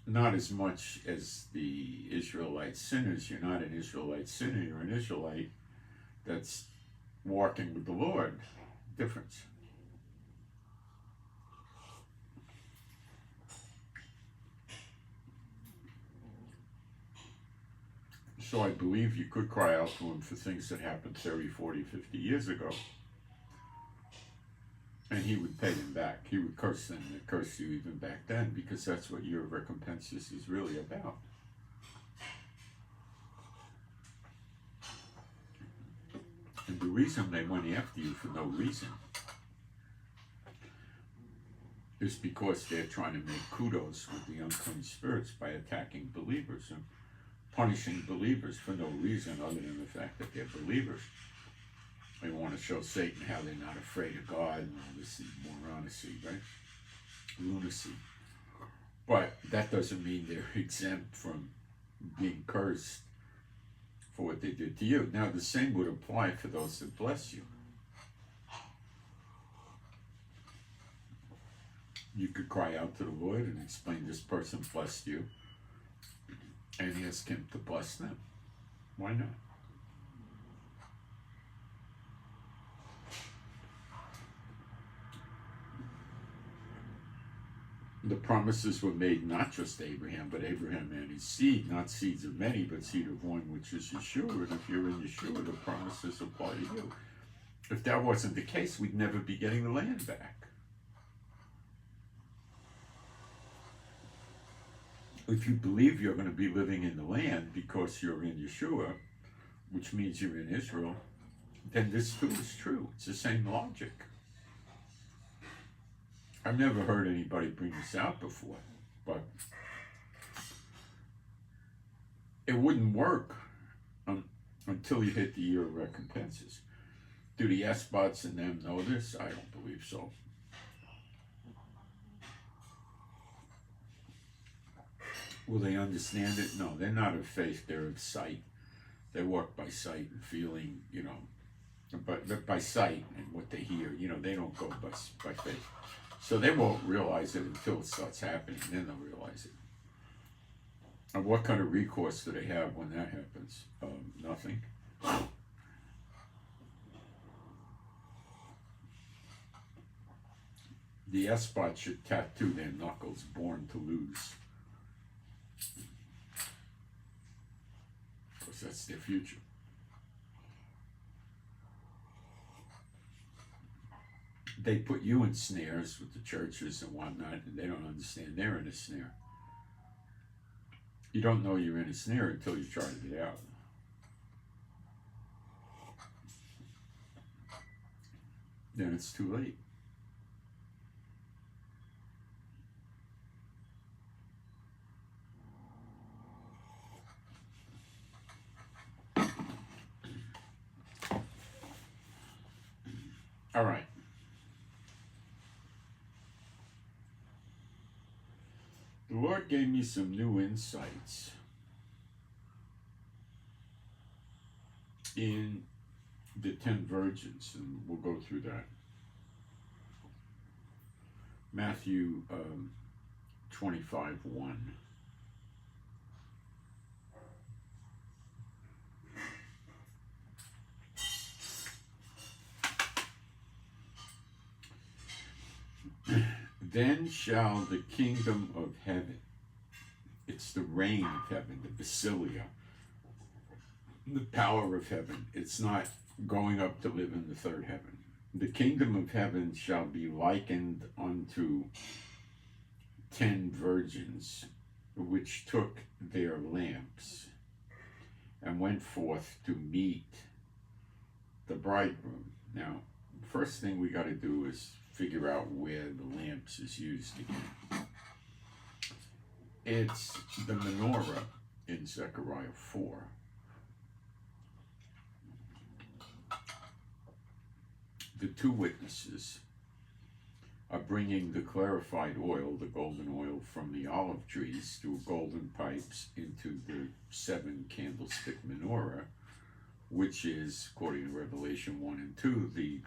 not as much as the Israelite sinners. You're not an Israelite sinner, you're an Israelite that's walking with the Lord. Difference. So I believe you could cry out to him for things that happened 30, 40, 50 years ago. And he would pay them back. He would curse them and curse you even back then, because that's what your recompenses is really about. And the reason they went after you for no reason is because they're trying to make kudos with the unclean spirits by attacking believers and punishing believers for no reason other than the fact that they're believers. They want to show Satan how they're not afraid of God and all this moronicy, right? Lunacy. But that doesn't mean they're exempt from being cursed for what they did to you. Now, the same would apply for those that bless you. You could cry out to the Lord and explain this person blessed you and ask him to bless them. Why not? The promises were made not just to Abraham, but Abraham and his seed, not seeds of many, but seed of one, which is Yeshua. And if you're in Yeshua, the promises apply to you. If that wasn't the case, we'd never be getting the land back. If you believe you're going to be living in the land because you're in Yeshua, which means you're in Israel, then this too is true. It's the same logic. I've never heard anybody bring this out before, but it wouldn't work until you hit the year of recompenses. Do the S-bots and them know this? I don't believe so. Will they understand it? No, they're not of faith, they're of sight. They walk by sight and feeling, but by sight and what they hear, they don't go by faith. So they won't realize it until it starts happening, then they'll realize it. And what kind of recourse do they have when that happens? Nothing. The S-bot should tattoo their knuckles, born to lose. Because that's their future. They put you in snares with the churches and whatnot, and they don't understand they're in a snare. You don't know you're in a snare until you try to get out. Then it's too late. All right. The Lord gave me some new insights in the 10 virgins, and we'll go through that. Matthew 25:1. Then shall the kingdom of heaven, it's the reign of heaven, the basilia, the power of heaven. It's not going up to live in the third heaven. The kingdom of heaven shall be likened unto 10 virgins, which took their lamps and went forth to meet the bridegroom. Now, first thing we got to do is figure out where the lamps is used again. It's the menorah in Zechariah 4. The two witnesses are bringing the clarified oil, the golden oil, from the olive trees through golden pipes into the 7 candlestick menorah, which is, according to Revelation 1 and 2, they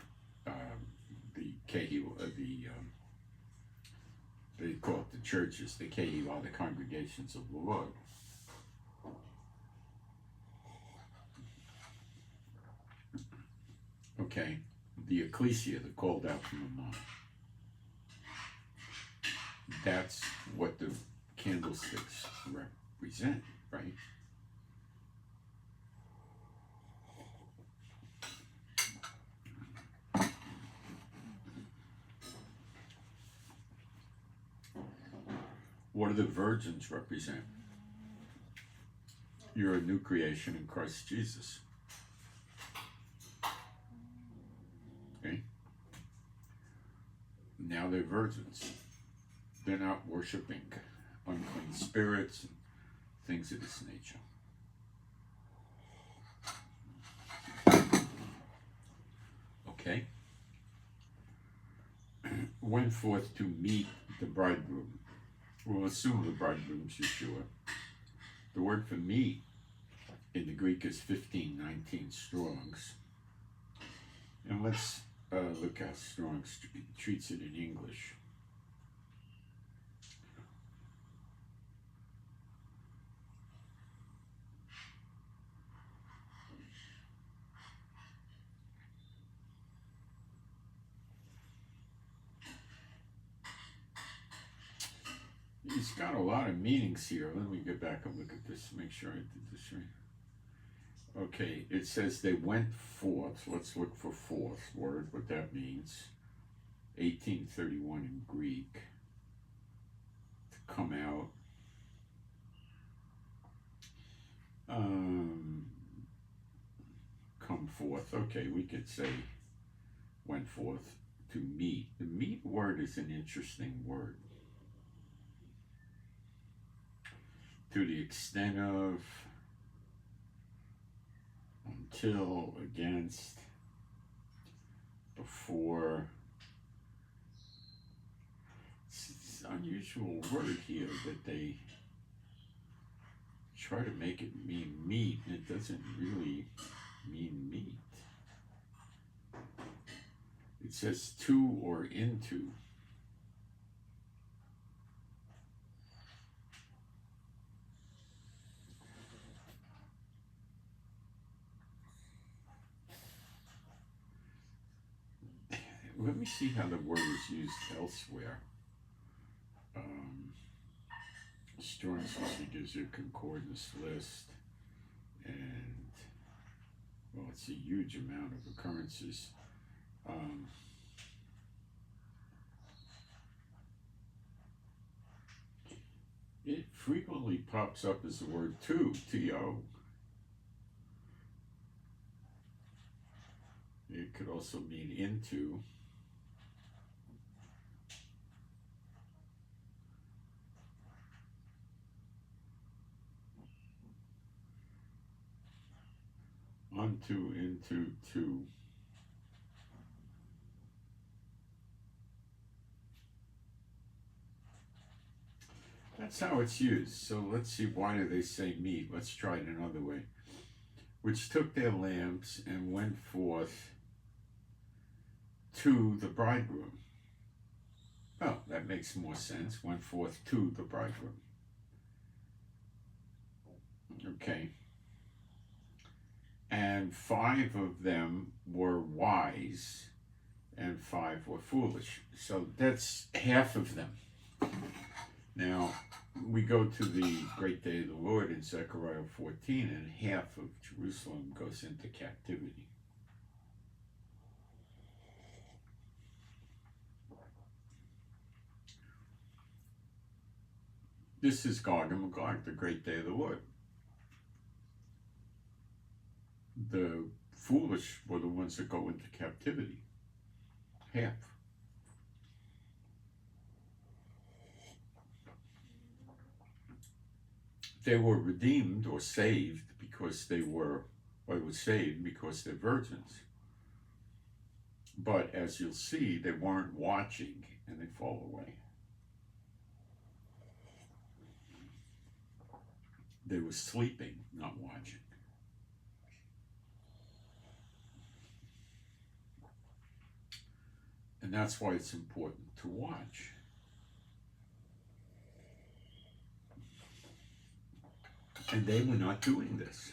call it the churches, the Kehillah, the congregations of the Lord. Okay, the ecclesia, the called out from among. That's what the candlesticks represent, right? What do the virgins represent? You're a new creation in Christ Jesus. Okay? Now they're virgins. They're not worshiping unclean spirits and things of this nature. Okay? Went forth to meet the bridegroom. We'll assume the bridegroom's Yeshua. The word for meet in the Greek is 1519 Strong's. And let's look how Strong's treats it in English. He's got a lot of meanings here. Let me get back and look at this, make sure I did this right. Okay, it says they went forth. Let's look for forth word, what that means. 1831 in Greek. To come out. Come forth. Okay, we could say went forth to meet. The meet word is an interesting word. To the extent of, until, against, before. It's an unusual word here that they try to make it mean meat, and it doesn't really mean meat. It says to or into. Let me see how the word is used elsewhere. Strong's usually gives you a concordance list, and well, it's a huge amount of occurrences. It frequently pops up as the word to, T-O. It could also mean into. Unto, into, to. That's how it's used. So let's see, why do they say meet? Let's try it another way. Which took their lamps and went forth to the bridegroom. Oh, that makes more sense. Went forth to the bridegroom. Okay. And 5 of them were wise, and 5 were foolish. So that's half of them. Now, we go to the great day of the Lord in Zechariah 14, and half of Jerusalem goes into captivity. This is Gog and Magog, the great day of the Lord. The foolish were the ones that go into captivity. Half. They were redeemed or saved because they were saved because they're virgins. But as you'll see, they weren't watching and they fall away. They were sleeping, not watching. And that's why it's important to watch. And they were not doing this.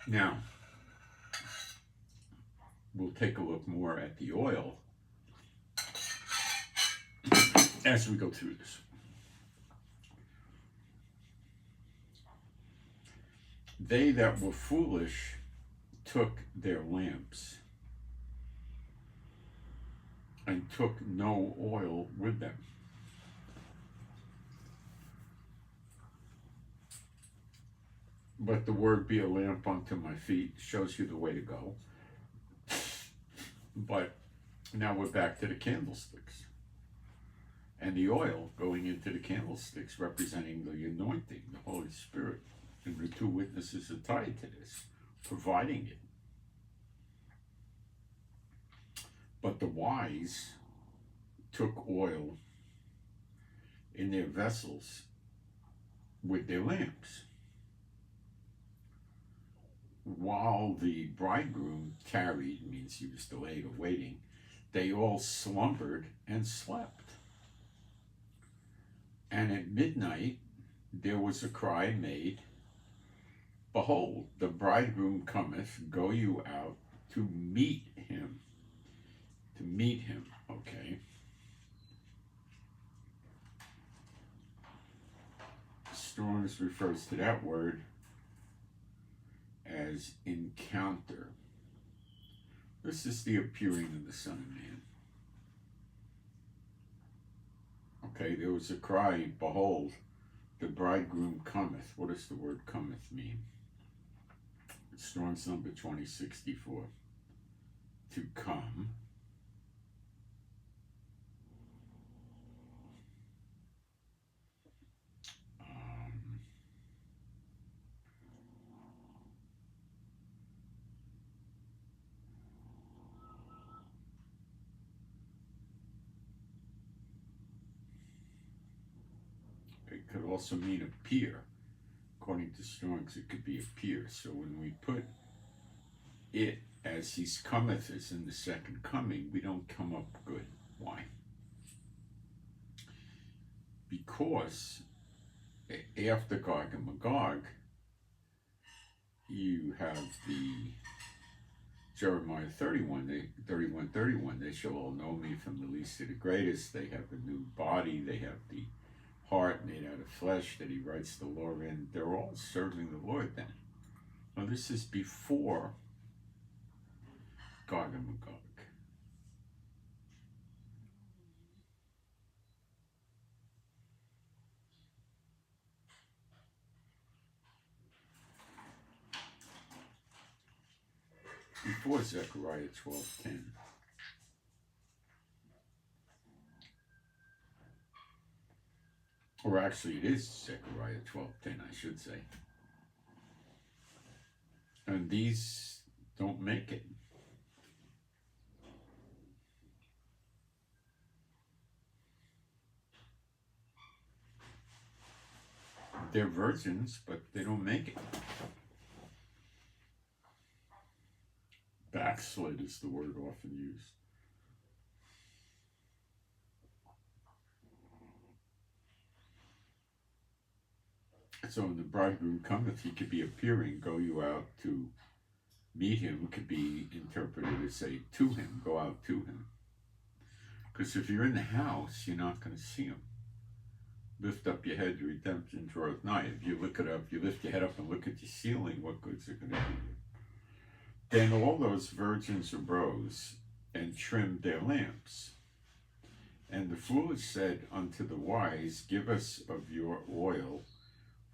Now, we'll take a look more at the oil as we go through this. They that were foolish took their lamps and took no oil with them. But the word be a lamp unto my feet shows you the way to go. But now we're back to the candlesticks. And the oil going into the candlesticks representing the anointing, the Holy Spirit. And the two witnesses are tied to this, providing it. But the wise took oil in their vessels with their lamps, while the bridegroom tarried, means he was delayed or waiting, they all slumbered and slept. And at midnight there was a cry made, Behold, the bridegroom cometh, go you out to meet him. To meet him, okay. Strong's refers to that word as encounter. This is the appearing of the Son of Man. Okay, there was a cry, Behold, the bridegroom cometh. What does the word cometh mean? Strong's number 2064. To come. It could also mean appear. According to Strong's, it could be appear. So when we put it as he's cometh as in the second coming, we don't come up good. Why? Because after Gog and Magog, you have the Jeremiah 31, 31, they shall all know me from the least to the greatest. They have a new body, they have the heart made out of flesh that he writes the law in. They're all serving the Lord then. Now this is before Gog and Magog. Before Zechariah 12:10. Or actually, it is Zechariah 12:10, I should say. And these don't make it. They're virgins, but they don't make it. Backslid is the word often used. So when the bridegroom cometh, he could be appearing, go you out to meet him, could be interpreted as say to him, go out to him. Because if you're in the house, you're not going to see him. Lift up your head, redemption draweth nigh. If you look it up, you lift your head up and look at your ceiling, what good's it going to do you? Then all those virgins arose and trimmed their lamps. And the foolish said unto the wise, Give us of your oil,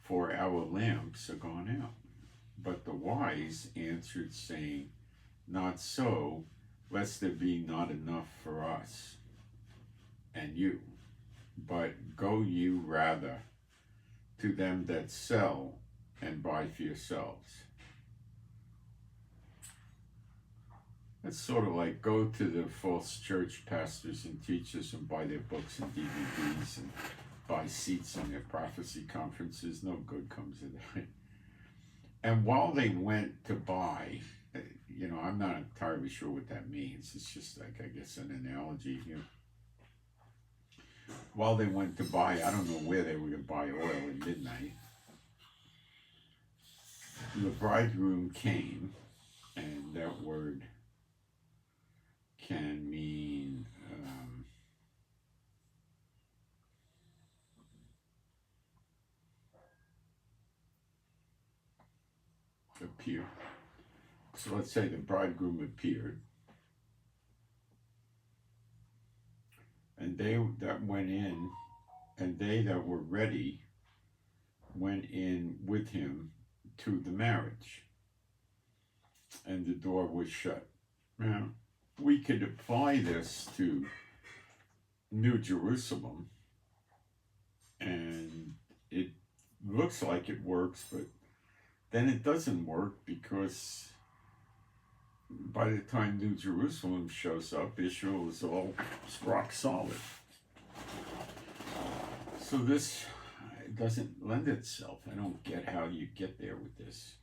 for our lamps are gone out. But the wise answered, saying, Not so, lest there be not enough for us and you. But go you rather to them that sell and buy for yourselves. It's sort of like go to the false church pastors and teachers and buy their books and DVDs and buy seats on their prophecy conferences. No good comes of that. And while they went to buy, I'm not entirely sure what that means. It's just like, I guess, an analogy here. While they went to buy, I don't know where they were going to buy oil at midnight. The bridegroom came, and that word can mean appear. So let's say the bridegroom appeared. and they that went in, and they that were ready went in with him to the marriage, and the door was shut. Now, we could apply this to New Jerusalem, and it looks like it works, but then it doesn't work, because by the time New Jerusalem shows up, Israel is all rock solid. So this doesn't lend itself. I don't get how you get there with this.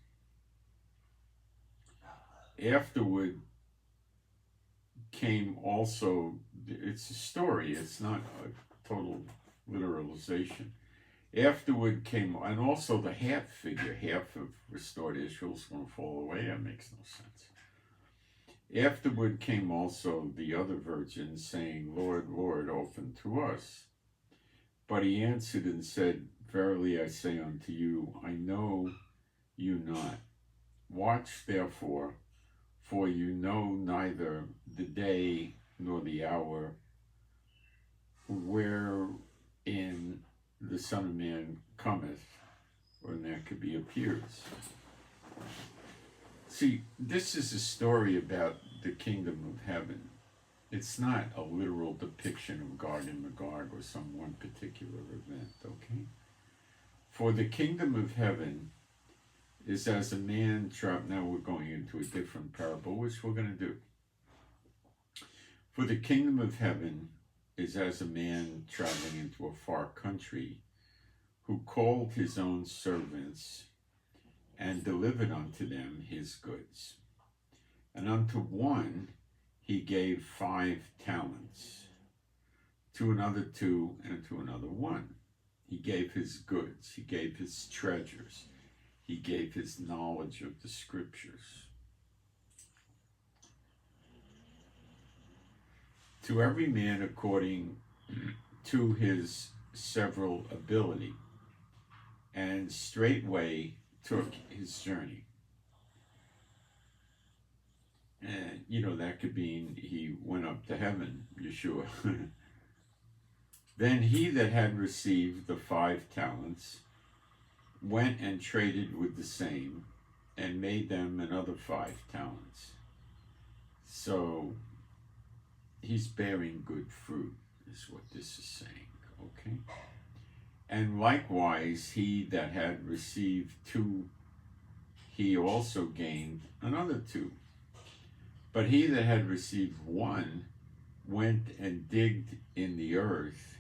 Afterward came also, it's a story, it's not a total literalization. Afterward came, and also the half figure, half of restored Israel is going to fall away. That makes no sense. Afterward came also the other virgins, saying, Lord, Lord, open to us. But he answered and said, Verily I say unto you, I know you not. Watch therefore, for you know neither the day nor the hour wherein the Son of Man cometh, or that could be appears. See, this is a story about the kingdom of heaven. It's not a literal depiction of Gog and Magog or some one particular event, okay? For the kingdom of heaven is as a man now we're going into a different parable, which we're going to do. For the kingdom of heaven is as a man traveling into a far country, who called his own servants and delivered unto them his goods. And unto one he gave 5 talents, to another 2, and to another 1. He gave his goods, he gave his treasures, he gave his knowledge of the scriptures. To every man according to his several ability, and straightway took his journey. And, that could mean he went up to heaven, Yeshua. Then he that had received the 5 talents went and traded with the same, and made them another 5 talents. So he's bearing good fruit, is what this is saying, okay? And likewise, he that had received 2, he also gained another 2. But he that had received 1 went and digged in the earth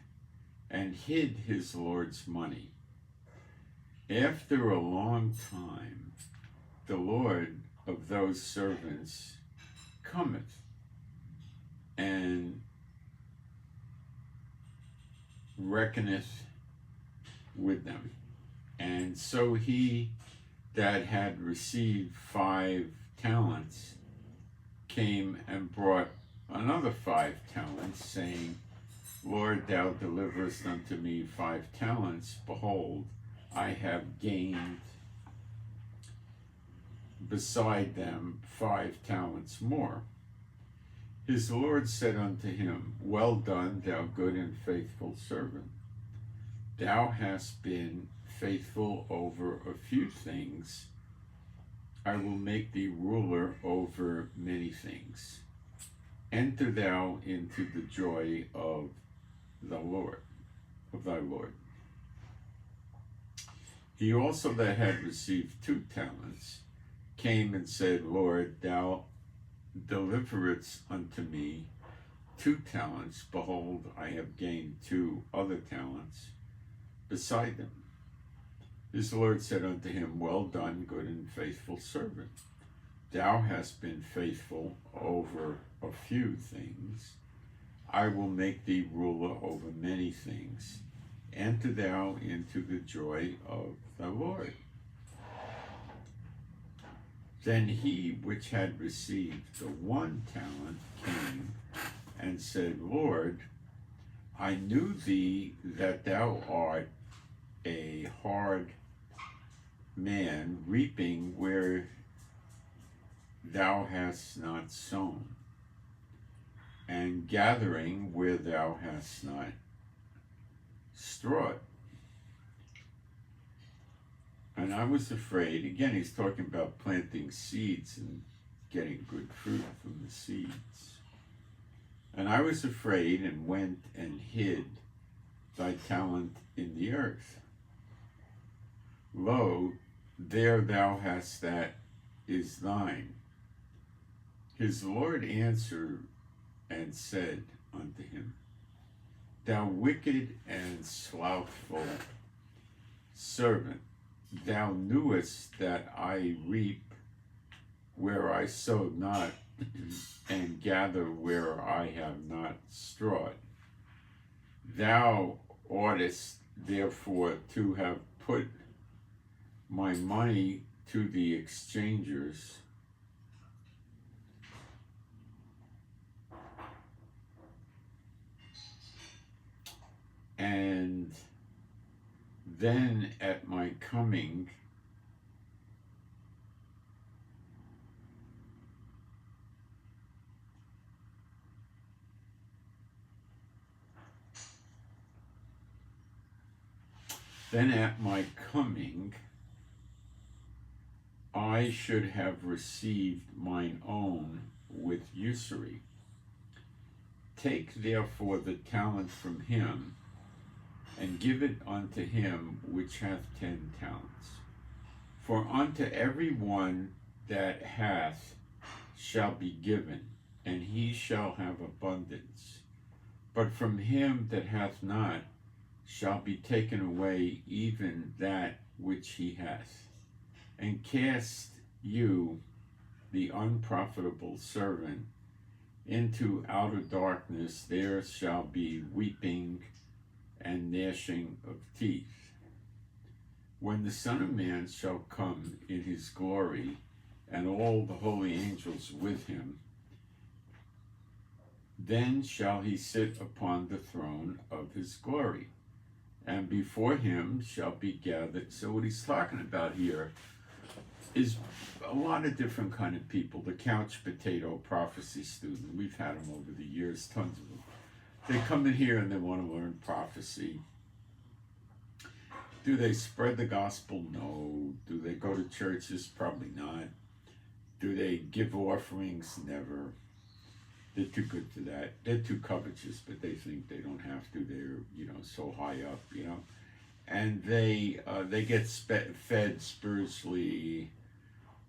and hid his Lord's money. After a long time, the Lord of those servants cometh and reckoneth with them. And so he that had received 5 talents came and brought another 5 talents, saying, Lord, thou deliverest unto me 5 talents. Behold, I have gained beside them 5 talents more. His Lord said unto him, Well done, thou good and faithful servant. Thou hast been faithful over a few things. I will make thee ruler over many things. Enter thou into the joy of the Lord, of thy Lord. He also that had received 2 talents came and said, Lord, thou deliveredst unto me 2 talents. Behold, I have gained 2 other talents beside them. His Lord said unto him, Well done, good and faithful servant. Thou hast been faithful over a few things. I will make thee ruler over many things. Enter thou into the joy of the Lord. Then he which had received the 1 talent came and said, Lord, I knew thee that thou art a hard man, reaping where thou hast not sown, and gathering where thou hast not strawed. And I was afraid, again, he's talking about planting seeds and getting good fruit from the seeds. And I was afraid and went and hid thy talent in the earth. Lo, there thou hast that is thine. His Lord answered and said unto him, Thou wicked and slothful servant, thou knewest that I reap where I sowed not, and gather where I have not strawed. Thou oughtest therefore to have put my money to the exchangers, and then at my coming I should have received mine own with usury. Take therefore the talent from him, and give it unto him which hath 10 talents. For unto every one that hath shall be given, and he shall have abundance. But from him that hath not shall be taken away even that which he hath. And cast you, the unprofitable servant, into outer darkness. There shall be weeping and gnashing of teeth, when the Son of Man shall come in his glory, and all the holy angels with him. Then shall he sit upon the throne of his glory, and before him shall be gathered. So what he's talking about here is a lot of different kind of people. The couch potato prophecy student, we've had them over the years, tons of them. They come in here and they want to learn prophecy. Do they spread the gospel? No. Do they go to churches? Probably not. Do they give offerings? Never. They're too good for that. They're too covetous, but they think they don't have to. They're, so high up, And they get fed spiritually,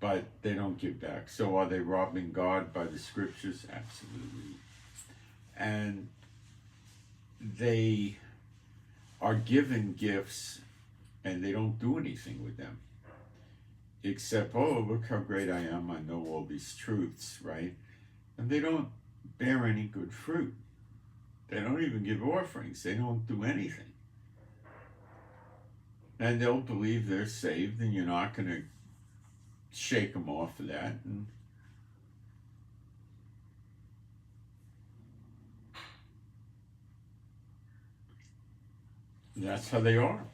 but they don't give back. So are they robbing God by the scriptures? Absolutely. And they are given gifts and they don't do anything with them. Except, oh, look how great I am, I know all these truths, right? And they don't bear any good fruit. They don't even give offerings. They don't do anything. And they'll believe they're saved, and you're not going to shake them off of that. And that's how they are.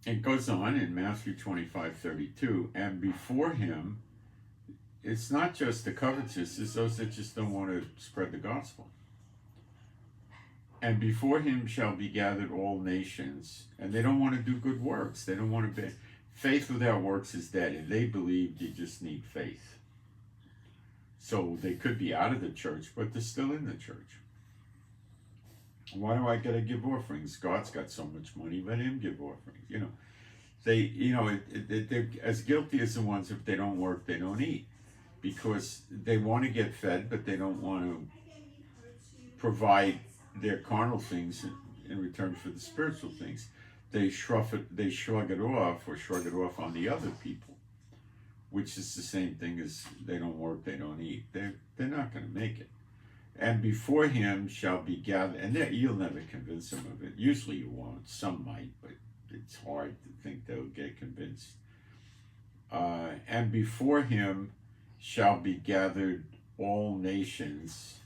It goes on in Matthew 25:32, and before him, it's not just the covetous, it's those that just don't want to spread the gospel. And before him shall be gathered all nations, and they don't want to do good works. They don't want to be. Faith without works is dead, and they believe you just need faith. So they could be out of the church, but they're still in the church. Why do I gotta give offerings? God's got so much money, let him give offerings. They're as guilty as the ones, if they don't work, they don't eat. Because they want to get fed, but they don't want to provide their carnal things in return for the spiritual things. They shrug it off on the other people, which is the same thing as they don't work, they don't eat. They're not going to make it. And before him shall be gathered, and you'll never convince them of it. Usually you won't. Some might, but it's hard to think they'll get convinced. And before him shall be gathered all nations,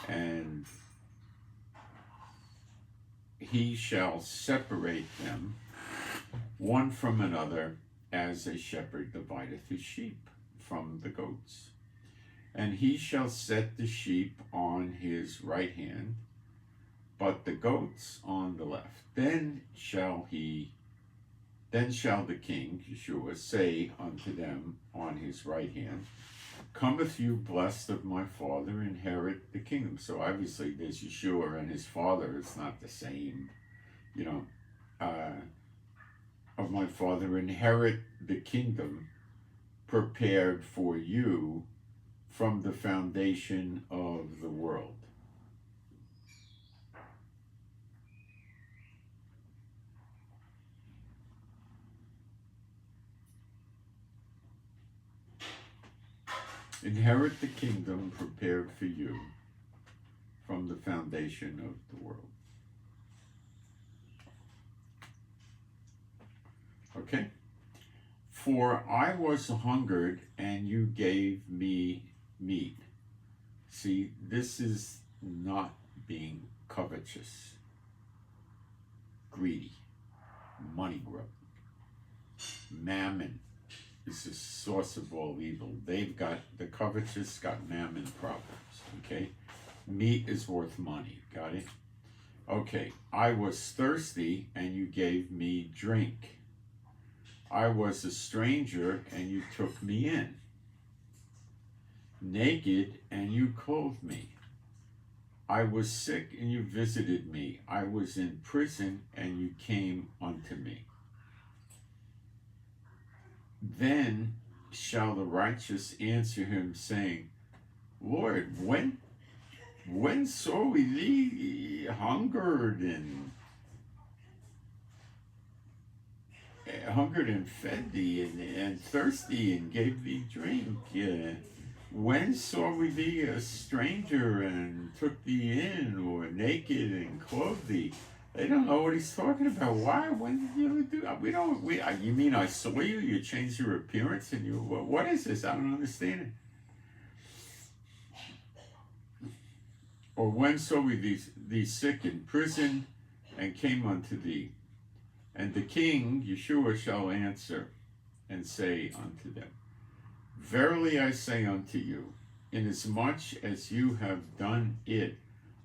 and he shall separate them one from another, as a shepherd divideth his sheep from the goats. And he shall set the sheep on his right hand, but the goats on the left. Then shall the king, Yeshua, say unto them on his right hand, cometh you blessed of my Father, inherit the kingdom. So obviously there's Yeshua and his Father. It's not the same, of my Father, inherit the kingdom prepared for you from the foundation of the world. Inherit the kingdom prepared for you from the foundation of the world. Okay? For I was hungered, and you gave me meat. See, this is not being covetous, greedy, money grubbing. Mammon is the source of all evil. The covetous got mammon problems, okay? Meat is worth money, got it? Okay, I was thirsty, and you gave me drink. I was a stranger, and you took me in. Naked, and you clothed me. I was sick, and you visited me. I was in prison, and you came unto me. Then shall the righteous answer him, saying, Lord, when saw we thee hungered and fed thee, and thirsty and gave thee drink? When saw we thee a stranger and took thee in, or naked and clothed thee? They don't know what he's talking about. Why? When did you do that? You mean I saw you? You changed your appearance, and what is this? I don't understand it. Or when saw we thee sick in prison, and came unto thee? And the king, Yeshua, shall answer and say unto them, Verily I say unto you, inasmuch as you have done it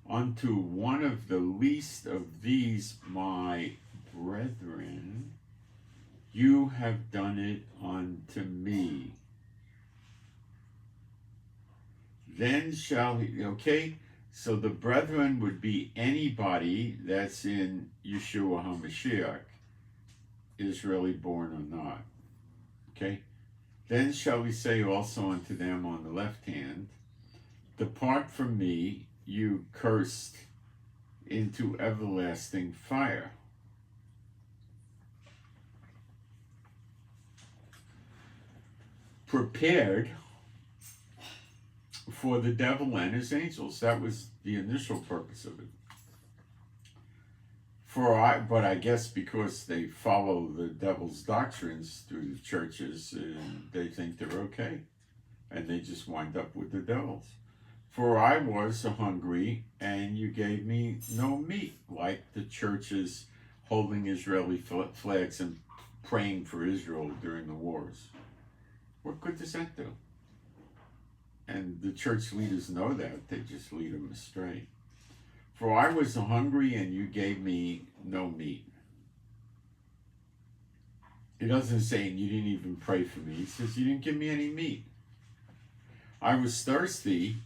unto one of the least of these my brethren, you have done it unto me. Then shall he, okay? So the brethren would be anybody that's in Yeshua HaMashiach, Israeli born or not. Okay? Then shall he say also unto them on the left hand, Depart from me, you cursed, into everlasting fire. Prepared for the devil and his angels. That was the initial purpose of it. But I guess because they follow the devil's doctrines through the churches, they think they're okay. And they just wind up with the devils. For I was hungry, and you gave me no meat, like the churches holding Israeli flags and praying for Israel during the wars. What good does that do? And the church leaders know that. They just lead them astray. For I was hungry, and you gave me no meat. It doesn't say you didn't even pray for me. It says you didn't give me any meat. I was thirsty,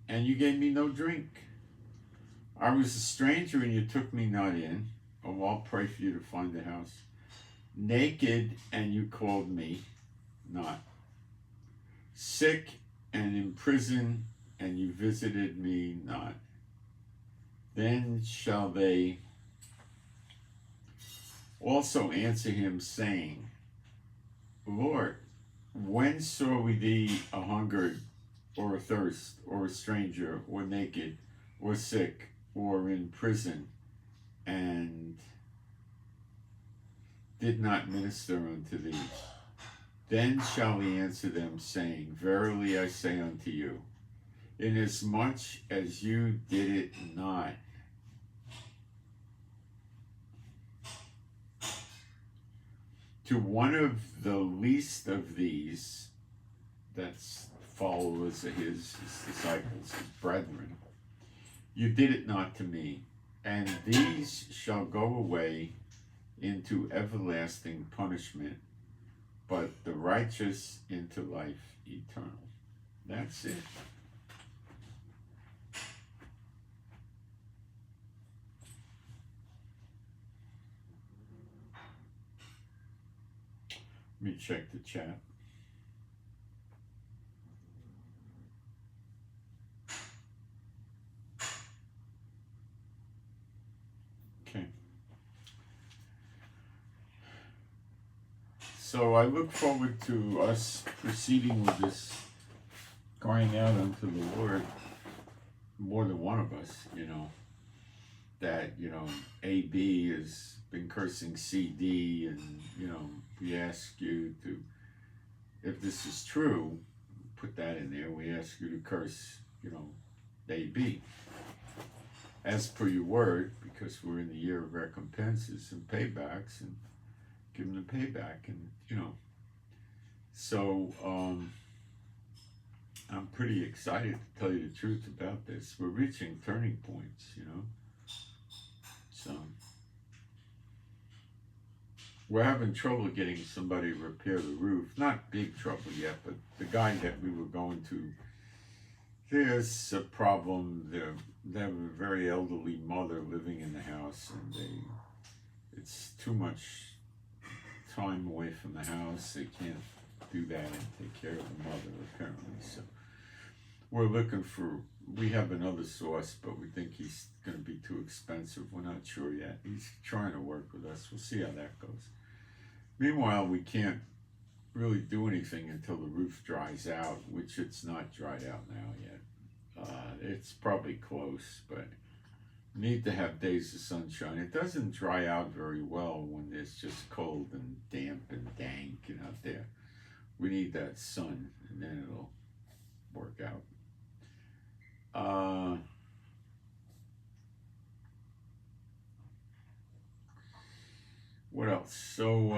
and you gave me no drink. I was a stranger, and you took me not in. Oh, I'll pray for you to find a house. Naked, and you clothed me not. Sick, and in prison, and you visited me not. Then shall they also answer him, saying, Lord, when saw we thee a hungered, or a thirst, or a stranger, or naked, or sick, or in prison, and did not minister unto thee? Then shall he answer them, saying, Verily I say unto you, inasmuch as you did it not to one of the least of these, that's followers of his disciples, his brethren. You did it not to me, and these shall go away into everlasting punishment, but the righteous into life eternal. That's it. Let me check the chat. Okay. So I look forward to us proceeding with this, crying out unto the Lord, more than one of us, that, AB has been cursing CD, and, we ask you to, if this is true, put that in there, we ask you to curse, AB. As per your word, because we're in the year of recompenses and paybacks, and give them the payback, and, so, I'm pretty excited to tell you the truth about this. We're reaching turning points, so we're having trouble getting somebody to repair the roof. Not big trouble yet, but the guy that we were going to, there's a problem. They have a very elderly mother living in the house, and it's too much time away from the house. They can't do that and take care of the mother, apparently. So we have another source, but we think he's going to be too expensive. We're not sure yet. He's trying to work with us. We'll see how that goes. Meanwhile, we can't really do anything until the roof dries out, which it's not dried out now yet. It's probably close, but need to have days of sunshine. It doesn't dry out very well when it's just cold and damp and dank out there. We need that sun, and then it'll work out. What else? So,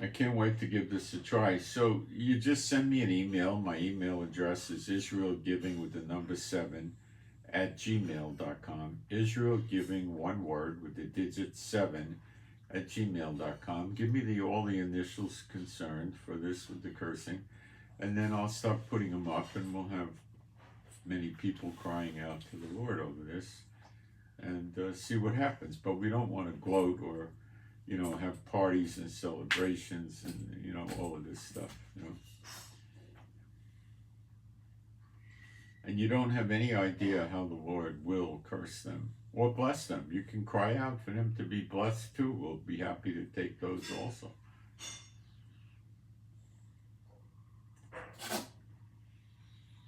I can't wait to give this a try. So you just send me an email. My email address is israelgiving7@gmail.com. Israelgiving, one word, with the digit 7@gmail.com. Give me all the initials concerned for this with the cursing, and then I'll start putting them up, and we'll have many people crying out to the Lord over this, and see what happens. But we don't want to gloat or have parties and celebrations and, all of this stuff, And you don't have any idea how the Lord will curse them or bless them. You can cry out for them to be blessed too. We'll be happy to take those also.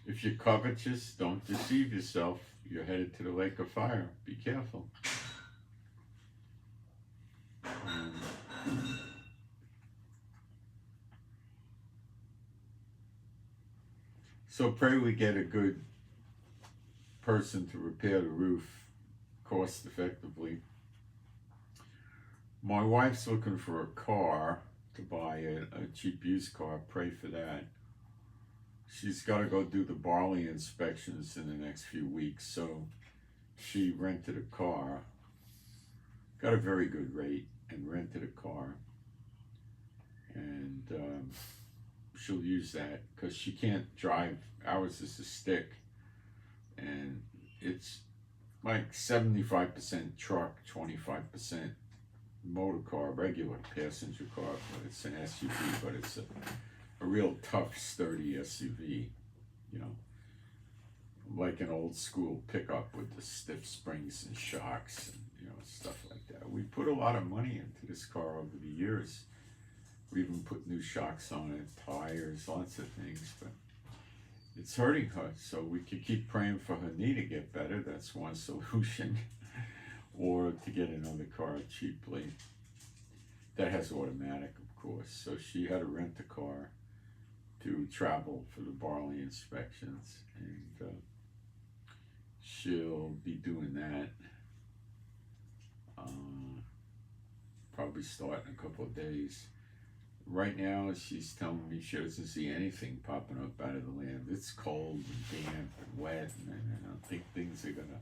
If you're covetous, don't deceive yourself. You're headed to the lake of fire. Be careful. So pray we get a good person to repair the roof cost effectively. My wife's looking for a car to buy, a cheap used car. Pray for that. She's got to go do the barley inspections in the next few weeks, so she rented a car, got a very good rate, and rented a car, and she'll use that because she can't drive. Ours is a stick, and it's like 75% truck, 25% motor car, regular passenger car, but it's an SUV, but it's a real tough, sturdy SUV, like an old school pickup with the stiff springs and shocks and, stuff like that. We put a lot of money into this car over the years. We even put new shocks on it, tires, lots of things, but it's hurting her, so we could keep praying for her knee to get better. That's one solution. Or to get another car cheaply. That has automatic, of course. So she had to rent a car to travel for the barley inspections, and she'll be doing that. Probably start in a couple of days. right now she's telling me she doesn't see anything popping up out of the land. It's cold and damp and wet, and I don't think things are gonna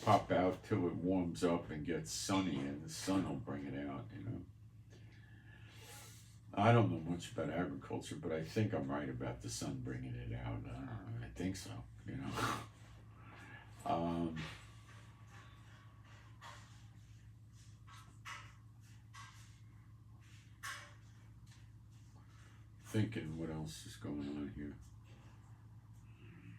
pop out till it warms up and gets sunny, and the sun will bring it out, you know. I don't know much about agriculture, but I think I'm right about the sun bringing it out. I think so, you know. Thinking what else is going on here.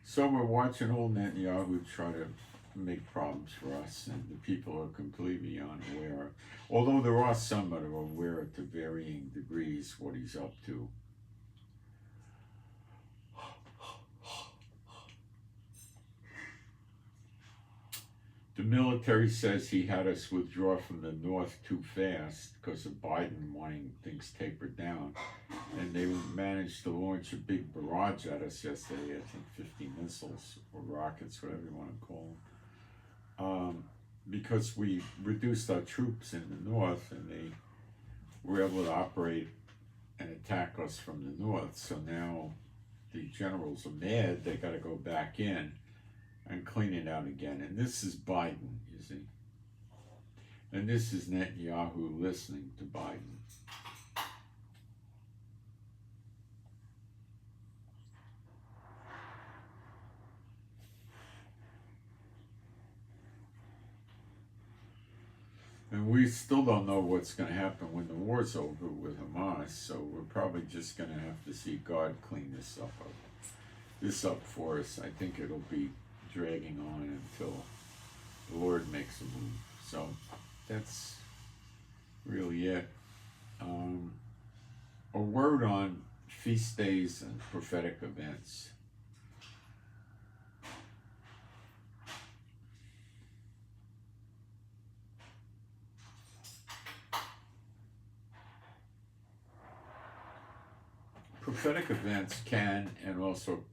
So we're watching old Netanyahu try to make problems for us, and the people are completely unaware. Although there are some that are aware to varying degrees what he's up to. The military says he had us withdraw from the north too fast because of Biden wanting things tapered down. And they managed to launch a big barrage at us yesterday, I think 50 missiles or rockets, whatever you want to call them. Because we reduced our troops in the north, and they were able to operate and attack us from the north. So now the generals are mad, they got to go back in and clean it out again. And this is Biden, you see. And this is Netanyahu listening to Biden. And we still don't know what's going to happen when the war's over with Hamas, so we're probably just going to have to see God clean this up for us. I think it'll be dragging on until the Lord makes a move. So that's really it. A word on feast days and prophetic events. Prophetic events can and also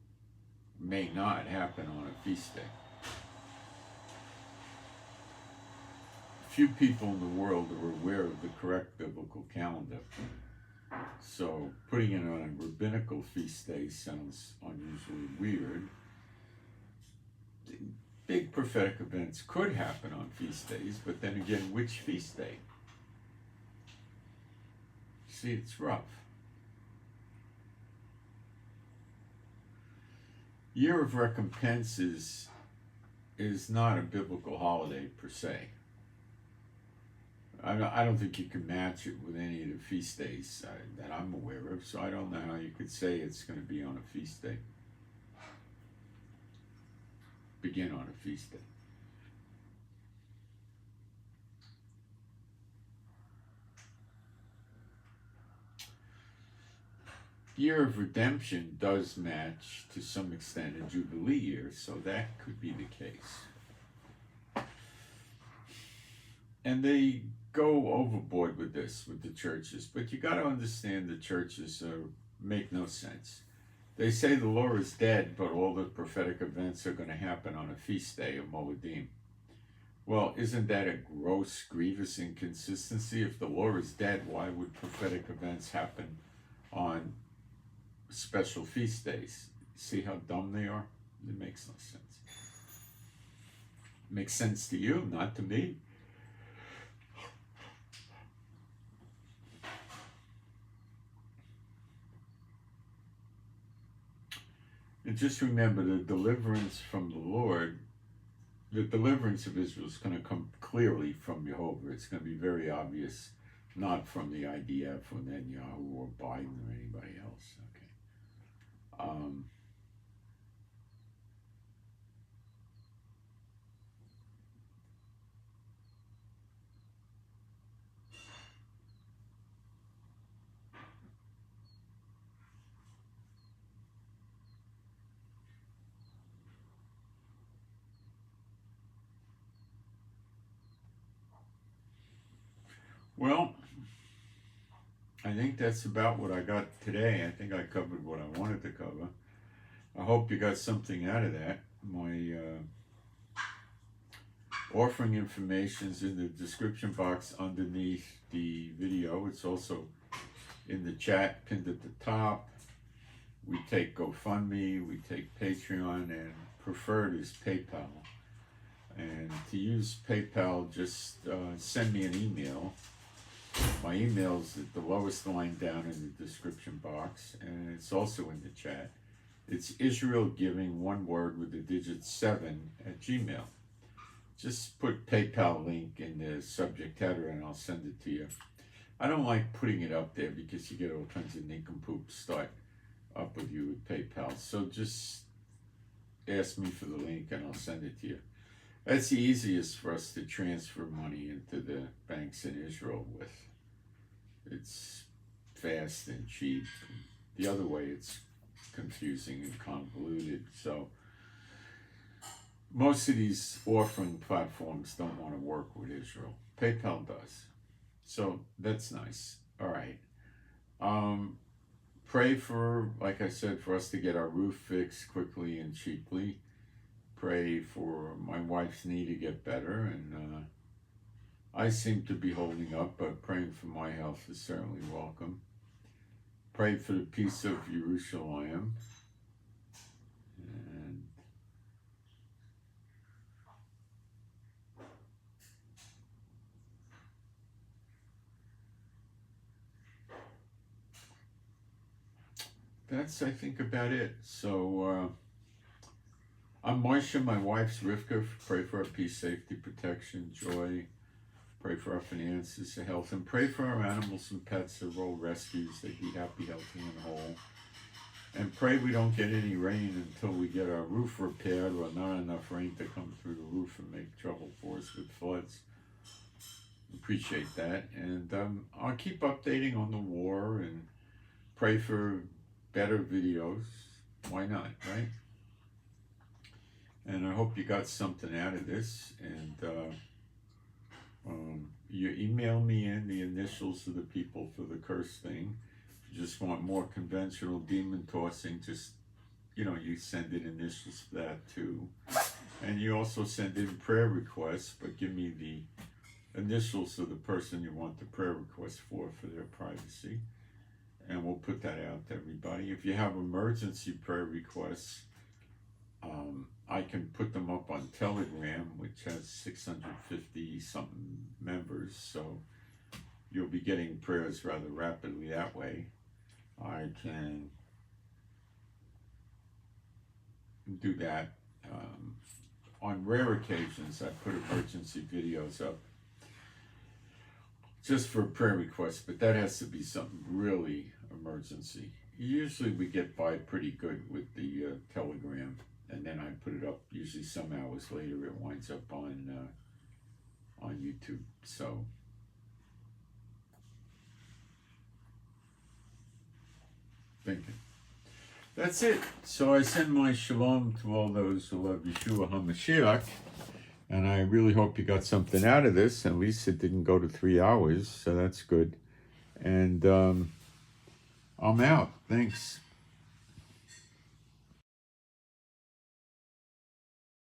may not happen on a feast day. Few people in the world are aware of the correct biblical calendar. So putting it on a rabbinical feast day sounds unusually weird. Big prophetic events could happen on feast days, but then again, which feast day? See, it's rough. Year of Recompenses is not a biblical holiday per se. I don't think you can match it with any of the feast days that I'm aware of, so I don't know how you could say it's going to be on a feast day. Begin on a feast day. Year of Redemption does match to some extent a Jubilee year, so that could be the case. And they go overboard with this, with the churches, but you got to understand the churches make no sense. They say the law is dead, but all the prophetic events are going to happen on a feast day of Moedim. Well, isn't that a gross, grievous inconsistency? If the law is dead, why would prophetic events happen on special feast days? See how dumb they are? It makes no sense. Makes sense to you, not to me. And just remember, the deliverance from the Lord, the deliverance of Israel is going to come clearly from Jehovah. It's going to be very obvious, not from the IDF or Netanyahu or Biden or anybody else. Okay. Well, I think that's about what I got today. I think I covered what I wanted to cover. I hope you got something out of that. My offering information is in the description box underneath the video. It's also in the chat pinned at the top. We take GoFundMe, we take Patreon, and preferred is PayPal. And to use PayPal, just send me an email. My email's at the lowest line down in the description box, and it's also in the chat. It's Israel Giving, one word with the digit 7 at Gmail. Just put PayPal link in the subject header and I'll send it to you. I don't like putting it up there because you get all kinds of nincompoops start up with you with PayPal. So just ask me for the link and I'll send it to you. That's the easiest for us to transfer money into the banks in Israel with. It's fast and cheap. The other way, it's confusing and convoluted. So most of these offering platforms don't want to work with Israel. PayPal does. So that's nice. All right. Pray for, like I said, for us to get our roof fixed quickly and cheaply. Pray for my wife's knee to get better, and I seem to be holding up, but praying for my health is certainly welcome. Pray for the peace of Jerusalem. And that's, I think, about it. So, I'm Moshe, my wife's Rivka. Pray for our peace, safety, protection, joy. Pray for our finances, our health, and pray for our animals and pets, their all rescues, they be happy, healthy, and whole. And pray we don't get any rain until we get our roof repaired, or not enough rain to come through the roof and make trouble for us with floods. Appreciate that. And I'll keep updating on the war and pray for better videos. Why not, right? And I hope you got something out of this. And you email me in the initials of the people for the curse thing. If you just want more conventional demon tossing, just, you send in initials for that too. And you also send in prayer requests, but give me the initials of the person you want the prayer request for their privacy. And we'll put that out to everybody. If you have emergency prayer requests, I can put them up on Telegram, which has 650 something members, so you'll be getting prayers rather rapidly that way. I can do that. On rare occasions, I put emergency videos up just for prayer requests, but that has to be something really emergency. Usually we get by pretty good with the Telegram. And then I put it up usually some hours later. It winds up on YouTube. So thinking. That's it. So I send my shalom to all those who love Yeshua HaMashiach. And I really hope you got something out of this. At least it didn't go to 3 hours. So that's good. And I'm out. Thanks.